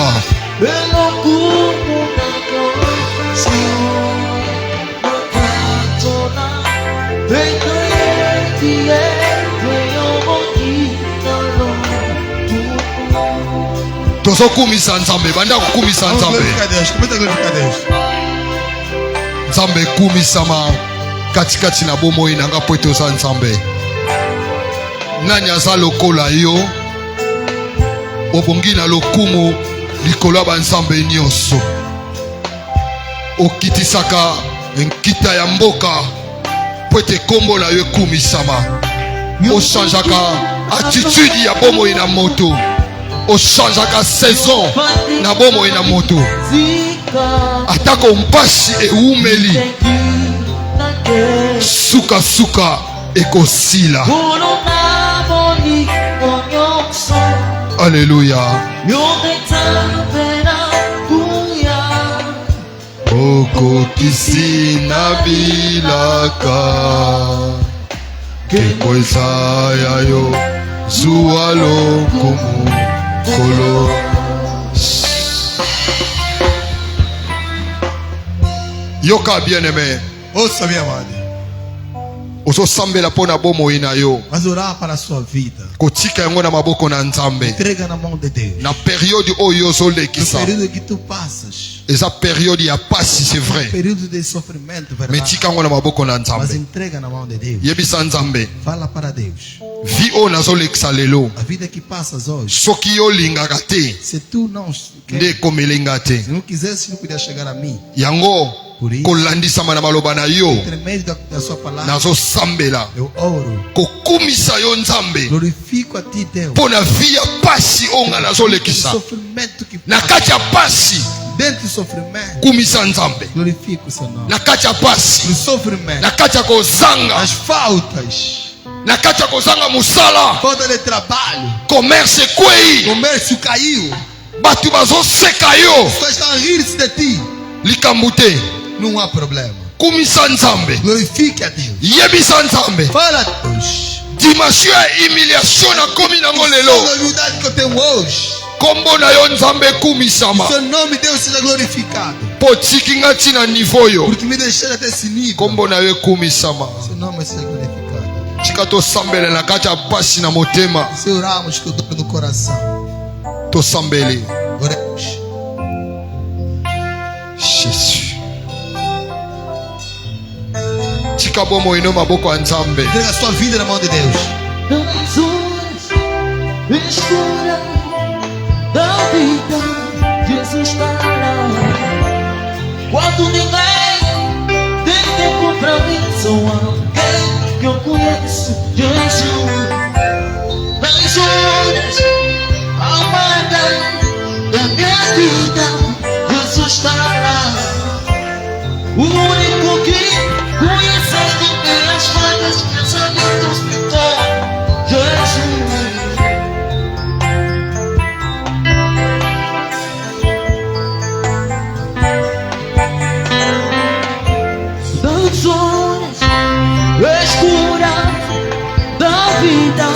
Speaker 4: Tozokumisa nzambe banda kukumisa
Speaker 5: Vamos
Speaker 4: nzambe.
Speaker 5: glorificar a Deus. Começa a glorificar a Deus.
Speaker 4: Nzambe kumisama katikati na bomoi nanga po ete oza nzambe. Nani aza lokola yo obongi na lokumu likolo ya banzambe nyonso okitisaka nkita ya mboka po ete kombo na yo ekumisama ochangeaka attitude ya bomoi na moto ochangeaka saison na bomoi na moto atako mpasi eumeli suka ekosila. Alléluia. Okokisi na bilaka kekweza ya yo zuwa lokumu kolo. Yoka bien-aimé.
Speaker 5: Ouça, minha amada.
Speaker 4: Ozosambela pona bomoi na yo
Speaker 5: Mas orar para a sua vida.
Speaker 4: kotika yango na maboko na nzambe
Speaker 5: Entrega na mão de Deus.
Speaker 4: na periode oyo
Speaker 5: No
Speaker 4: ozolekisa
Speaker 5: período que tu passas.
Speaker 4: eza periode ya pasi, c'est vrai,
Speaker 5: Período de sofrimento,
Speaker 4: me
Speaker 5: verdade.
Speaker 4: tika yango na maboko na
Speaker 5: Mas
Speaker 4: nzambe.
Speaker 5: entrega na mão de Deus.
Speaker 4: Yebisa nzambe
Speaker 5: Fala para Deus.
Speaker 4: vi oyo nazolekisa lelo
Speaker 5: A vida que passas hoje.
Speaker 4: soki olingaka te
Speaker 5: Se tu não
Speaker 4: nde
Speaker 5: quer,
Speaker 4: ekomelenga te
Speaker 5: se não quisesse, não podia chegar a mim.
Speaker 4: yango
Speaker 5: Por isso,
Speaker 4: kolandisama na maloba na yo
Speaker 5: entre meio da sua palavra,
Speaker 4: nazosambela
Speaker 5: eu oro.
Speaker 4: kokumisa yo nzambe
Speaker 5: Glorifico a ti, Deus.
Speaker 4: mpo na vi ya pasi oyo nga
Speaker 5: O
Speaker 4: nazolekisa
Speaker 5: sofrimento que
Speaker 4: na kati ya pasi
Speaker 5: dentro do sofrimento,
Speaker 4: kumisa nzambe
Speaker 5: glorifico o seu nome.
Speaker 4: na kati ya
Speaker 5: No
Speaker 4: pasi
Speaker 5: sofrimento,
Speaker 4: na kati ya kozanga
Speaker 5: as faltas,
Speaker 4: na kati ya kozanga mosala
Speaker 5: falta de trabalho,
Speaker 4: commerce ekwei
Speaker 5: comércio caiu,
Speaker 4: bato bazoseka yo
Speaker 5: as pessoas estão a rir-se de ti.
Speaker 4: likambo te
Speaker 5: Não há problema.
Speaker 4: kumisa nzambe
Speaker 5: Glorifique a Deus.
Speaker 4: yebisa nzambe
Speaker 5: Fala a Deus.
Speaker 4: dimension ya humiliation nakomi nango
Speaker 5: A
Speaker 4: lelo
Speaker 5: humildade que eu tenho hoje,
Speaker 4: kombo na yo nzambe ekumisama
Speaker 5: seu nome, Deus, seja glorificado.
Speaker 4: mpo tiki nga ntina nivo oyo
Speaker 5: Porque me deixaram até esse nível.
Speaker 4: kombo na yo ekumisama
Speaker 5: Seu nome seja glorificado.
Speaker 4: tika tosambele na kati ya pasi na motema
Speaker 5: Se orarmos com dor no coração,
Speaker 4: tosambele
Speaker 5: oremos.
Speaker 4: Jésus tika bomoi no maboko ya nzambe
Speaker 5: Entrega a sua vida na mão de Deus.
Speaker 6: Nas horas escuras da vida, Jesus está lá. Quando ninguém tem tempo pra mim, sou alguém que eu conheço. Jesus, nas horas amargas da minha vida, Jesus está lá. O único que conhecendo minhas falhas, pensamentos, vitórias, Jesus. Das horas escuras da vida,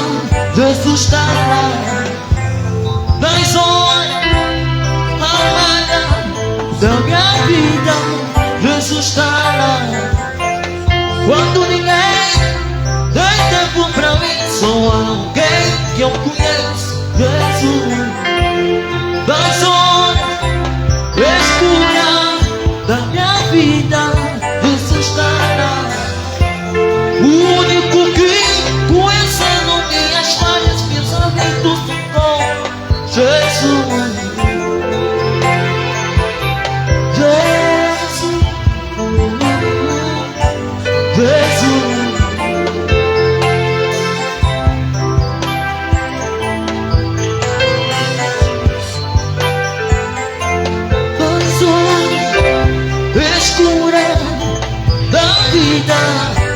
Speaker 6: Jesus está lá. Das horas amargas da minha vida, Jesus está lá. Quando ninguém tem tempo pra mim, sou alguém que eu conheço. Jesus, das horas escuras da minha vida, Jesus está lá. O único que conhecendo minhas falhas, pensamentos, ficou Jesus.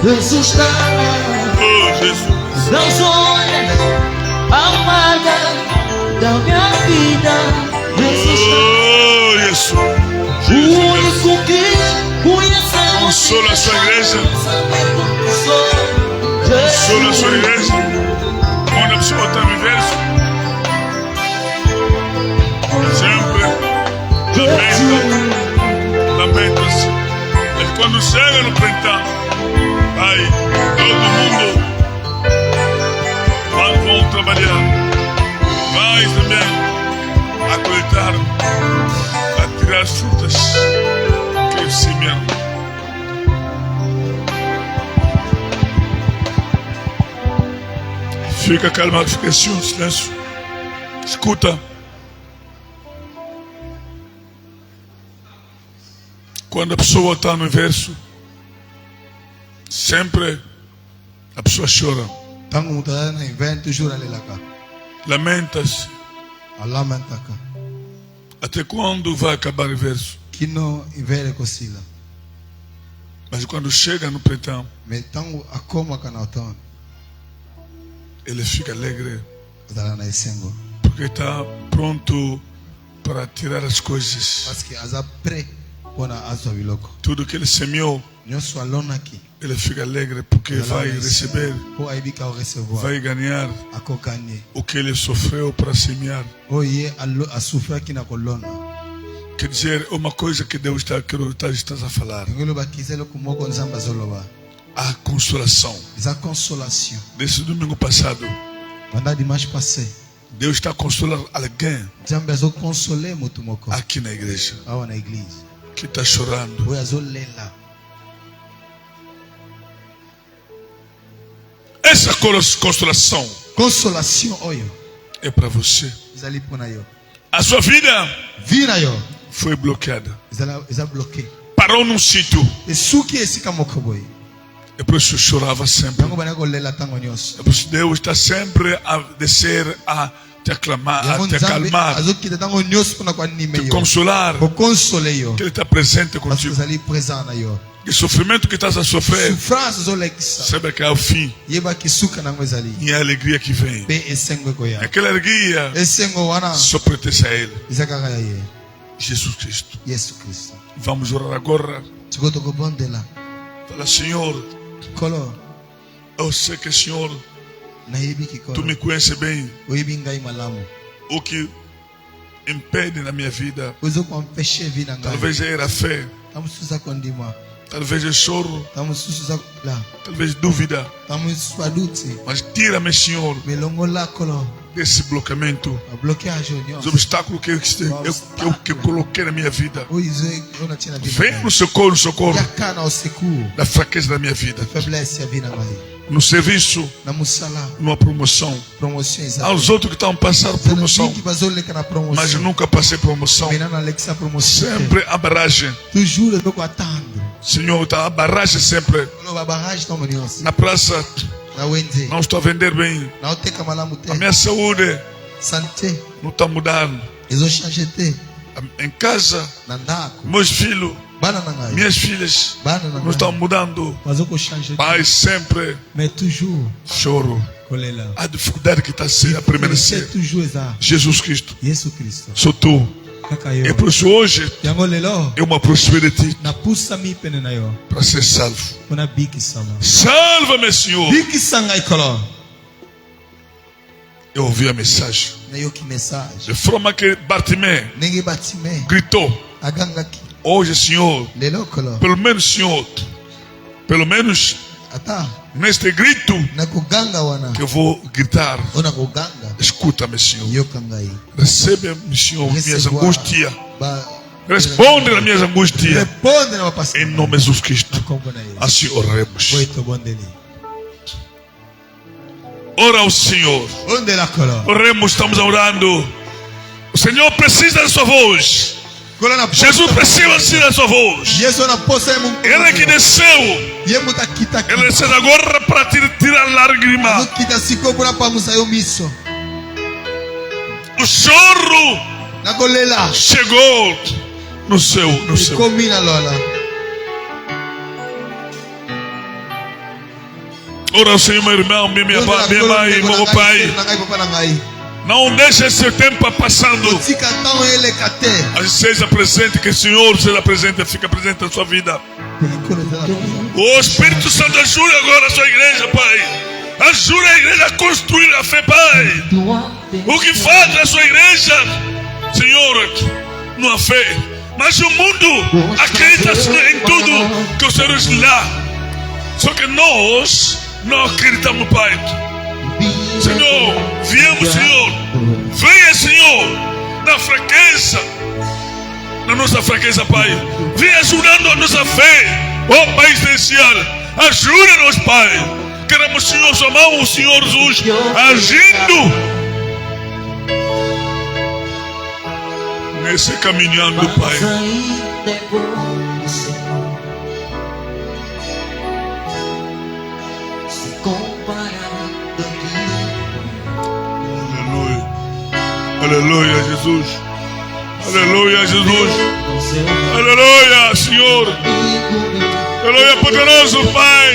Speaker 6: Jesus está lá.
Speaker 2: Oh, Jesus.
Speaker 6: Das horas amargas da minha vida, Jesus está lá.
Speaker 2: Oh, Jesus.
Speaker 6: O único que conhecemos.
Speaker 2: Consola a sua igreja. Consola a sua igreja. Quando a pessoa está no verso, sempre lamenta-se. Mas quando chega no printempo, aí, todo mundo vão trabalhar, vai também a coletar, a tirar as frutas que eles semearam. Fica calmado, fica assim, um silêncio. Escuta. Quando a pessoa está no verso, sempre a pessoa chora,
Speaker 5: Tangu mutada na invento jura lelaka.
Speaker 2: lamenta-se.
Speaker 5: Alamentaka.
Speaker 2: Até quando vai acabar o verso?
Speaker 5: Kino invere kosila.
Speaker 2: Mas quando chega no printempo,
Speaker 5: Me tangu akoma kana otan.
Speaker 2: ele fica alegre,
Speaker 5: Zala na esengo.
Speaker 2: porque está pronto para tirar as coisas.
Speaker 5: Parce que aza prêt pona azwa biloko.
Speaker 2: Tudo que ele semeou,
Speaker 5: Nyonso alonaki.
Speaker 2: ele fica alegre porque vai receber,
Speaker 5: Po aibika o recevoir.
Speaker 2: vai ganhar
Speaker 5: Akokanye.
Speaker 2: o que ele sofreu para semear.
Speaker 5: Oye asufra kina kolona.
Speaker 2: Quer dizer, uma coisa que Deus está a falar:
Speaker 5: Ngolo bakizelo kumoko nzamba zoloba.
Speaker 2: a consolação.
Speaker 5: Eza consolation.
Speaker 2: Desse domingo passado,
Speaker 5: Banda dimanche passé.
Speaker 2: Deus está a consolar alguém
Speaker 5: Nzambe azo consoler mutu moko.
Speaker 2: aqui na igreja
Speaker 5: Awa na église.
Speaker 2: que está chorando.
Speaker 5: Oyo azo lela.
Speaker 2: Essa consolação
Speaker 5: Consolation oyo.
Speaker 2: é para você.
Speaker 5: Ezali pona yo.
Speaker 2: A sua vida
Speaker 5: Vina yo.
Speaker 2: foi bloqueada,
Speaker 5: Eza bloqué.
Speaker 2: parou num sítio.
Speaker 5: Esuki esika moko boy.
Speaker 2: É por isso que eu chorava sempre.
Speaker 5: Yango bana kolela tango nyonso.
Speaker 2: É por isso que Deus está sempre a descer a te aclamar, a te acalmar,
Speaker 5: azo kita tango nyonso pona kwa nime
Speaker 2: te
Speaker 5: yo.
Speaker 2: consolar,
Speaker 5: Ko console yo.
Speaker 2: que Ele está presente
Speaker 5: Parce que
Speaker 2: contigo.
Speaker 5: ezali présent na yo.
Speaker 2: O sofrimento que estás a sofrer,
Speaker 5: Souffrance zo lekisa.
Speaker 2: sabe que ao fim,
Speaker 5: Yeba kisuka nango ezali.
Speaker 2: e a alegria que vem.
Speaker 5: Pe esengo ko ya.
Speaker 2: Aquela alegria
Speaker 5: Esengo wana
Speaker 2: só pertence a Ele,
Speaker 5: izaka ya ye.
Speaker 2: Jesus Cristo.
Speaker 5: Yesu Kristo.
Speaker 2: Vamos orar agora.
Speaker 5: Tikoto ko bondela.
Speaker 2: Fala, Senhor,
Speaker 5: Kolo
Speaker 2: eu sei que, Senhor,
Speaker 5: na yebi
Speaker 2: Tu
Speaker 5: kikolo.
Speaker 2: me conheces bem.
Speaker 5: Oyebi ngai malamu.
Speaker 2: O que impede na minha vida,
Speaker 5: Ozo ko empêcher vi na ngai.
Speaker 2: talvez era a fé,
Speaker 5: Tamusuza kondima.
Speaker 2: talvez é choro,
Speaker 5: Tamusuza la.
Speaker 2: talvez dúvida.
Speaker 5: Tamusuza duti.
Speaker 2: Mas tira-me, Senhor,
Speaker 5: Melongola kolo.
Speaker 2: desse bloqueamento,
Speaker 5: A blocage
Speaker 2: dos
Speaker 5: nyonso.
Speaker 2: obstáculos que eu coloquei na minha vida.
Speaker 5: Oizo ona tina
Speaker 2: Vem no socorro
Speaker 5: Yakana o secours.
Speaker 2: da fraqueza da minha vida.
Speaker 5: Faiblesse ya vi na ngai.
Speaker 7: no serviço,
Speaker 5: na musala,
Speaker 7: numa promoção.
Speaker 5: promoções.
Speaker 7: Aos outros que estão passando promoção,
Speaker 5: que vazou que na promoção.
Speaker 7: mas eu nunca passei promoção.
Speaker 5: Menina Alexa promoção.
Speaker 7: Sempre a barragem.
Speaker 5: Tu jura eu tô contando.
Speaker 7: Senhor, tá a barragem sempre.
Speaker 5: A barragem está maniosa.
Speaker 7: Na praça,
Speaker 5: Na Wendy.
Speaker 7: não estou a vender bem.
Speaker 5: Na Oteca Malamute.
Speaker 7: A minha saúde
Speaker 5: Santé.
Speaker 7: não está mudando.
Speaker 5: Eles vão changeter.
Speaker 7: Em casa,
Speaker 5: Nandaco.
Speaker 7: meus filhos,
Speaker 5: Bana nangai.
Speaker 7: minhas filhas
Speaker 5: Bana
Speaker 7: não
Speaker 5: nangai.
Speaker 7: estão mudando.
Speaker 5: Mas o que change.
Speaker 7: Pai, sempre
Speaker 5: Mais toujours.
Speaker 7: choro.
Speaker 5: Kolela.
Speaker 7: A dificuldade que está a ser a permanecer.
Speaker 5: toujours ça.
Speaker 7: Jesus Cristo,
Speaker 5: Yesu Cristo.
Speaker 7: sou tu.
Speaker 5: Kaka yo.
Speaker 7: E por isso hoje
Speaker 5: Yango lelo.
Speaker 7: é uma prosperidade
Speaker 5: Na pusa mi pene na yo.
Speaker 7: para ser salvo.
Speaker 5: Kuna biki sama.
Speaker 7: Salva-me, Senhor.
Speaker 5: Biki sanga ikolo.
Speaker 7: Eu ouvi a mensagem.
Speaker 5: Na yo ki message.
Speaker 7: De forma que Bartimé
Speaker 5: Nenge batime.
Speaker 7: gritou:
Speaker 5: Aganga ki.
Speaker 7: hoje, Senhor,
Speaker 5: Lelo kolo.
Speaker 7: pelo menos, Senhor, pelo menos
Speaker 5: Ata.
Speaker 7: neste grito
Speaker 5: Na kuganga wana.
Speaker 7: que eu vou gritar,
Speaker 5: Ona kuganga.
Speaker 7: escuta-me, Senhor.
Speaker 5: Yo kangai.
Speaker 7: Recebe-me, Senhor, minhas
Speaker 5: Recevoir.
Speaker 7: angústias.
Speaker 5: Ba.
Speaker 7: Responde nas minhas angústias.
Speaker 5: Responde na passagem.
Speaker 7: Em nome de Jesus Cristo.
Speaker 5: Como na isso.
Speaker 7: Assim oremos.
Speaker 5: Muito bom dele.
Speaker 7: Ora ao Senhor.
Speaker 5: Onde la colo?
Speaker 7: Oremos, estamos orando. O Senhor precisa da sua voz. Jesus precisa da sua voz.
Speaker 5: Jesus na poça é muito.
Speaker 7: Ele que desceu.
Speaker 5: Yemu tá kita.
Speaker 7: Ele desceu agora para tirar lágrima.
Speaker 5: No kita se cobra para musaiu misso.
Speaker 7: O choro
Speaker 5: Na golela.
Speaker 7: chegou no céu.
Speaker 5: Combina lola.
Speaker 7: Ora ao Senhor, meu irmão, minha mãe, meu pai. Não deixe esse tempo passando.
Speaker 5: Tika tão ele kate.
Speaker 7: Mas seja presente, que o Senhor seja presente, fica presente na sua vida. O Espírito Santo ajuda agora a sua igreja, Pai. Ajuda a igreja a construir a fé, Pai. O que falta a sua igreja, Senhor, não há fé. Mas o mundo acredita em tudo que o Senhor diz lá. Só que nós não acreditamos, Pai. Senhor, viemos, Senhor. Venha, Senhor, na fraqueza. Na nossa fraqueza, Pai. Venha ajudando a nossa fé. Ó Pai Celestial, ajuda-nos, Pai. Queremos, Senhor, chamar o Senhor Jesus agindo nesse caminhando, Pai. Aleluia. Aleluia, Jesus. Aleluia, Jesus. Aleluia, Senhor. Aleluia, poderoso Pai.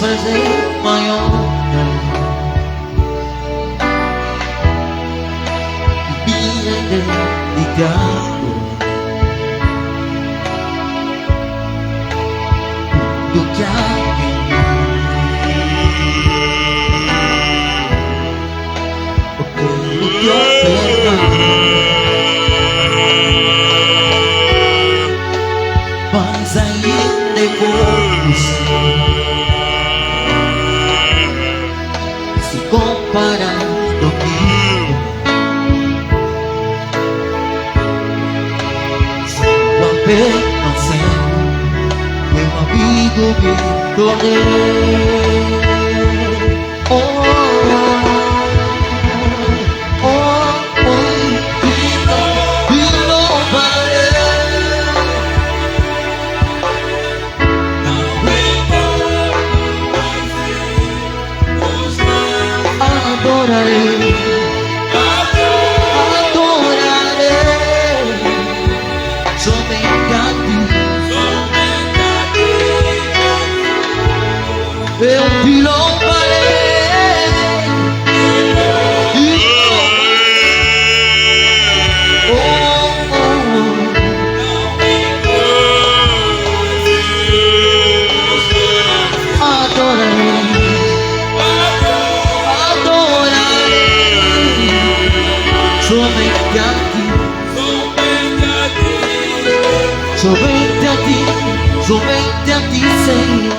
Speaker 6: Prazer maior bien dedicado do que há o que eu se comparando comigo. Sou apenas meu amigo me tornei. Oh, oh, oh, e não valeu. Adorarei, adorarei, somente a ti. Eu te louvarei. Oh, oh, oh. Adorarei, adorarei, somente a ti, somente a ti, somente a ti, Senhor.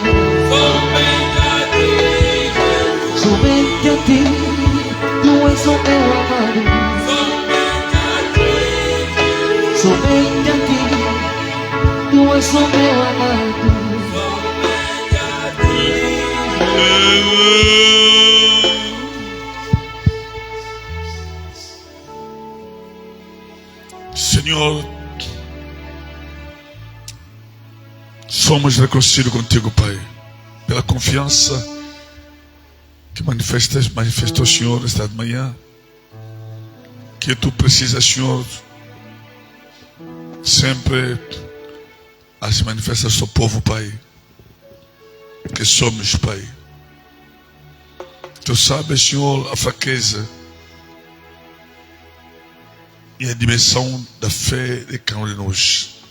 Speaker 6: Somente a ti, tu és o meu amado. Somente a ti, tu és o meu amado.
Speaker 7: Senhor, somos reconhecidos contigo, Pai, pela confiança que manifestou, Senhor, esta manhã, que tu precisas, Senhor, sempre a se manifestar ao seu povo, Pai, que somos, Pai. Tu sabes, Senhor, a fraqueza e a dimensão da fé de cada um de nós.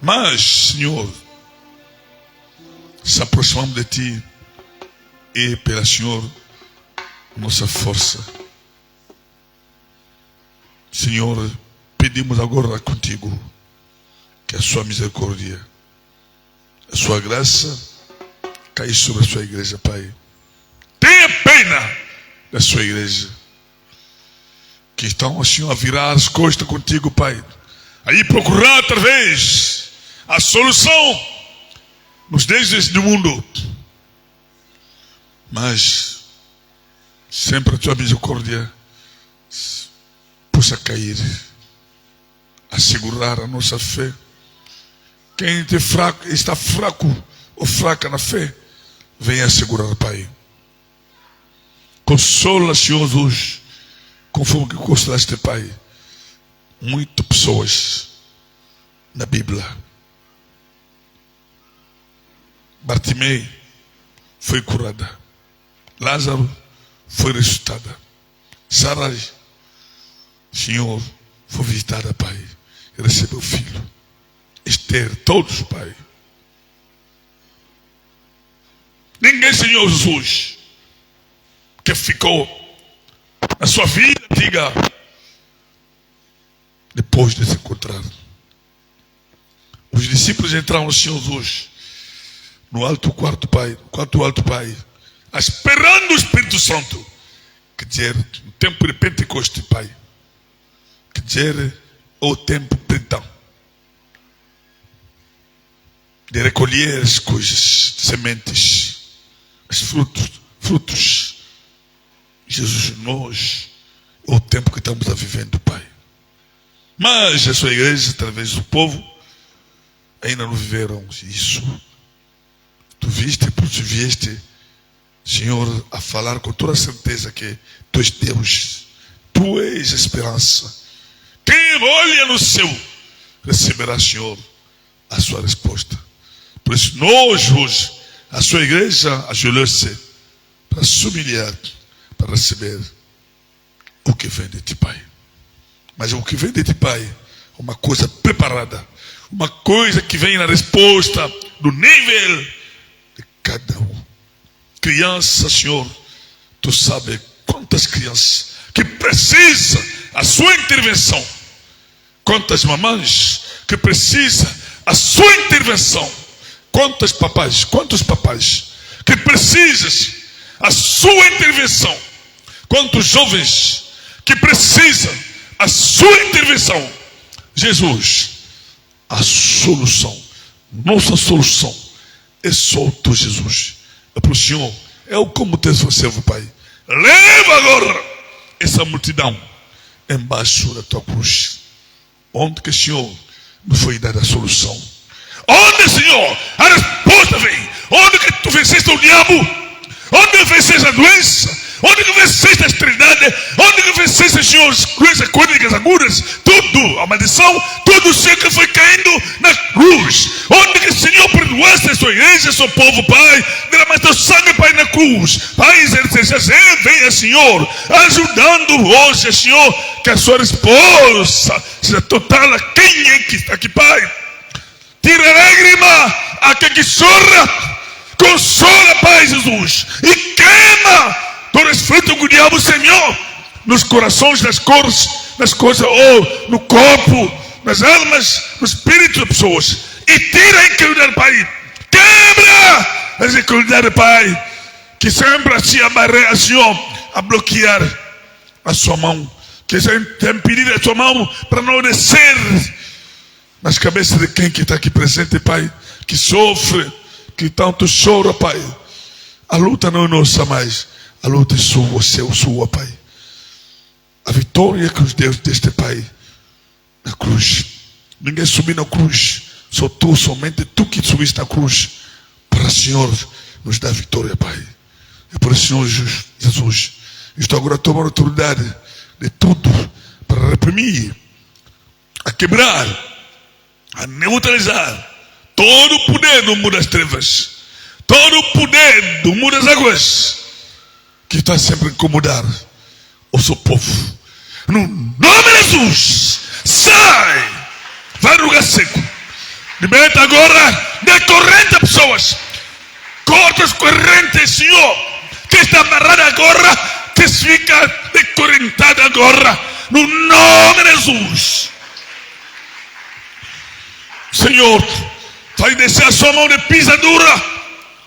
Speaker 7: Mas, Senhor, se aproximamos de Ti e pela, Senhor, nossa força. Senhor, pedimos agora contigo que a sua misericórdia, a sua graça caia sobre a sua igreja, Pai. Tenha pena da sua igreja, que estão, Senhor, a virar as costas contigo, Pai, aí procurar através a solução nos desejos do mundo, mas sempre a tua misericórdia possa cair, assegurar a nossa fé. Quem está fraco ou fraca na fé, venha assegurar, Pai. Consola, Senhor Jesus, conforme que consolaste, Pai, muitas pessoas na Bíblia. Bartimeu foi curada, Lázaro foi ressuscitada, Sara, Senhor, foi visitada, Pai, e recebeu filho. Esther, todos, Pai. Ninguém, Senhor Jesus, que ficou na sua vida antiga depois de se encontrar. Os discípulos entraram, Senhor Jesus, no alto quarto, Pai, no quarto alto, Pai, esperando o Espírito Santo, que dizer, no tempo de Pentecoste, Pai, que dizer, o tempo perdão, de recolher as coisas, sementes, os frutos. Jesus, nós, é o tempo que estamos vivendo, Pai. Mas a sua igreja, através do povo, ainda não viveram isso. Tu vieste, Senhor, a falar com toda certeza que Tu és Deus, Tu és a esperança. Quem olha no céu receberá, Senhor, a sua resposta. Por isso, nós hoje, a sua igreja, ajoelhou-se para se humilhar, para receber o que vem de Ti, Pai. Mas o que vem de Ti, Pai, é uma coisa preparada, uma coisa que vem na resposta do nível de cada um. Criança, Senhor, Tu sabes quantas crianças que precisam a sua intervenção, quantas mamães que precisam a sua intervenção, Quantos papais que precisam a sua intervenção? Quantos jovens que precisam a sua intervenção? Jesus, a solução, nossa solução é só tu, Jesus. É para o Senhor, é o como teu servo, Pai. Leva agora essa multidão embaixo da tua cruz, onde que o Senhor nos foi dada a solução. Onde, Senhor, a resposta vem. Onde que tu venceste o diabo? Onde venceste a doença? Onde que venceste a esterilidade? Onde que venceste, Senhor, as doenças crônicas agudas? Tudo, a maldição, tudo o Senhor que foi caindo na cruz. Onde que, Senhor, perdoaste a sua igreja, seu povo, Pai, derramaste o sangue, Pai, na cruz. Pai, venha, Senhor, ajudando hoje, Senhor, que a sua resposta seja total a quem é que está aqui, Pai. Tira a lágrima a quem que chora, consola, Pai Jesus, e queima todo esse fruto do diabo, Senhor, nos corações, nas coisas, ou no corpo, nas almas, no espírito das pessoas, e tira a incredulidade, Pai, quebra essa incredulidade, Pai, que sempre se abarreia, Senhor, a bloquear a sua mão, que tem impedido a sua mão para não descer nas cabeças de quem que está aqui presente, Pai, que sofre, que tanto chora, Pai. A luta não é nossa mais, a luta é sua, Pai. A vitória que os Deus deste, Pai, na cruz. Ninguém subiu na cruz, só tu, somente tu que subiste na cruz, para o Senhor nos dar vitória, Pai. E por isso, Senhor Jesus, estou agora tomando autoridade de tudo para reprimir, a quebrar, a neutralizar todo o poder do mundo das trevas, todo o poder do mundo das águas, que está sempre a incomodar o seu povo. No nome de Jesus, sai, vai no lugar seco, liberta agora de corrente a pessoas, corta as correntes, Senhor, que está amarrada agora, que fica decorrentada agora, no nome de Jesus. Senhor, vai descer a sua mão de pisadura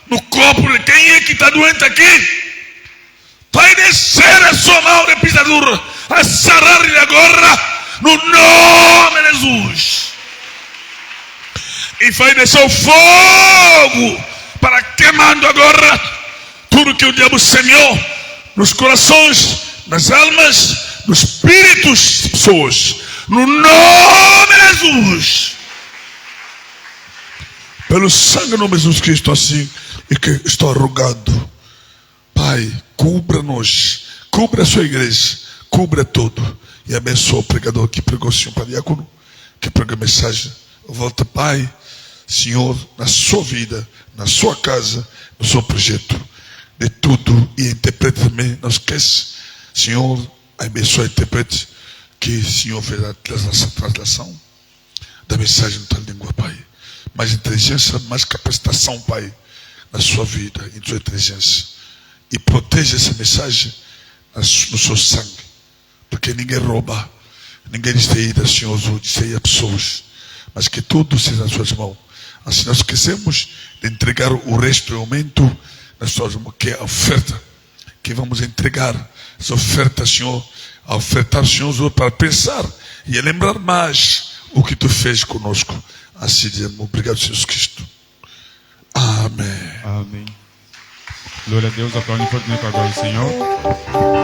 Speaker 7: no corpo de quem é que está doente aqui. Vai descer a sua mão de pisadura, a sarar-lhe agora, no nome de Jesus. E vai descer o fogo para queimando agora tudo que o diabo semeou nos corações, nas almas, nos espíritos das pessoas, no nome de Jesus. Pelo sangue do Jesus Cristo, assim, e que estou rogando, Pai, cubra-nos, cubra a sua igreja, cubra tudo, e abençoa o pregador que pregou, o Senhor, para diácono, que pregou a mensagem. Volta, Pai, Senhor, na sua vida, na sua casa, no seu projeto, de tudo, e interprete também, não esquece, Senhor, abençoa e interprete, que o Senhor fez a translação da mensagem na tua língua, Pai. Mais inteligência, mais capacitação, Pai, na sua vida, em sua inteligência. E proteja essa mensagem no seu sangue. Porque ninguém rouba, ninguém distraída, Senhor, distrair pessoas. Mas que tudo seja nas suas mãos. Assim nós esquecemos de entregar o resto do aumento nas suas mãos, que é a oferta. Que vamos entregar essa oferta, Senhor, a ofertar, Senhor, para pensar e a lembrar mais o que tu fez conosco. Assim dizemos, obrigado, Jesus Cristo. Amém.
Speaker 8: Amém. Glória a Deus, aplaude fortemente agora o Senhor.